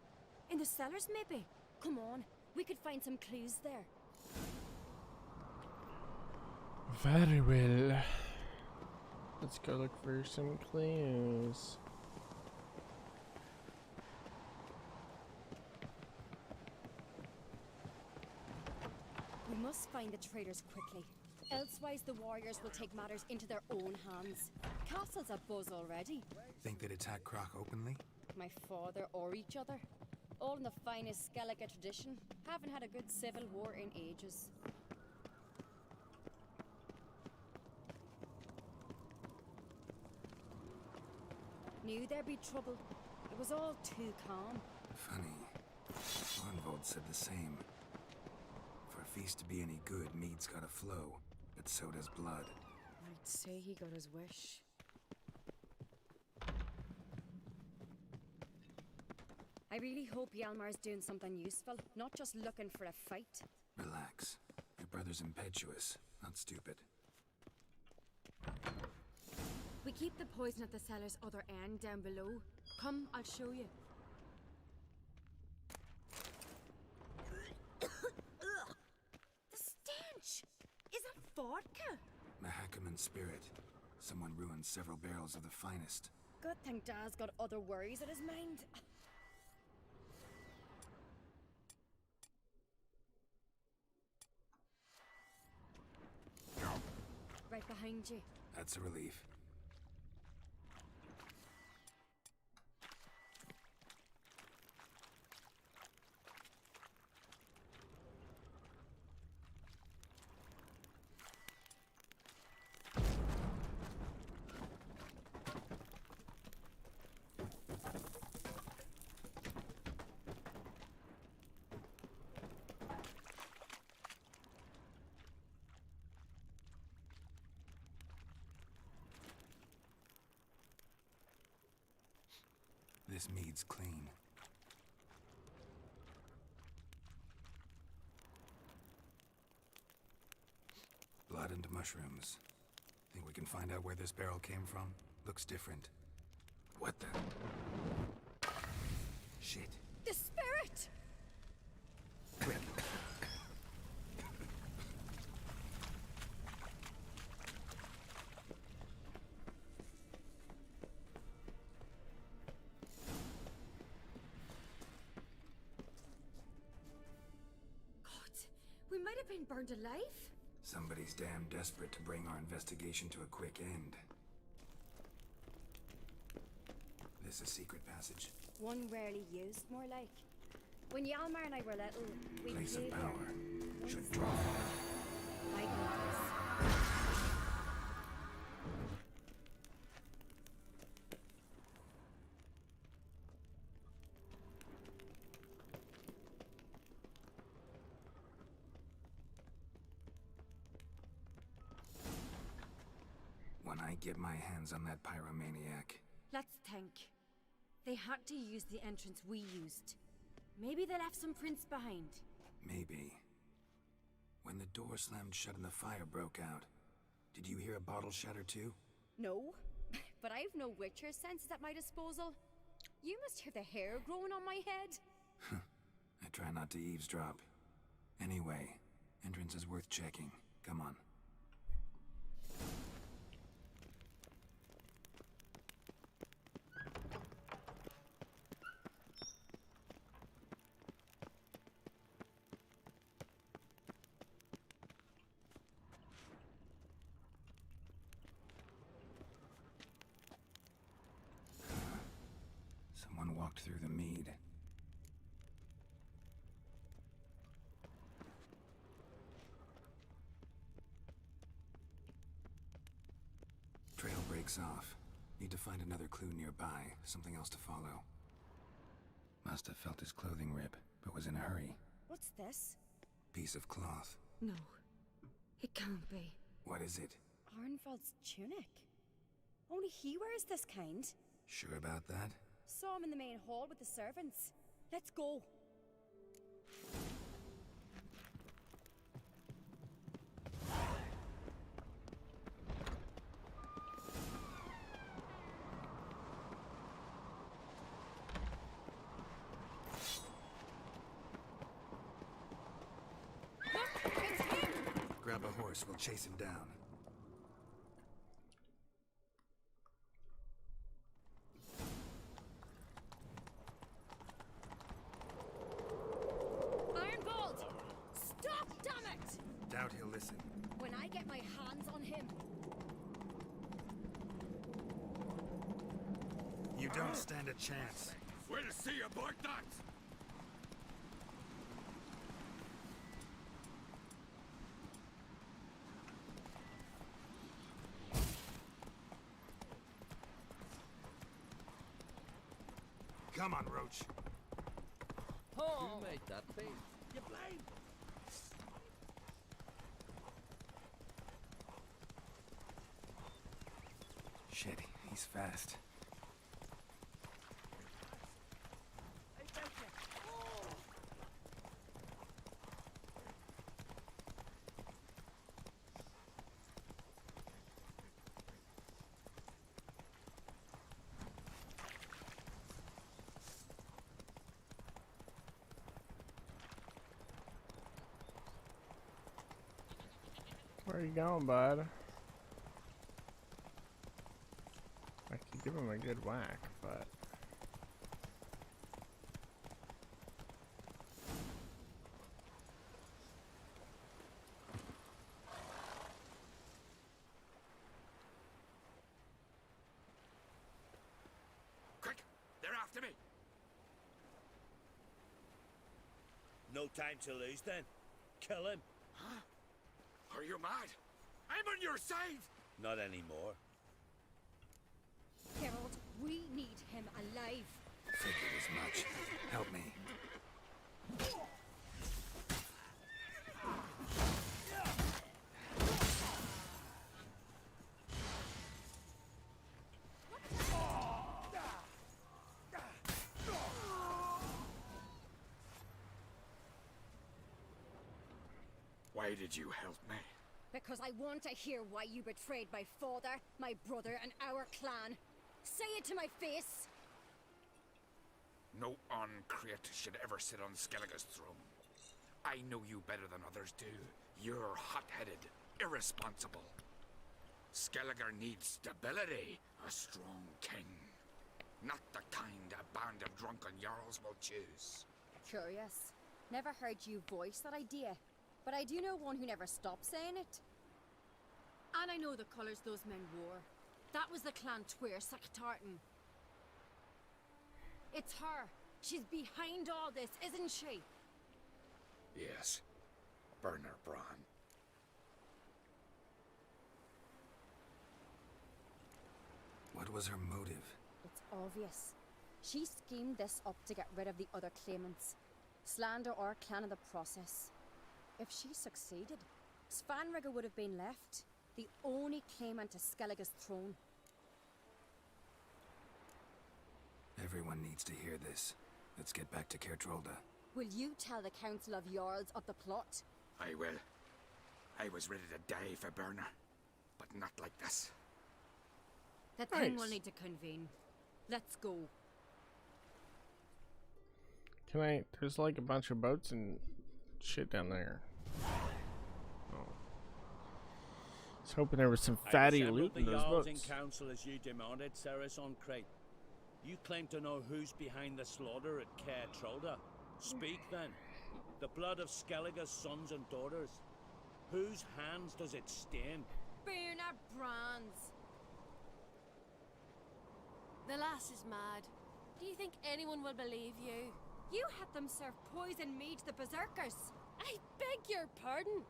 In the cellars, maybe? Come on, we could find some clues there. Very well. Let's go look for some clues. We must find the traitors quickly. Elsewise, the warriors will take matters into their own hands. Castle's abuzz already. Think they'd attack Croc openly? My father or each other. All in the finest Skellige tradition. Haven't had a good civil war in ages. Knew there'd be trouble. It was all too calm. Funny. Arnvold said the same. For a feast to be any good, mead's gotta flow, but so does blood. I'd say he got his wish. I really hope Hjalmar's doing something useful, not just looking for a fight. Relax. Your brother's impetuous, not stupid. We keep the poison at the cellar's other end down below. Come, I'll show you. The stench! Is that vodka? Mahakaman spirit. Someone ruined several barrels of the finest. Good thing Dad's got other worries in his mind. Right behind you. That's a relief. This mead's clean. Blood and mushrooms. Think we can find out where this barrel came from? Looks different. What the? Shit. The spirit! Quick. We might have been burned alive. Somebody's damn desperate to bring our investigation to a quick end. This a secret passage? One rarely used, more like. When Yalmar and I were little, we Place played of power. here. Should draw. I know this. When I get my hands on that pyromaniac. Let's think. They had to use the entrance we used. Maybe they left some prints behind. Maybe. When the door slammed shut and the fire broke out, did you hear a bottle shatter too? No, but I've no Witcher senses at my disposal. You must hear the hair growing on my head. I try not to eavesdrop. Anyway, entrance is worth checking. Come on. Someone walked through the mead. Trail breaks off. Need to find another clue nearby, something else to follow. Must have felt his clothing rip, but was in a hurry. What's this? Piece of cloth. No, it can't be. What is it? Arnvald's tunic. Only he wears this kind. Sure about that? Saw him in the main hall with the servants. Let's go. Look, it's him! Grab a horse, we'll chase him down. Ironbolt! Stop, damn it! Doubt he'll listen. When I get my hands on him. You don't stand a chance. We'll see about that! Come on, Roach. Who made that beat? You blind? Shit, he's fast. I bet you. Oh! Where are you going, bud? I keep give him a good whack, but... Quick! They're after me! No time to lose then. Kill him. Huh? Are you mad? I'm on your side! Not anymore. Geralt, we need him alive. Figured as much. Help me. Why did you help me? Because I want to hear why you betrayed my father, my brother, and our clan. Say it to my face! No Uncreate should ever sit on Skellige's throne. I know you better than others do. You're hot-headed, irresponsible. Skellige needs stability, a strong king. Not the kind a band of drunken jarls will choose. Curious. Never heard you voice that idea. But I do know one who never stopped saying it. And I know the colours those men wore. That was the clan Twir Saktartan. It's her. She's behind all this, isn't she? Yes. Burner Bran. What was her motive? It's obvious. She schemed this up to get rid of the other claimants. Slander our clan in the process. If she succeeded, Svanrige would have been left, the only claimant to Skellige's throne. Everyone needs to hear this. Let's get back to Kertrolda. Will you tell the Council of Jarls of the plot? I will. I was ready to die for Burner, but not like this. The thing will need to convene. Let's go. Can I... There's like a bunch of boats and shit down there. Oh. I was hoping there was some fatty loot in the those Jarls boats. in council as you demanded, Ceres Uncreate. You claim to know who's behind the slaughter at Kertrolda. Speak then. The blood of Skellige's sons and daughters. Whose hands does it stain? Burner Brands. The lass is mad. Do you think anyone will believe you? You had them serve poison mead to the berserkers. I beg your pardon.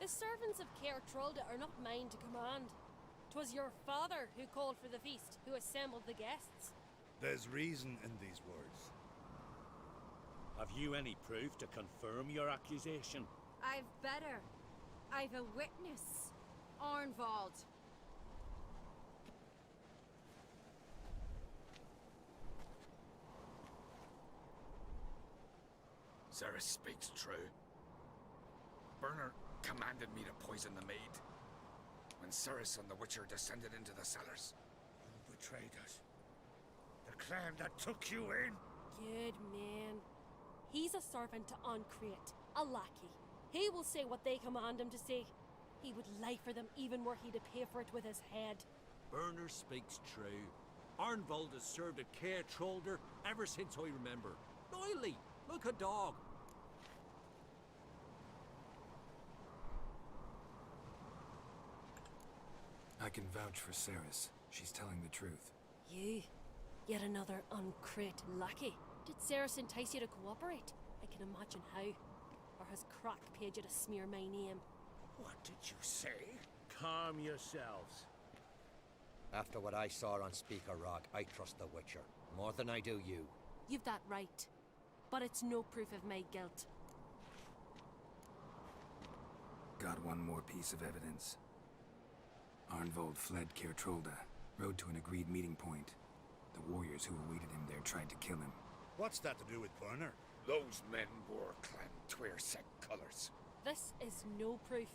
The servants of Kertrolda are not mine to command. 'Twas your father who called for the feast, who assembled the guests. There's reason in these words. Have you any proof to confirm your accusation? I've better. I've a witness. Arnvald. Ceres speaks true. Burner commanded me to poison the maid. When Ceres and the Witcher descended into the cellars. You betrayed us. The clan that took you in. Good man. He's a servant to Uncreate, a lackey. He will say what they command him to say. He would lie for them even were he to pay for it with his head. Burner speaks true. Arnvald has served at Kertrolda ever since I remember. Loyally, like a dog. I can vouch for Ceres. She's telling the truth. You? Yet another Uncreate lackey. Did Ceres entice you to cooperate? I can imagine how. Or has Crack paid you to smear my name? What did you say? Calm yourselves. After what I saw on Speaker Rock, I trust the Witcher. More than I do you. You've that right. But it's no proof of my guilt. Got one more piece of evidence. Arnvald fled Kertrolda, rode to an agreed meeting point. The warriors who awaited him there tried to kill him. What's that to do with Burner? Those men wore clan Twirsec colors. This is no proof.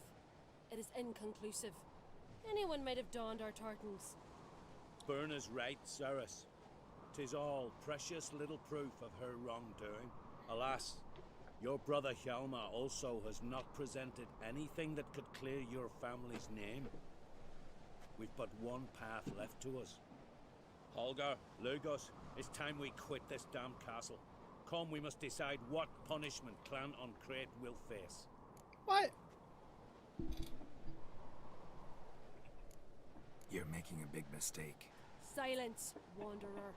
It is inconclusive. Anyone might have donned our tartans. Burner's right, Ceres. 'Tis all precious little proof of her wrongdoing. Alas, your brother Hjalmar also has not presented anything that could clear your family's name. We've but one path left to us. Holger, Lugos, it's time we quit this damn castle. Come, we must decide what punishment Clan on Crete will face. What? You're making a big mistake. Silence, wanderer.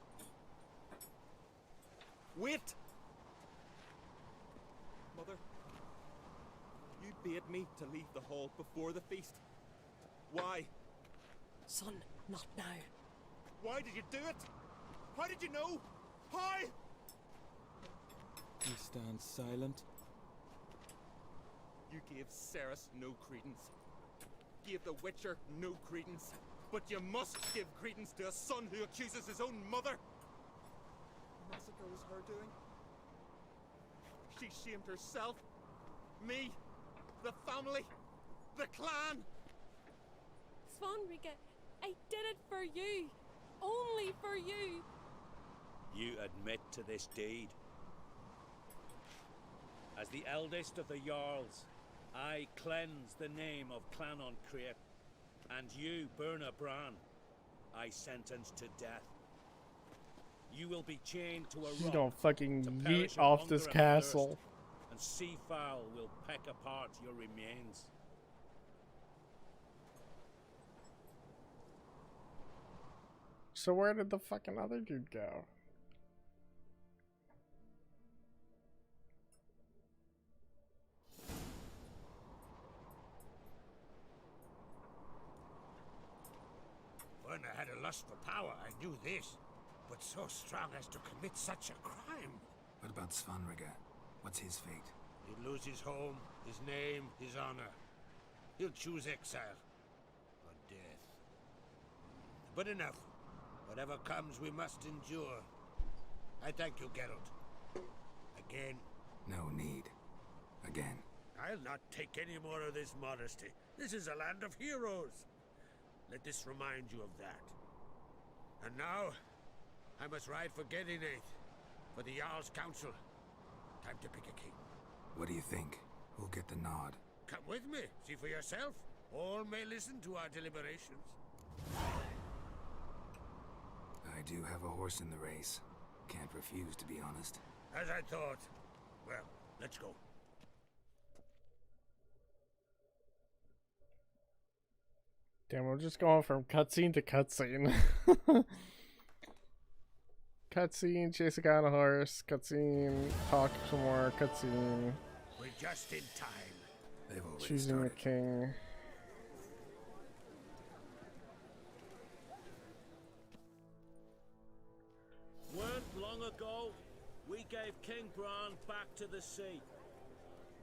Wait! Mother, you bade me to leave the hall before the feast. Why? Son, not now. Why did you do it? How did you know? How? You stand silent. You gave Cerys no credence. Gave the Witcher no credence. But you must give credence to a son who accuses his own mother. The massacre was her doing. She shamed herself, me, the family, the clan. Svanrika, I did it for you. Only for you. You admit to this deed. As the eldest of the Jarls, I cleanse the name of Clan on Crete, and you, Burna Bran, I sentence to death. You will be chained to a rock. You don't fucking to perish yeet of off hunger this and castle. thirst, and seafowl will peck apart your remains. So where did the fucking other dude go? When I had a lust for power, I knew this. But so strong as to commit such a crime. What about Svanrika? What's his fate? He'll lose his home, his name, his honor. He'll choose exile. Or death. But enough. Whatever comes, we must endure. I thank you, Geralt. Again. No need. Again. I'll not take any more of this modesty. This is a land of heroes. Let this remind you of that. And now, I must ride for Gedinath, for the Jarl's Council. Time to pick a king. What do you think? Who'll get the nod? Come with me, see for yourself. All may listen to our deliberations. I do have a horse in the race. Can't refuse, to be honest. As I thought. Well, let's go. Damn, we're just going from cutscene to cutscene. Cutscene, chase a guy on a horse. Cutscene, talk some more. Cutscene. We're just in time. They've already Choosing started. a king. Weren't long ago, we gave King Bran back to the sea.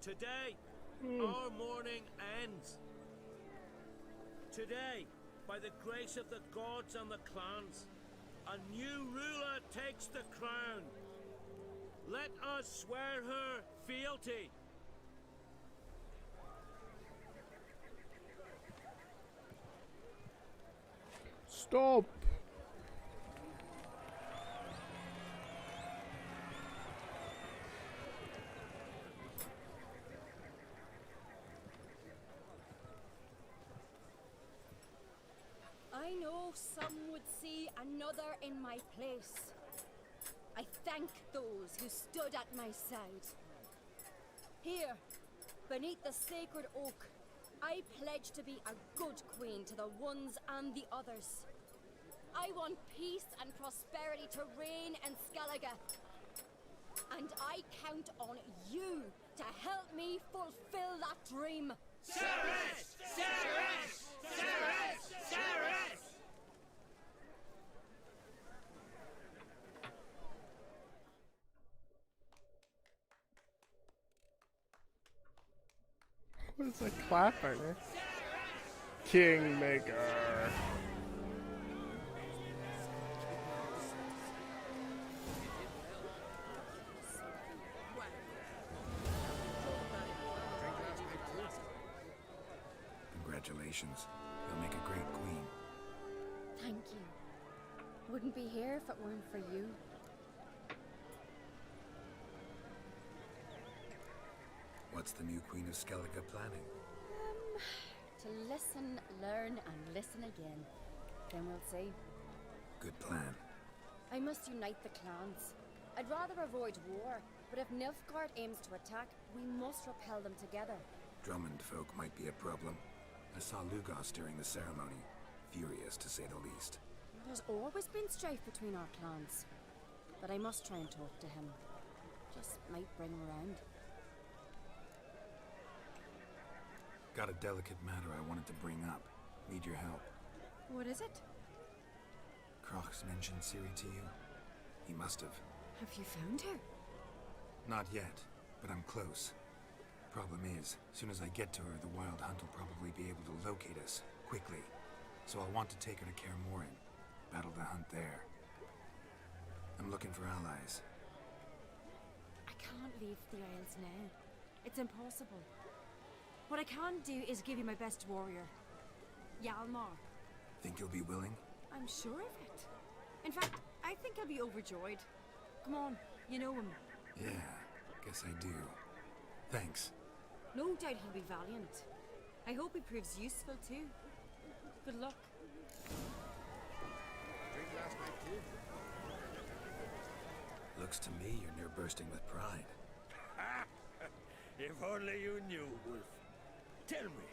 Today, our mourning ends. Today, by the grace of the gods and the clans, a new ruler takes the crown. Let us swear her fealty. Stop! I know some would see another in my place. I thank those who stood at my side. Here, beneath the sacred oak, I pledge to be a good queen to the ones and the others. I want peace and prosperity to reign in Skellige. And I count on you to help me fulfill that dream. Cerys! Cerys! Cerys! Cerys! What is that clapping? Kingmaker. Congratulations. You'll make a great queen. Thank you. Wouldn't be here if it weren't for you. What's the new Queen of Skellige planning? To listen, learn, and listen again. Then we'll see. Good plan. I must unite the clans. I'd rather avoid war, but if Nilfgaard aims to attack, we must repel them together. Drummond folk might be a problem. I saw Lugos during the ceremony. Furious, to say the least. There's always been strife between our clans. But I must try and talk to him. Just might bring him around. Got a delicate matter I wanted to bring up. Need your help. What is it? Crocs mentioned Ciri to you? He must have. Have you found her? Not yet, but I'm close. Problem is, soon as I get to her, the Wild Hunt will probably be able to locate us, quickly. So I want to take her to Kaer Morhen. Battle the hunt there. I'm looking for allies. I can't leave the Isles now. It's impossible. What I can do is give you my best warrior. Hjalmar. Think you'll be willing? I'm sure of it. In fact, I think I'll be overjoyed. Come on, you know him. Yeah, guess I do. Thanks. No doubt he'll be valiant. I hope he proves useful too. Good luck. Drink last night too? Looks to me you're near bursting with pride. If only you knew, Wolf. Tell me,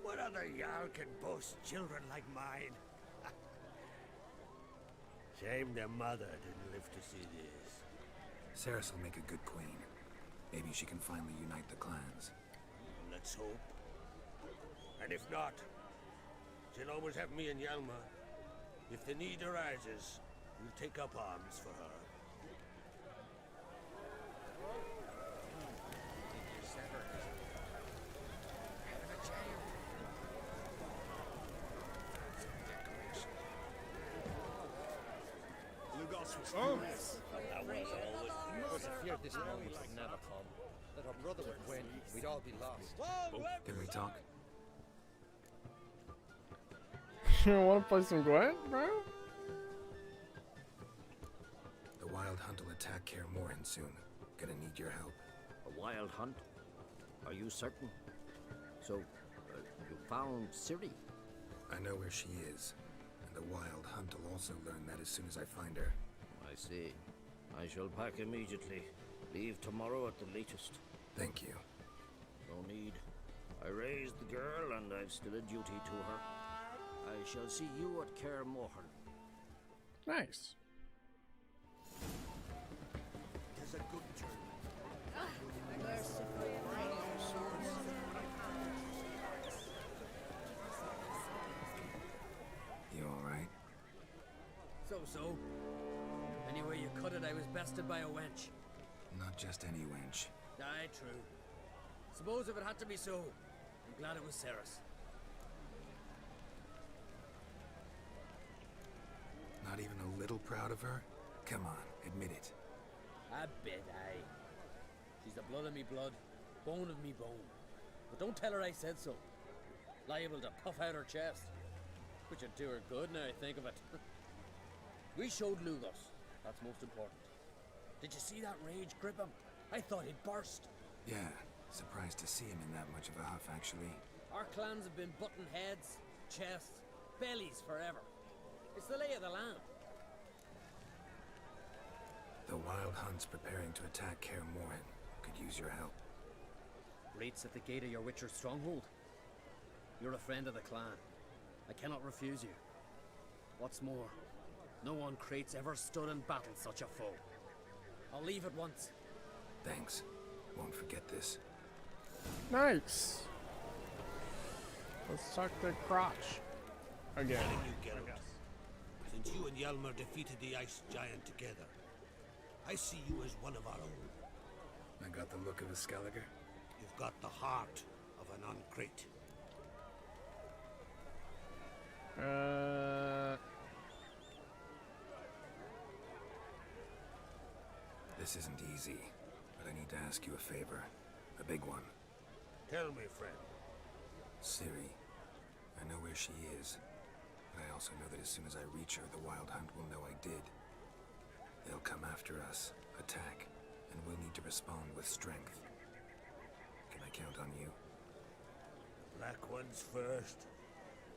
what other Jarl can boast children like mine? Shame their mother didn't live to see this. Cerys will make a good queen. Maybe she can finally unite the clans. Let's hope. And if not, she'll always have me and Hjalmar. If the need arises, we'll take up arms for her. I feared this moment would never come. That our brother would win, we'd all be lost. Can we talk? You wanna play some Gwent, bro? The Wild Hunt will attack Kaer Morhen soon. Gonna need your help. A wild hunt? Are you certain? So, you found Ciri? I know where she is. And the Wild Hunt will also learn that as soon as I find her. I see. I shall pack immediately. Leave tomorrow at the latest. Thank you. No need. I raised the girl and I've still a duty to her. I shall see you at Kaer Morhen. Nice. Tis a good turn. You alright? So. Anyway you cut it, I was bested by a wench. Not just any wench. Aye, true. Suppose if it had to be so, I'm glad it was Cerys. Not even a little proud of her? Come on, admit it. A bit, aye. She's the blood of me blood, bone of me bone. But don't tell her I said so. Liable to puff out her chest. Which would do her good now I think of it. We showed Lugos. That's most important. Did you see that rage grip him? I thought he'd burst. Yeah, surprised to see him in that much of a huff, actually. Our clans have been butting heads, chests, bellies forever. It's the lay of the land. The Wild Hunt's preparing to attack Kaer Morhen. Could use your help. Rates at the gate of your Witcher stronghold. You're a friend of the clan. I cannot refuse you. What's more, no one Crate's ever stood in battle such a foe. I'll leave at once. Thanks. Won't forget this. Nice. Let's talk to Crotch again. Telling you, Geralt, since you and Hjalmar defeated the Ice Giant together, I see you as one of our own. I got the look of a Skelliger? You've got the heart of an Uncrate. This isn't easy, but I need to ask you a favor. A big one. Tell me, friend. Ciri. I know where she is, but I also know that as soon as I reach her, the Wild Hunt will know I did. They'll come after us, attack, and we'll need to respond with strength. Can I count on you? Black ones first,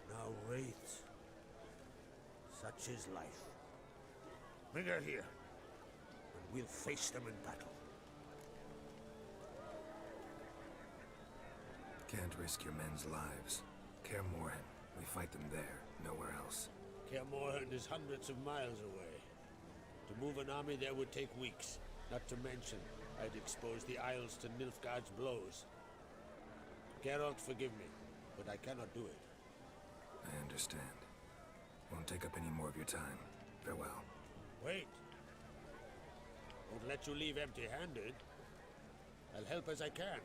now wraiths. Such is life. Bring her here, and we'll face them in battle. Can't risk your men's lives. Kaer Morhen. We fight them there, nowhere else. Kaer Morhen is hundreds of miles away. To move an army there would take weeks. Not to mention, I'd expose the Isles to Nilfgaard's blows. Geralt, forgive me, but I cannot do it. I understand. Won't take up any more of your time. Farewell. Wait. Won't let you leave empty-handed. I'll help as I can.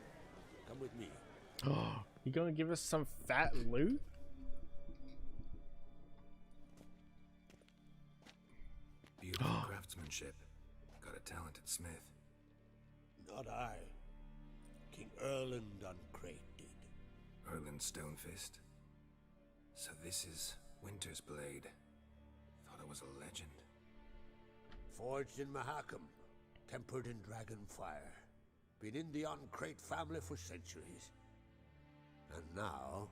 Come with me. Oh, you gonna give us some fat loot? Beautiful craftsmanship. Got a talented smith. Not I. King Erland Uncrate did. Erland Stonefist. So this is Winter's blade. Thought it was a legend. Forged in Mahakam. Tempered in dragon fire. Been in the Uncrate family for centuries. And now,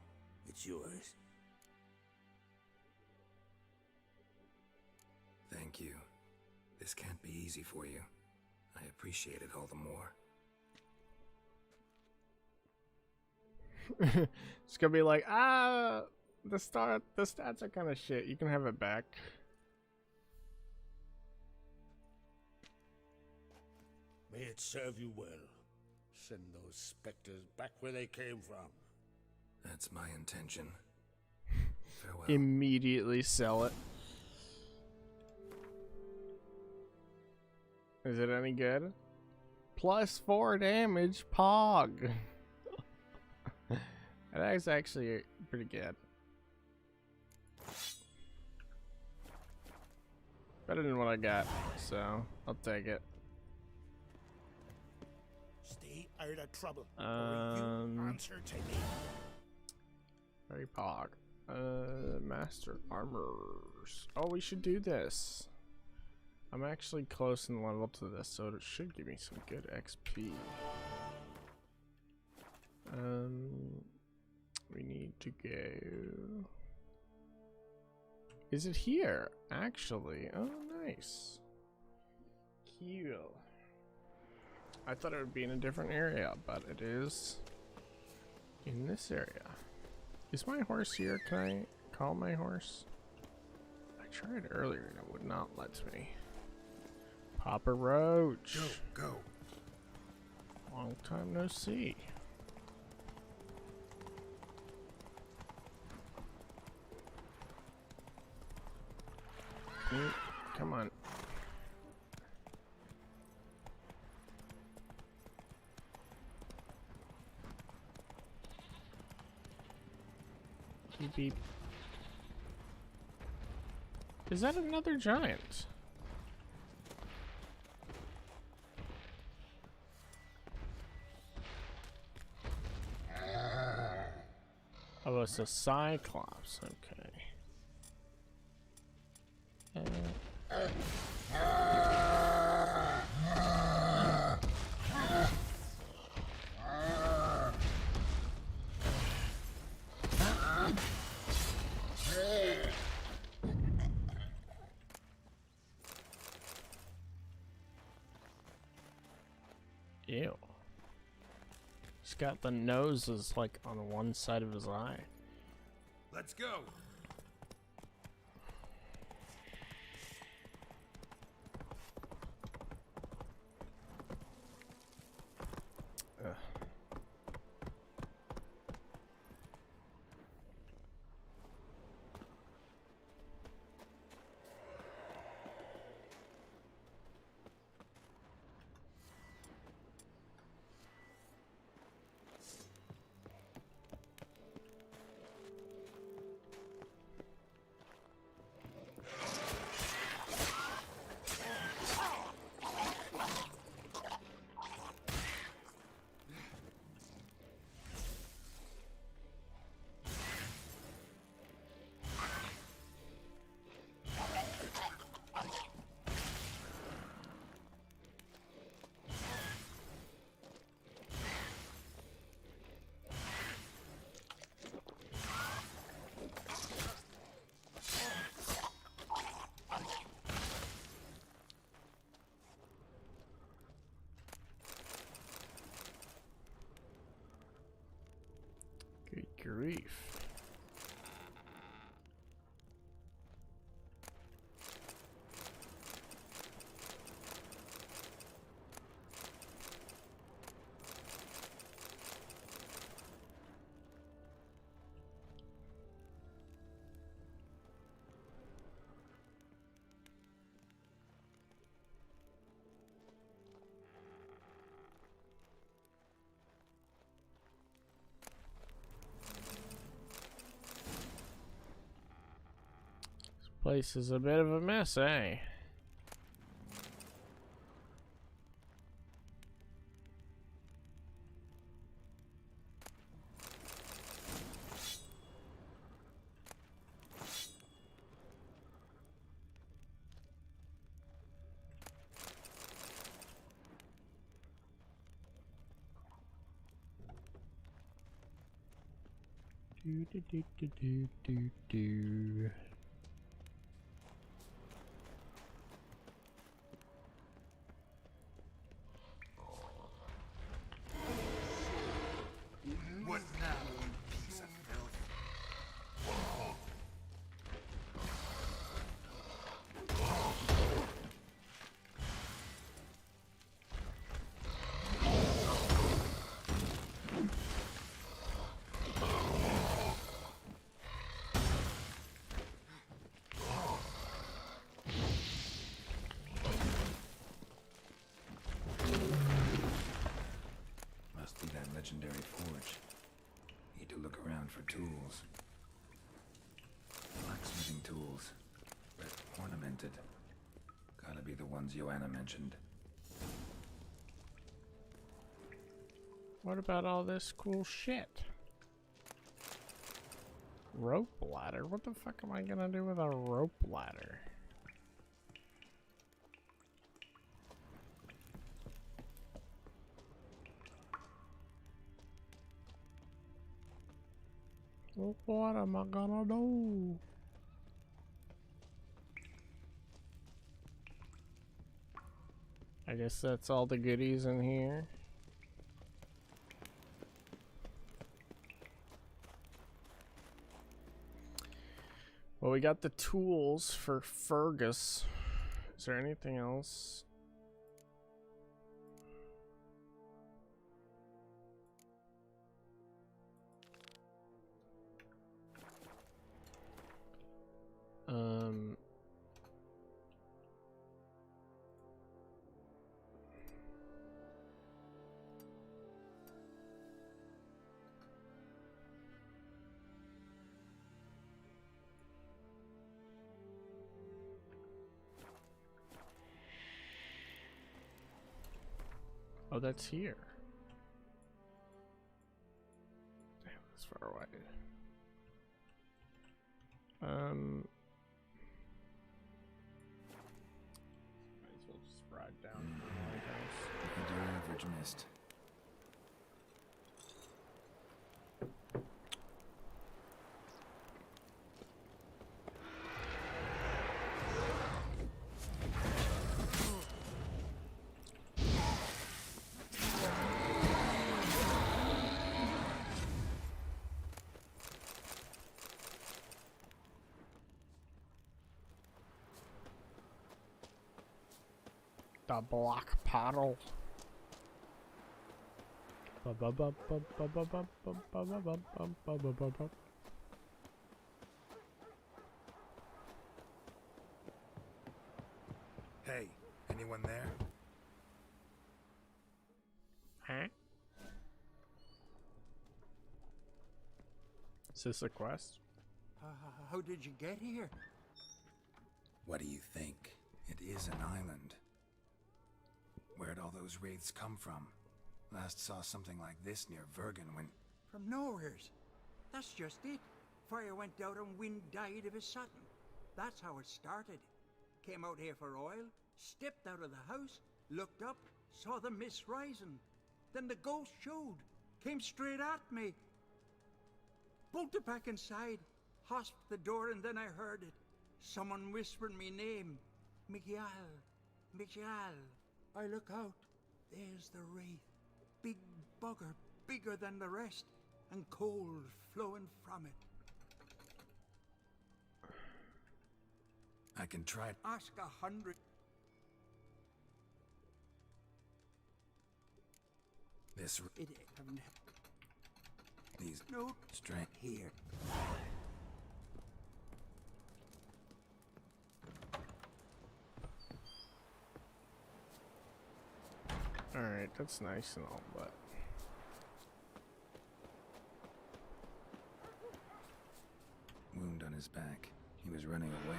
it's yours. Thank you. This can't be easy for you. I appreciate it all the more. It's gonna be like, the stats are kind of shit. You can have it back. May it serve you well. Send those specters back where they came from. That's my intention. Farewell. Immediately sell it. Is it any good? +4 damage, Pog. That is actually pretty good. Better than what I got, so I'll take it. Stay out of trouble. Or you answer to me. Very Pog. Master Armors. Oh, we should do this. I'm actually close in level to this, so it should give me some good XP. We need to go. Is it here? Actually. Oh, nice. Cool. I thought it would be in a different area, but it is in this area. Is my horse here? Can I call my horse? I tried earlier and it would not let me. Papa Roach. Go. Long time no see. Come on. Beep beep. Is that another giant? Oh, it's a Cyclops. Okay. Ew. He's got the noses like on one side of his eye. Let's go. grief. Place is a bit of a mess, eh? Do do do do do do do. What now, you piece of filth? Must be that legendary forge. Need to look around for tools. Blacksmithing tools, but ornamented. Gotta be the ones Joanna mentioned. What about all this cool shit? Rope ladder? What the fuck am I gonna do with a rope ladder? What am I gonna do? I guess that's all the goodies in here. Well, we got the tools for Fergus. Is there anything else? Oh, that's here. Damn, that's far away. Might as well just ride down to the lighthouse. And your average mist. The black paddle. Hey, anyone there? Huh? Is this a quest? How did you get here? What do you think? It is an island. Where'd all those wraiths come from? Last saw something like this near Vergen when... From nowheres. That's just it. Fire went out and wind died of a sudden. That's how it started. Came out here for oil, stepped out of the house, looked up, saw the mist rising. Then the ghost showed, came straight at me. Bolted back inside, hosped the door, and then I heard it. Someone whispered me name. Miguel. Miguel. I look out. There's the wraith. Big bugger, bigger than the rest. and cold flowing from it. I can try. Ask 100. This. It haven't. These. No Strength. Here. Alright, that's nice and all, but... Wound on his back. He was running away.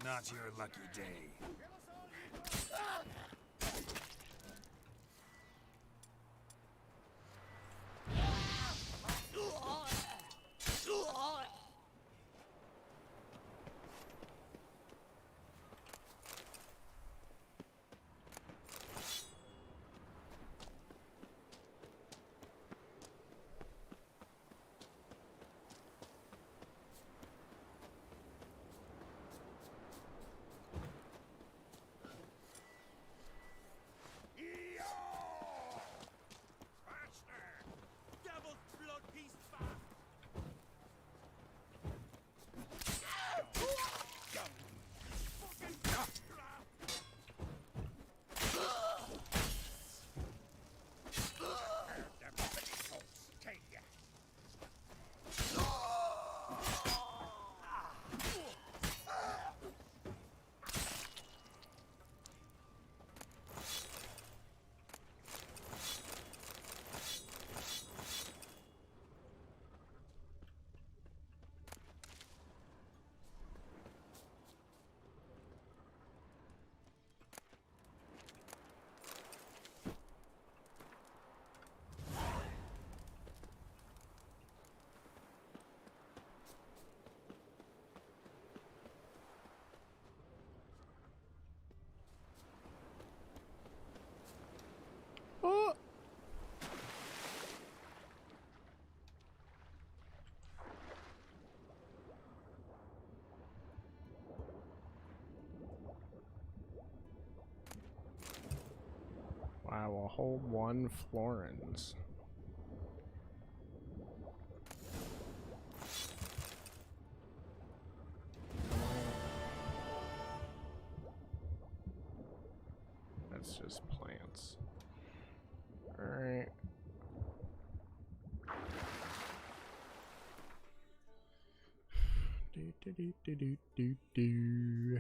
Not your lucky day. Oh! Wow, a whole 1 florins. That's just plants. Alright. Do do do do do do do.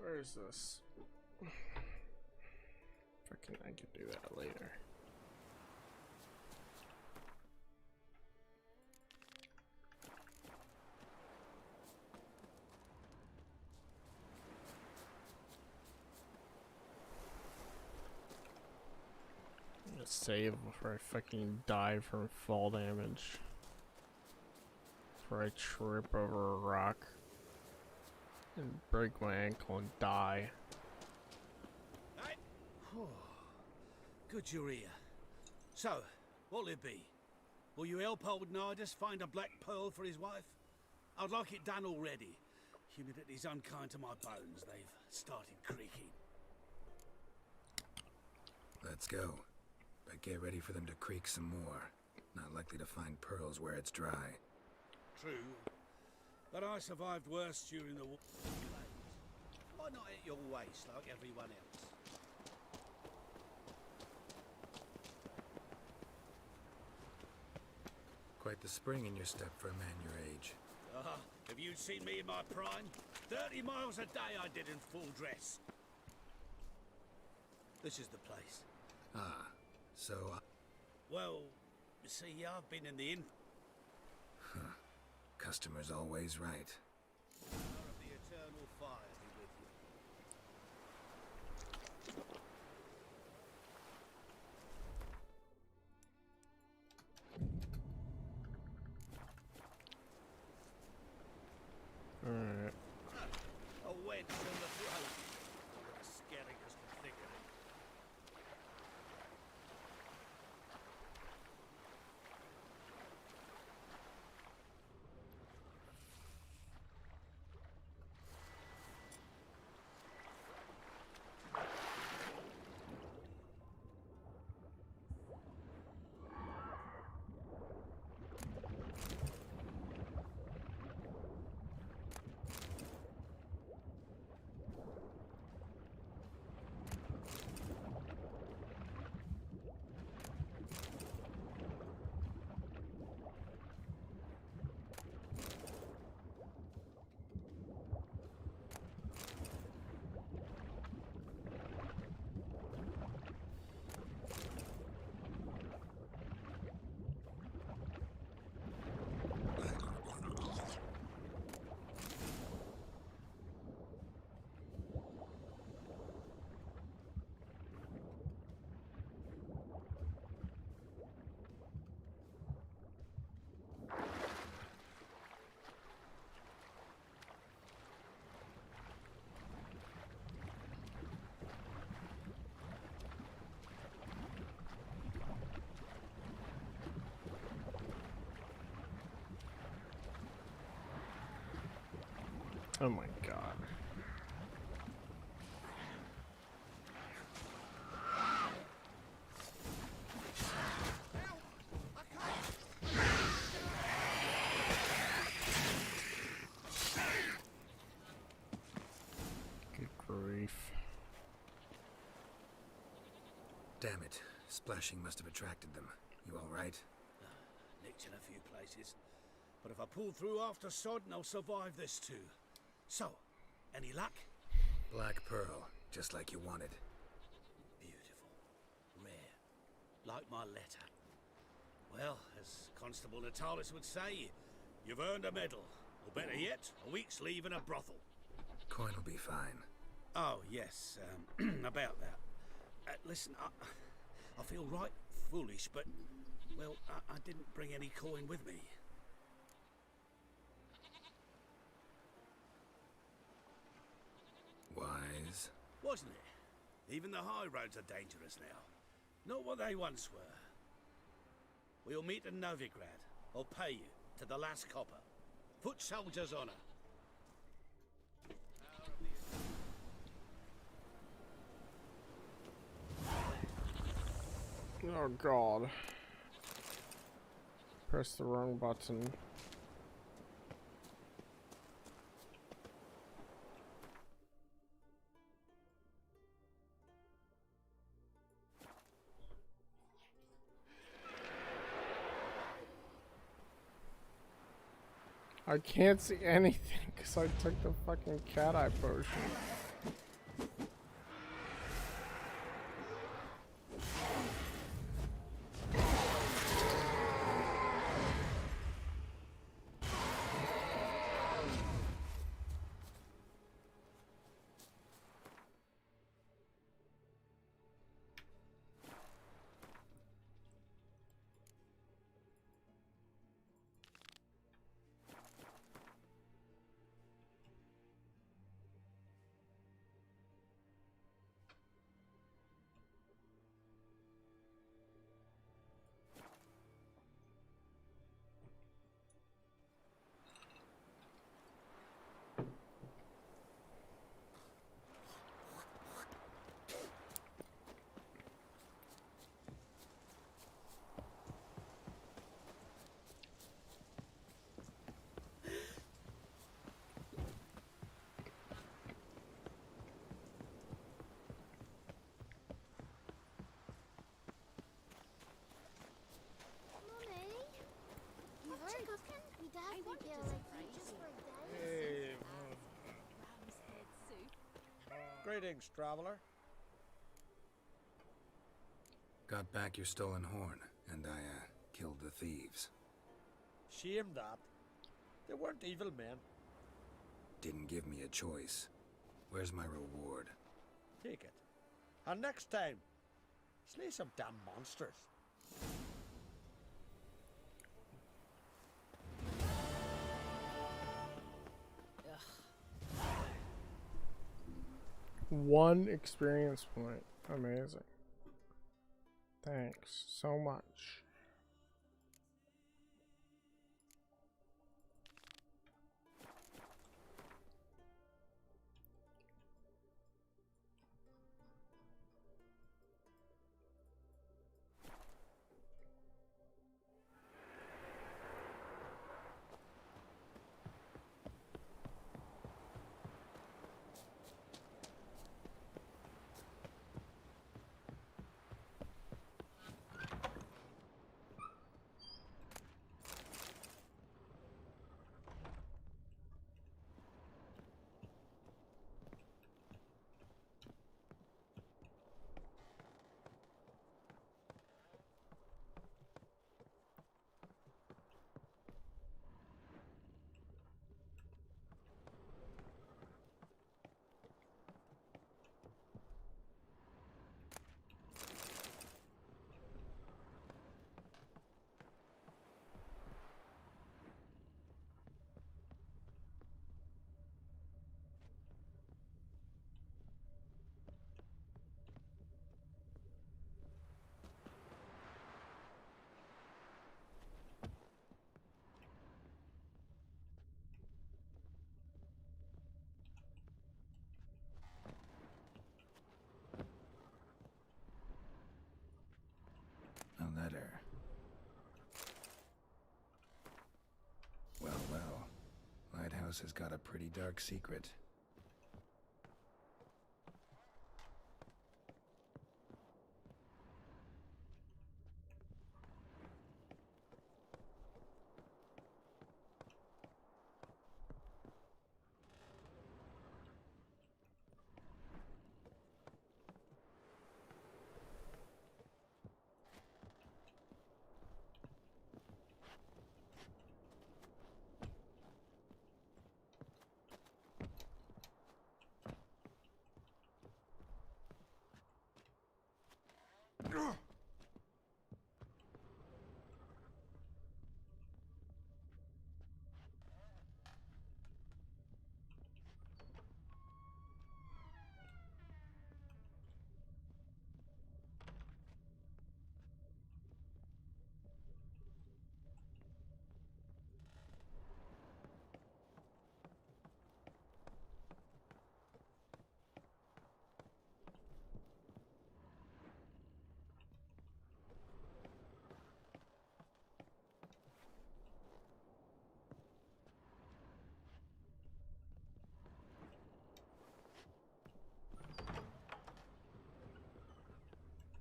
Where is this? Fucking, I could do that later. save before I fucking die from fall damage. Before I trip over a rock and break my ankle and die. Good you're here. So, what'll it be? Will you help old Nidus find a black pearl for his wife? I'd like it done already. Humidity's unkind to my bones. They've started creaking. Let's go. But get ready for them to creak some more. Not likely to find pearls where it's dry. True. But I survived worse during the war. Why not at your waist like everyone else? Quite the spring in your step for a man your age. Have you seen me in my prime? 30 miles a day I did in full dress. This is the place. Ah, so... Well, you see, I've been in the inn. Huh. Customer's always right. Power of the eternal fire be with you. Alright. A wedge in the throat. Scary as can think of it. Oh my god. Good grief. Damn it. Splashing must have attracted them. You alright? Nicked in a few places. But if I pull through after Sodden, I'll survive this too. So, any luck? Black pearl, just like you wanted. Beautiful. Rare. Like my letter. Well, as Constable Natalis would say, you've earned a medal. Or better yet, a week's leave in a brothel. Coin will be fine. Oh, yes, about that. Listen, I feel right foolish, but, well, I didn't bring any coin with me. Wise. Wasn't it? Even the high roads are dangerous now. Not what they once were. We'll meet in Novigrad. I'll pay you to the last copper. Foot soldier's honor. Oh god. Press the wrong button. I can't see anything because I took the fucking cat-eye potion. Greetings, traveler. Got back your stolen horn, and I, killed the thieves. Shame that. They weren't evil men. Didn't give me a choice. Where's my reward? Take it. And next time, slay some damn monsters. One experience point. Amazing. Thanks so much. A letter. Well, well. Lighthouse has got a pretty dark secret.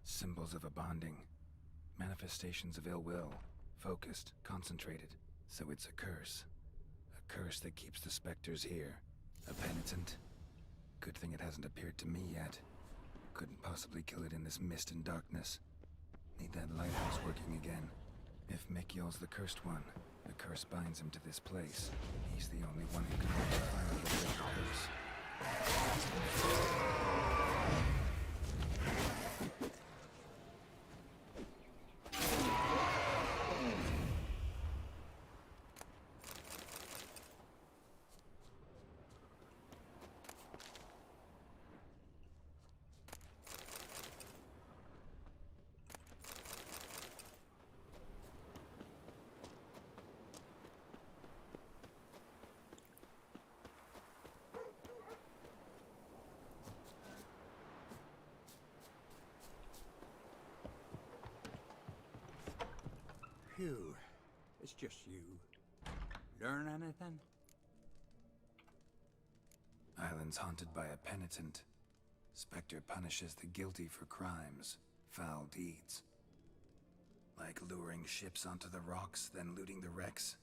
Symbols of a bonding. Manifestations of ill will. Focused, concentrated. So it's a curse. A curse that keeps the specters here. A penitent. Good thing it hasn't appeared to me yet. Couldn't possibly kill it in this mist and darkness. Need that lighthouse working again. If Mikyol's the cursed one, the curse binds him to this place. He's the only one who can finally get rid of the curse. Phew, it's just you. Learn anything? Island's haunted by a penitent. Spectre punishes the guilty for crimes, foul deeds. Like luring ships onto the rocks, then looting the wrecks.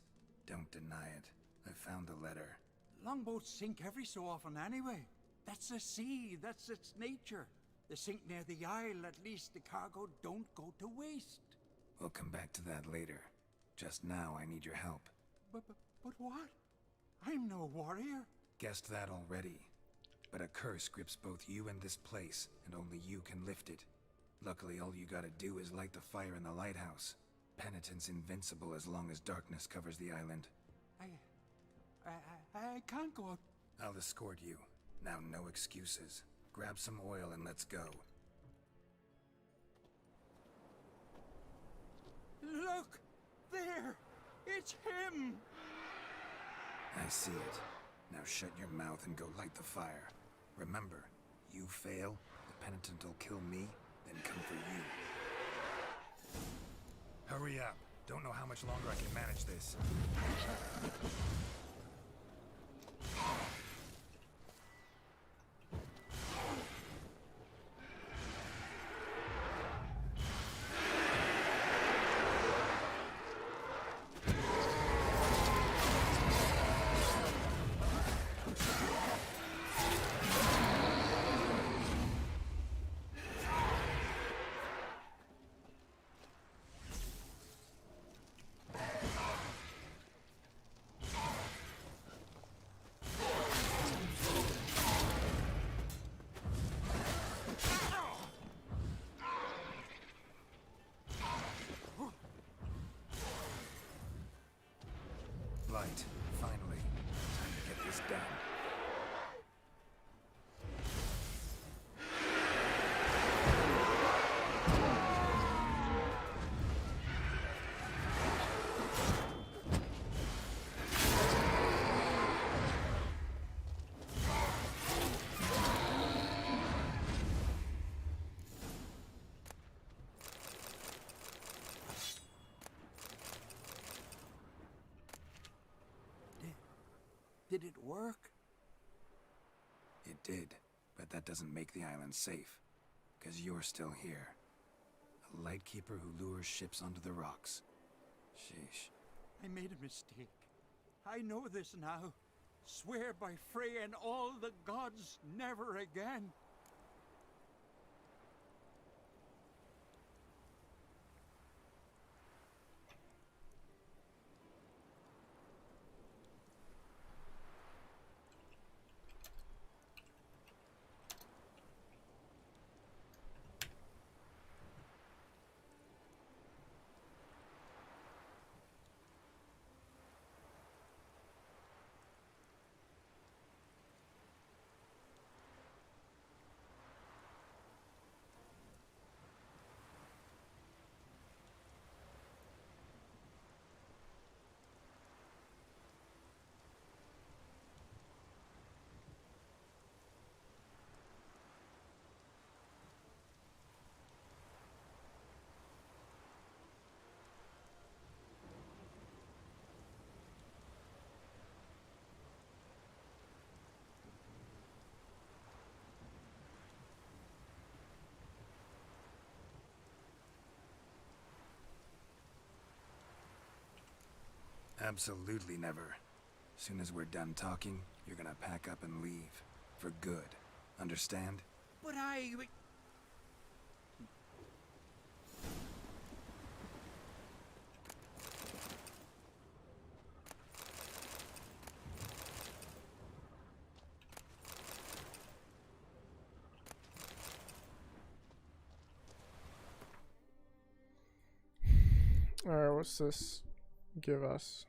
Don't deny it. I found the letter. Longboats sink every so often anyway. That's the sea, that's its nature. The sink near the isle, at least the cargo don't go to waste. We'll come back to that later. Just now, I need your help. But what? I'm no warrior. Guessed that already. But a curse grips both you and this place, and only you can lift it. Luckily, all you gotta do is light the fire in the lighthouse. Penitent's invincible as long as darkness covers the island. I can't go out. I'll escort you. Now, no excuses. Grab some oil and let's go. Look! There! It's him! I see it. Now shut your mouth and go light the fire. Remember, you fail, the penitent will kill me, then come for you. Hurry up. Don't know how much longer I can manage this. Light. Finally. Time to get this done. Did it work? It did, but that doesn't make the island safe. 'Cause you're still here. A lightkeeper who lures ships onto the rocks. Sheesh. I made a mistake. I know this now. Swear by Freya and all the gods, never again. Absolutely never. Soon as we're done talking, you're gonna pack up and leave. For good. Understand? But Alright, what's this give us?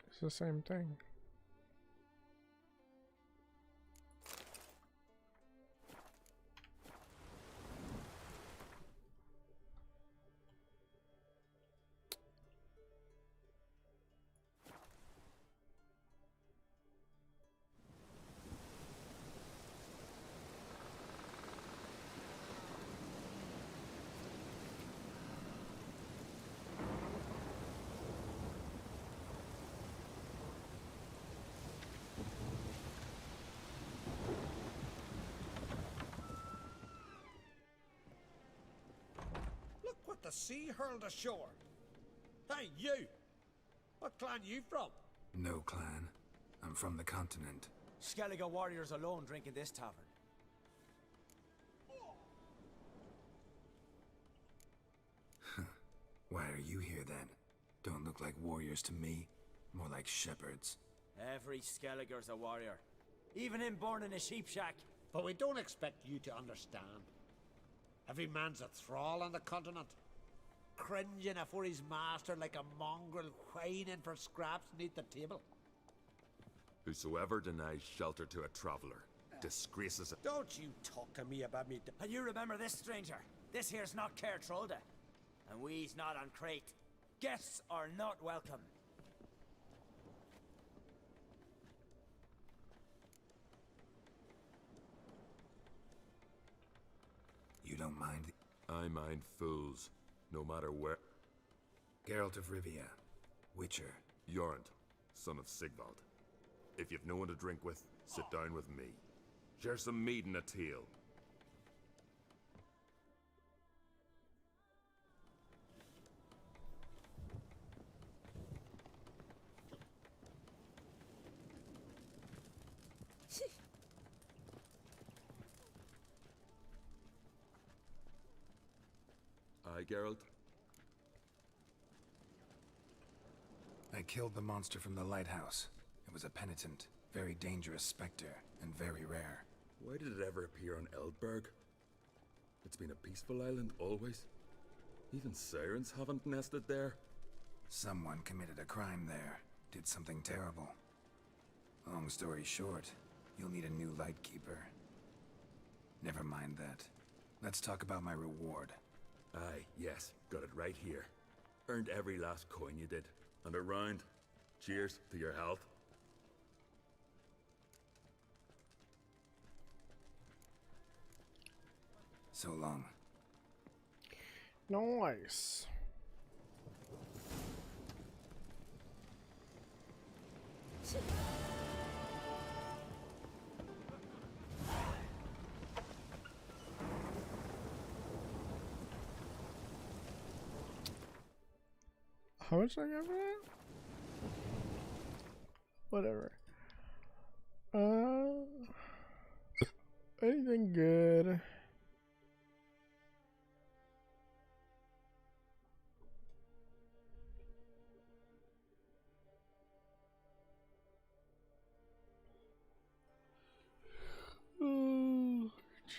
It's the same thing. the sea hurled ashore. Hey, you! What clan you from? No clan. I'm from the continent. Skellige warriors alone drink in this tavern. Why are you here then? Don't look like warriors to me. More like shepherds. Every Skellige's a warrior. Even him born in a sheep shack. But we don't expect you to understand. Every man's a thrall on the continent, cringing afore his master like a mongrel whining for scraps neath the table. Whosoever denies shelter to a traveller disgraces it. Don't you talk to me about me. And you remember this, stranger? This here's not Caer Trolde. And we's not on Crete. Guests are not welcome. You don't mind? I mind fools, no matter where. Geralt of Rivia, Witcher. Jorund, son of Sigvald. If you've no one to drink with, sit down with me. Share some mead and a teal. Aye, Geralt? I killed the monster from the lighthouse. It was a penitent, very dangerous spectre, and very rare. Why did it ever appear on Eldberg? It's been a peaceful island, always. Even sirens haven't nested there. Someone committed a crime there. Did something terrible. Long story short, you'll need a new Lightkeeper. Never mind that. Let's talk about my reward. Aye, yes, got it right here. Earned every last coin you did. And a round. Cheers to your health. So long. Nice. How much did I get for that? Whatever. Anything good? Oh,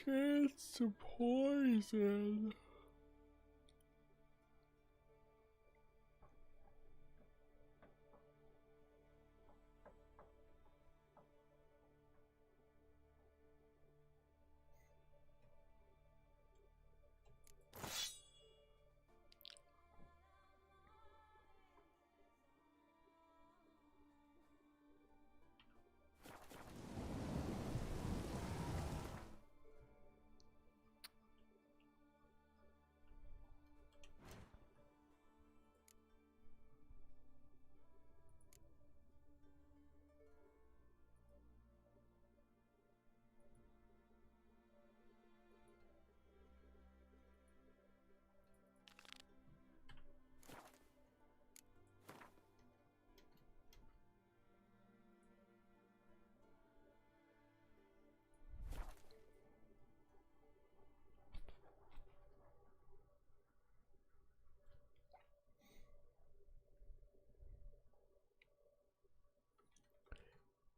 chance to poison.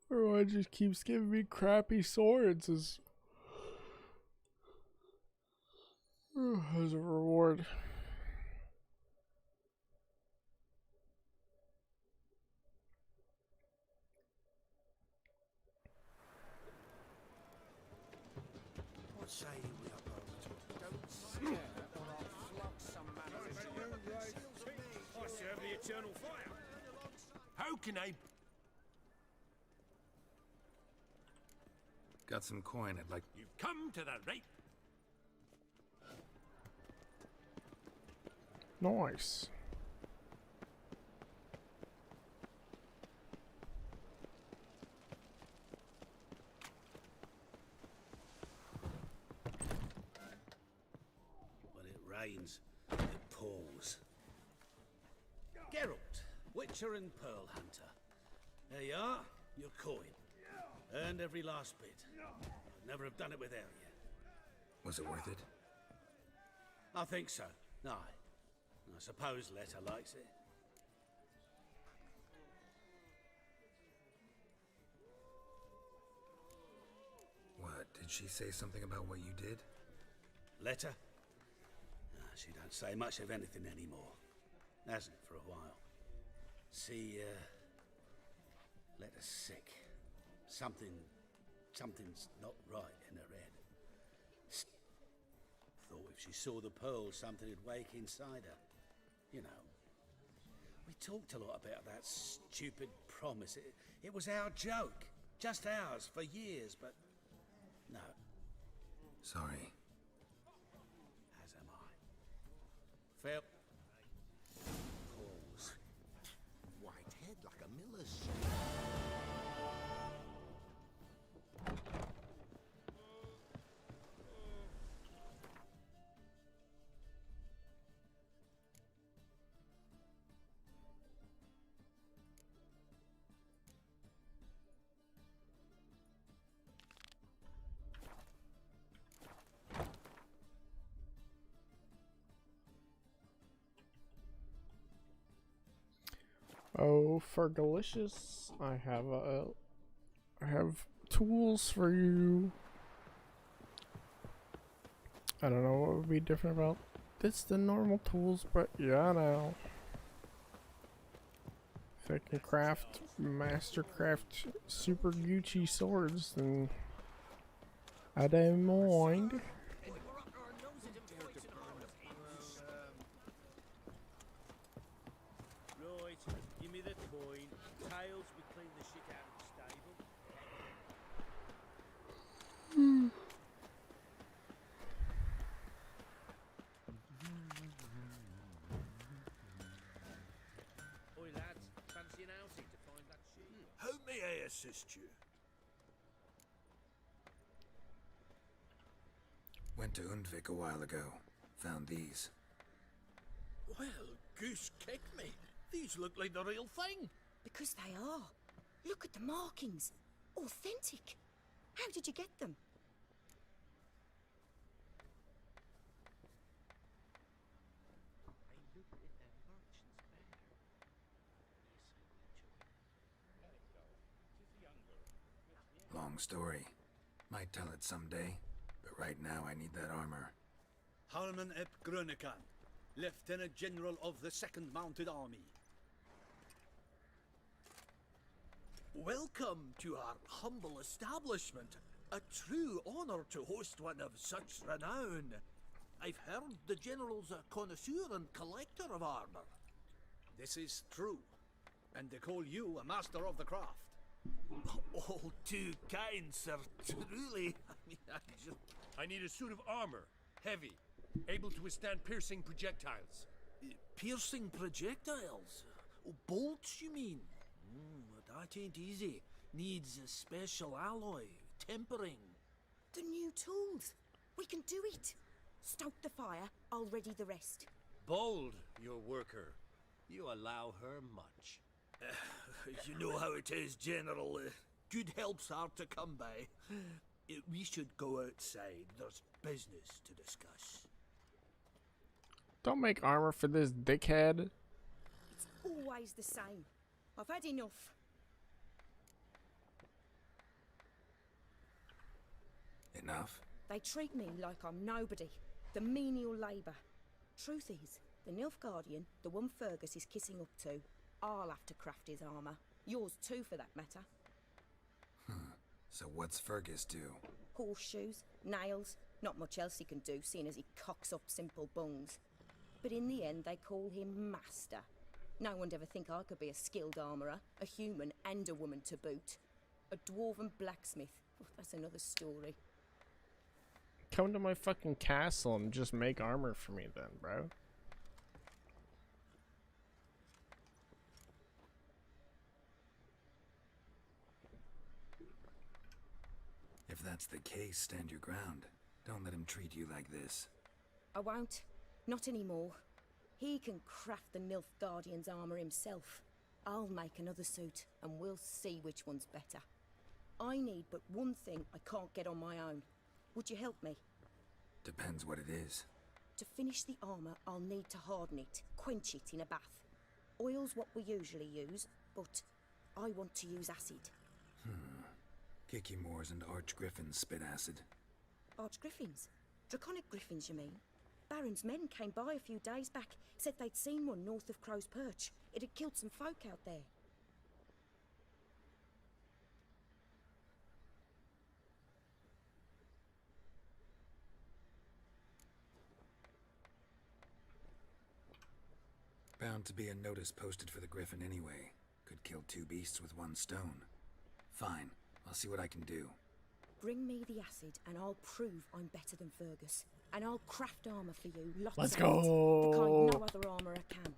Everyone just keeps giving me crappy swords as a reward. What say we are Don't scare or I'll flog some manners into you. I serve the eternal fire. How can I... Got some coin I'd like. You've come to the right. Nice. When it rains, it pause. Geralt, Witcher and Pearl Hunter. There you are, your coin. Earned every last bit. I'd never have done it without you. Was it worth it? I think so. Aye. I suppose Letta likes it. What, did she say something about what you did? Letta? She don't say much of anything anymore. Hasn't for a while. See, Letta's sick. Something's not right in her head. Thought if she saw the pearl, something would wake inside her. You know. We talked a lot about that stupid promise. It was our joke. Just ours for years, but no. Sorry. As am I. Fail. Pause. White head like a miller's. Oh, for delicious, I have tools for you. I don't know what would be different about this than normal tools, but yeah, now if I can craft mastercraft super Gucci swords, then I don't mind. Right, give me the coin. Tails, we clean the shit out of the stable. Oi, lads, fancy an outing to find that sheep? How may I assist you? Went to Undvik a while ago. Found these. Well, goose kick me. These look like the real thing. Because they are. Look at the markings. Authentic. How did you get them? Long story. Might tell it someday, but right now I need that armor. Harman ep Grönekan, Lieutenant General of the 2nd Mounted Army. Welcome to our humble establishment. A true honor to host one of such renown. I've heard the General's a connoisseur and collector of armor. This is true, and they call you a master of the craft. All too kind, sir. Truly. I need a suit of armor, heavy, able to withstand piercing projectiles. Piercing projectiles? Oh, bolts, you mean? That ain't easy. Needs a special alloy, tempering. The new tools. We can do it. Stoke the fire, I'll ready the rest. Bold, your worker. You allow her much. You know how it is, General. Good help's hard to come by. We should go outside. There's business to discuss. Don't make armor for this dickhead. It's always the same. I've had enough. Enough? They treat me like I'm nobody. The menial labour. Truth is, the Nilfgaardian, the one Fergus is kissing up to, I'll have to craft his armour. Yours too, for that matter. So what's Fergus do? Horseshoes, nails, not much else he can do, seeing as he cocks up simple bones. But in the end, they call him Master. No one'd ever think I could be a skilled armourer, a human and a woman to boot. A dwarven blacksmith. Oh, that's another story. Come to my fucking castle and just make armor for me then, bro. If that's the case, stand your ground. Don't let him treat you like this. I won't. Not anymore. He can craft the Nilfgaardian's armor himself. I'll make another suit, and we'll see which one's better. I need but one thing I can't get on my own. Would you help me? Depends what it is. To finish the armor, I'll need to harden it, quench it in a bath. Oil's what we usually use, but I want to use acid. Kiki Moors and Archgriffins spit acid. Archgriffins? Draconic griffins, you mean? Baron's men came by a few days back, said they'd seen one north of Crow's Perch. It had killed some folk out there. Bound to be a notice posted for the Griffin anyway. Could kill 2 beasts with 1 stone. Fine, I'll see what I can do. Bring me the acid and I'll prove I'm better than Fergus. And I'll craft armor for you, lots Let's of go. it. The kind no other armorer can.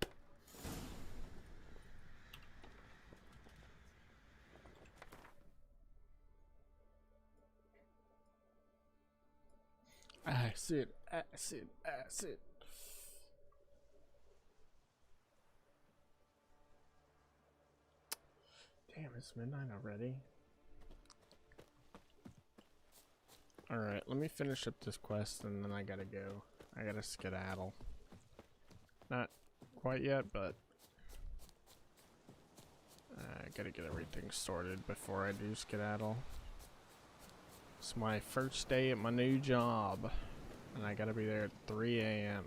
Acid, acid, acid. Damn, it's midnight already. Alright, let me finish up this quest and then I gotta go. I gotta skedaddle. Not quite yet, but I gotta get everything sorted before I do skedaddle. It's my first day at my new job, and I gotta be there at 3 a.m.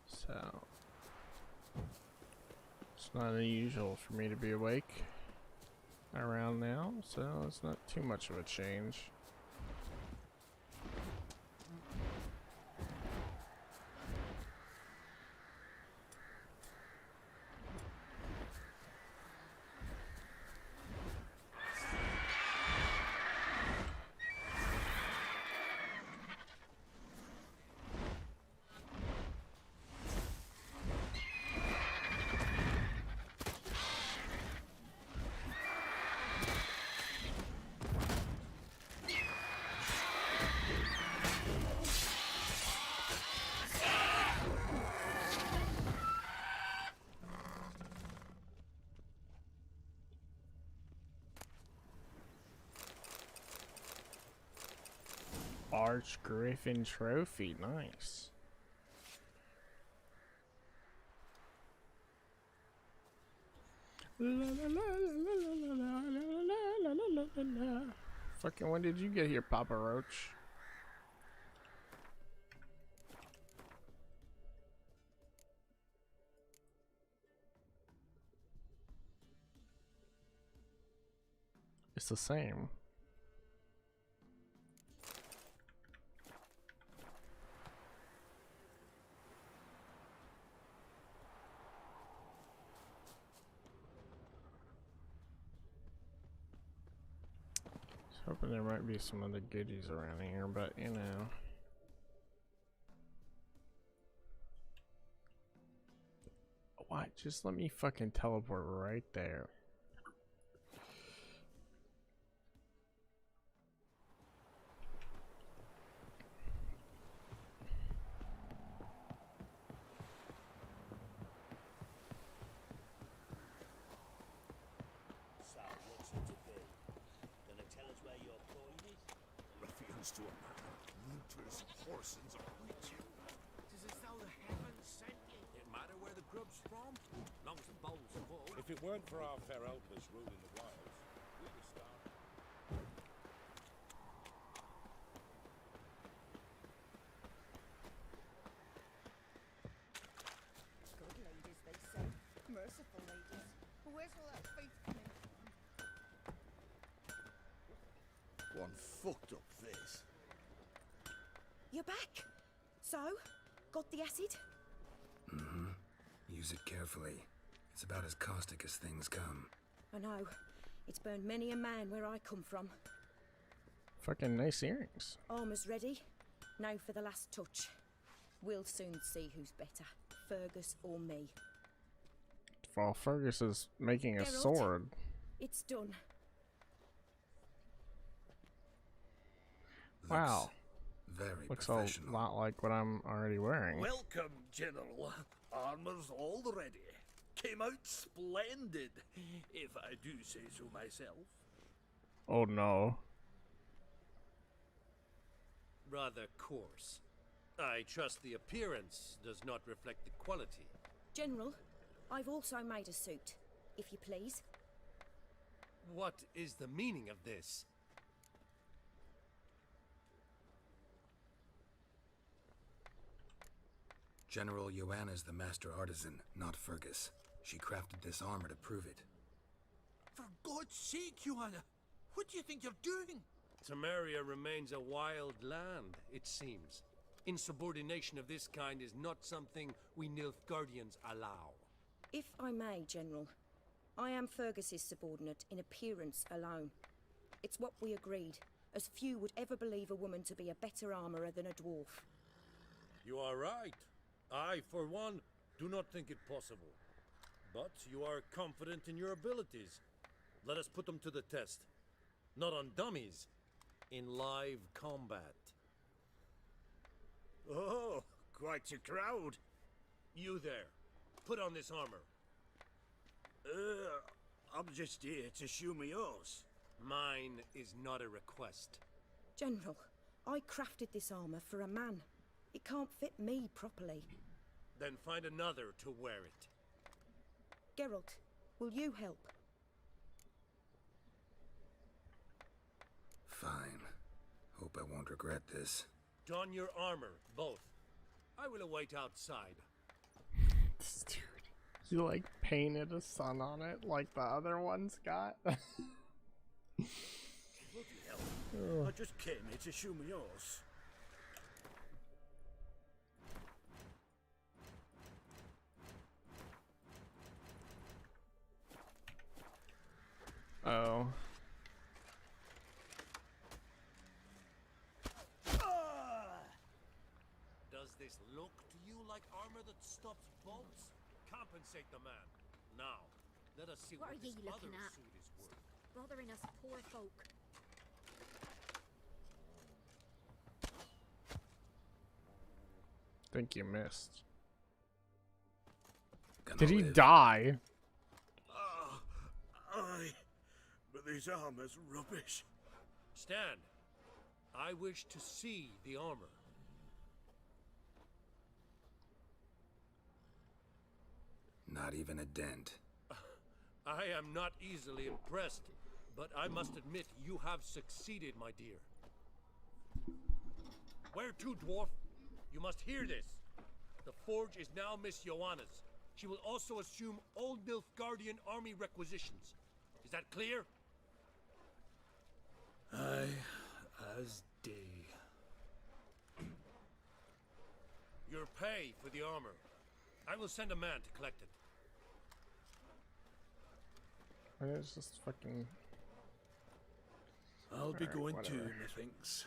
So it's not unusual for me to be awake around now, so it's not too much of a change. Archgriffin trophy, nice. Fucking when did you get here, Papa Roach? It's the same. Hoping there might be some other goodies around here, but you know. What? Just let me fucking teleport right there. To a man, looters, horsens, or with you. Tis as though the heavens sent you. It matter where the grub's from, long as the bowl's full. If it weren't for our fair Elpers ruling the wilds, we'd be starved. Good ladies, they say. Merciful ladies. But where's all that faith coming from? One fucked up face. You're back. So, got the acid? Mm-hmm. Use it carefully. It's about as caustic as things come. I know. It's burned many a man where I come from. Fucking nice earrings. Armor's ready. Now for the last touch. We'll soon see who's better, Fergus or me. Well, Fergus is making a Geralt, sword. It's done. Very Looks a professional. lot like what I'm already wearing. Welcome, General. Armor's all ready. Came out splendid, if I do say so myself. Oh no. Rather coarse. I trust the appearance does not reflect the quality. General, I've also made a suit, if you please. What is the meaning of this? General Joanna's the master artisan, not Fergus. She crafted this armor to prove it. For God's sake, Joanna, what do you think you're doing? Temeria remains a wild land, it seems. Insubordination of this kind is not something we Nilfgaardians allow. If I may, General, I am Fergus's subordinate in appearance alone. It's what we agreed, as few would ever believe a woman to be a better armourer than a dwarf. You are right. I, for one, do not think it possible. But you are confident in your abilities. Let us put them to the test. Not on dummies, in live combat. Oh, quite a crowd. You there, put on this armor. I'm just here to show me yours. Mine is not a request. General, I crafted this armour for a man. It can't fit me properly. Then find another to wear it. Geralt, will you help? Fine. Hope I won't regret this. Don your armor, both. I will await outside. This dude. He like painted a sun on it like the other ones got. Bloody hell. I just came here to show me yours. Oh. Does this look to you like armor that stops bolts? Compensate the man. Now, let us see What what are you this looking other at? suit is worth. Bothering us poor folk. Think you missed. Gonna Did he live. die? Aye, but this armor's rubbish. Stand. I wish to see the armor. Not even a dent. I am not easily impressed, but I must admit you have succeeded, my dear. Where to, dwarf? You must hear this. The forge is now Miss Joanna's. She will also assume all Nilfgaardian army requisitions. Is that clear? Aye, as day. Your pay for the armor. I will send a man to collect it. It's just fucking. I'll be Alright, going whatever. too, methinks.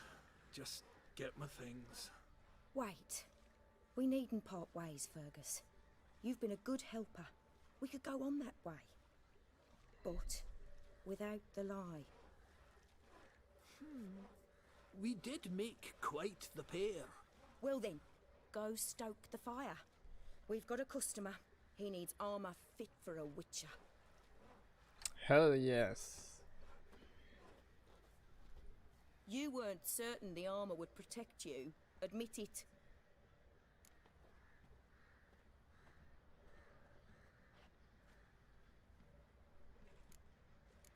Just get my things. Wait. We needn't part ways, Fergus. You've been a good helper. We could go on that way. But without the lie. We did make quite the pair. Well then, go stoke the fire. We've got a customer. He needs armour fit for a witcher. Hell yes. You weren't certain the armour would protect you. Admit it.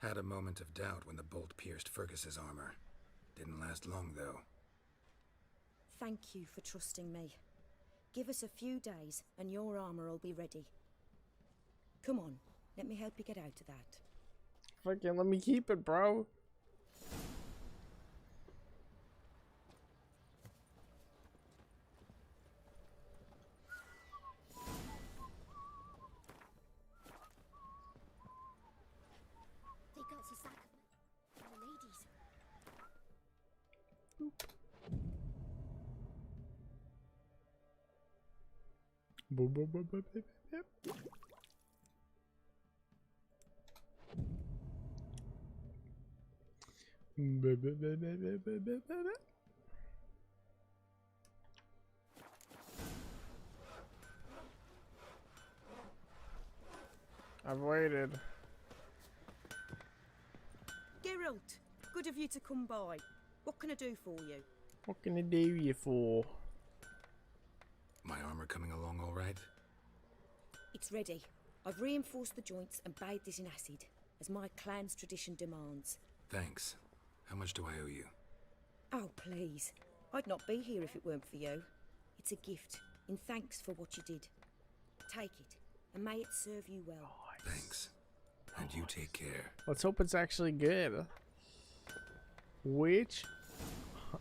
Had a moment of doubt when the bolt pierced Fergus's armor. Didn't last long, though. Thank you for trusting me. Give us a few days and your armour will be ready. Come on, let me help you get out of that. Fucking let me keep it, bro. They got a sack of the ladies. Boop, boop, boop, boop, boop, boop. Boop, boop, boop, boop, boop, boop, boop, boop. I've waited. Geralt, good of you to come by. What can I do for you? What can I do you for? My armor coming along all right? It's ready. I've reinforced the joints and bathed it in acid, as my clan's tradition demands. Thanks. How much do I owe you? Oh, please. I'd not be here if it weren't for you. It's a gift, in thanks for what you did. Take it, and may it serve you well. Thanks. And you take care. Let's hope it's actually good. Which...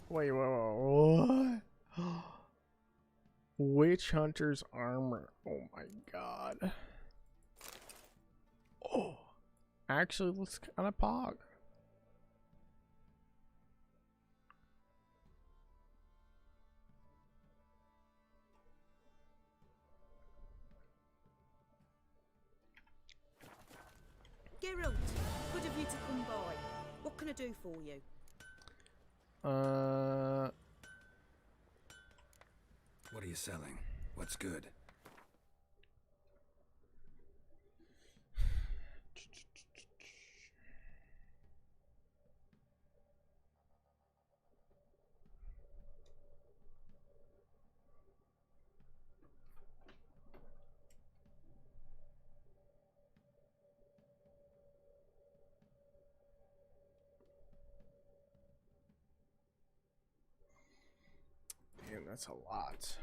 Wait, what? Witch Hunter's armor. Oh my god. Oh. Actually looks kind of pog. Geralt, good of you to come by. What can I do for you? What are you selling? What's good? Man, that's a lot.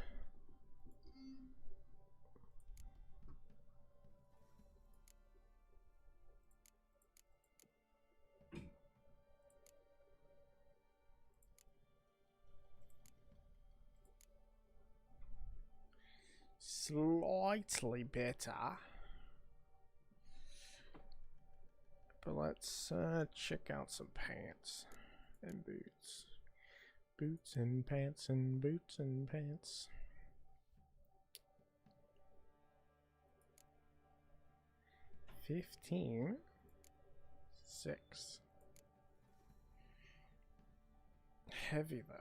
Slightly better. But let's check out some pants and boots. Boots and pants and boots and pants. $15.6. Heavy though.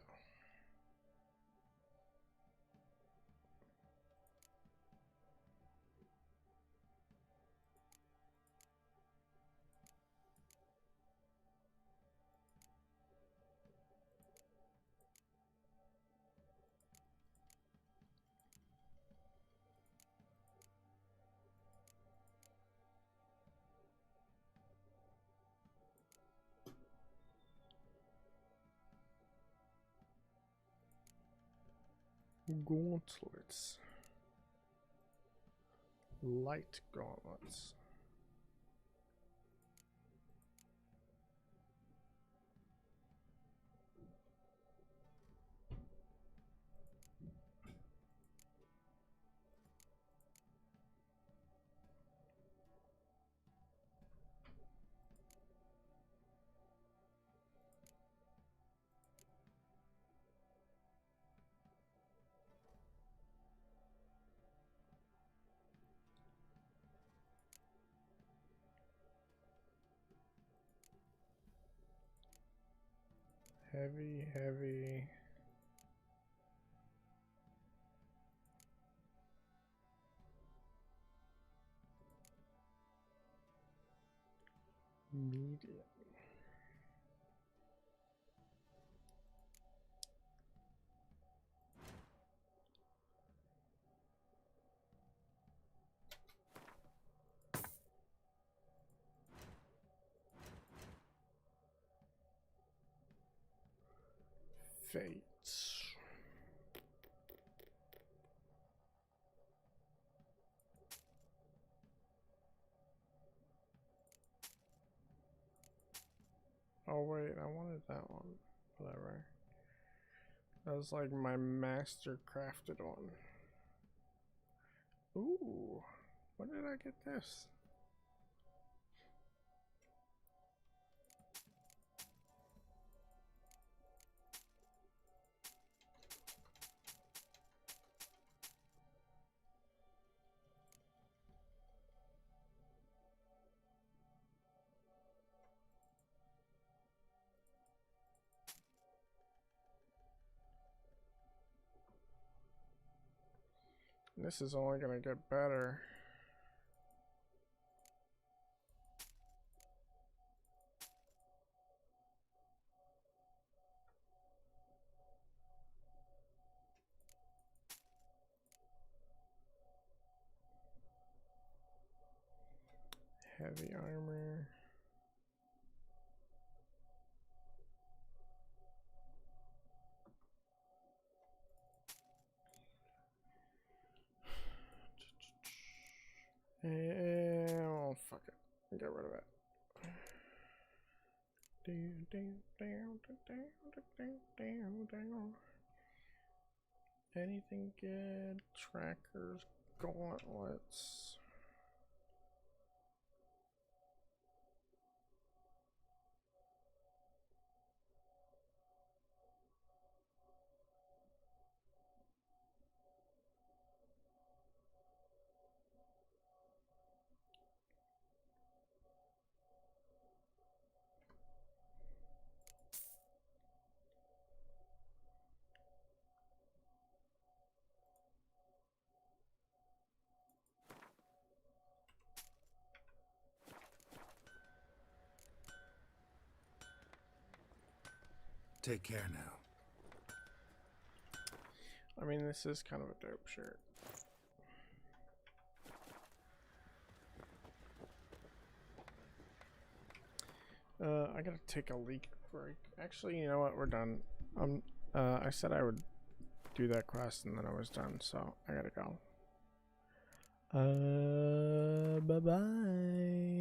Gauntlets. Light gauntlets. Heavy, heavy. Medium. Fates. Oh wait, I wanted that one. Whatever. That was like my master crafted one. Ooh, when did I get this? This is only gonna get better. heavy armor. Oh, fuck it. Get rid of it. Anything good? Trackers, gauntlets. Take care now. I mean, this is kind of a dope shirt. I gotta take a leak break. Actually, you know what? We're done. I said I would do that quest and then I was done, so I gotta go. Bye-bye.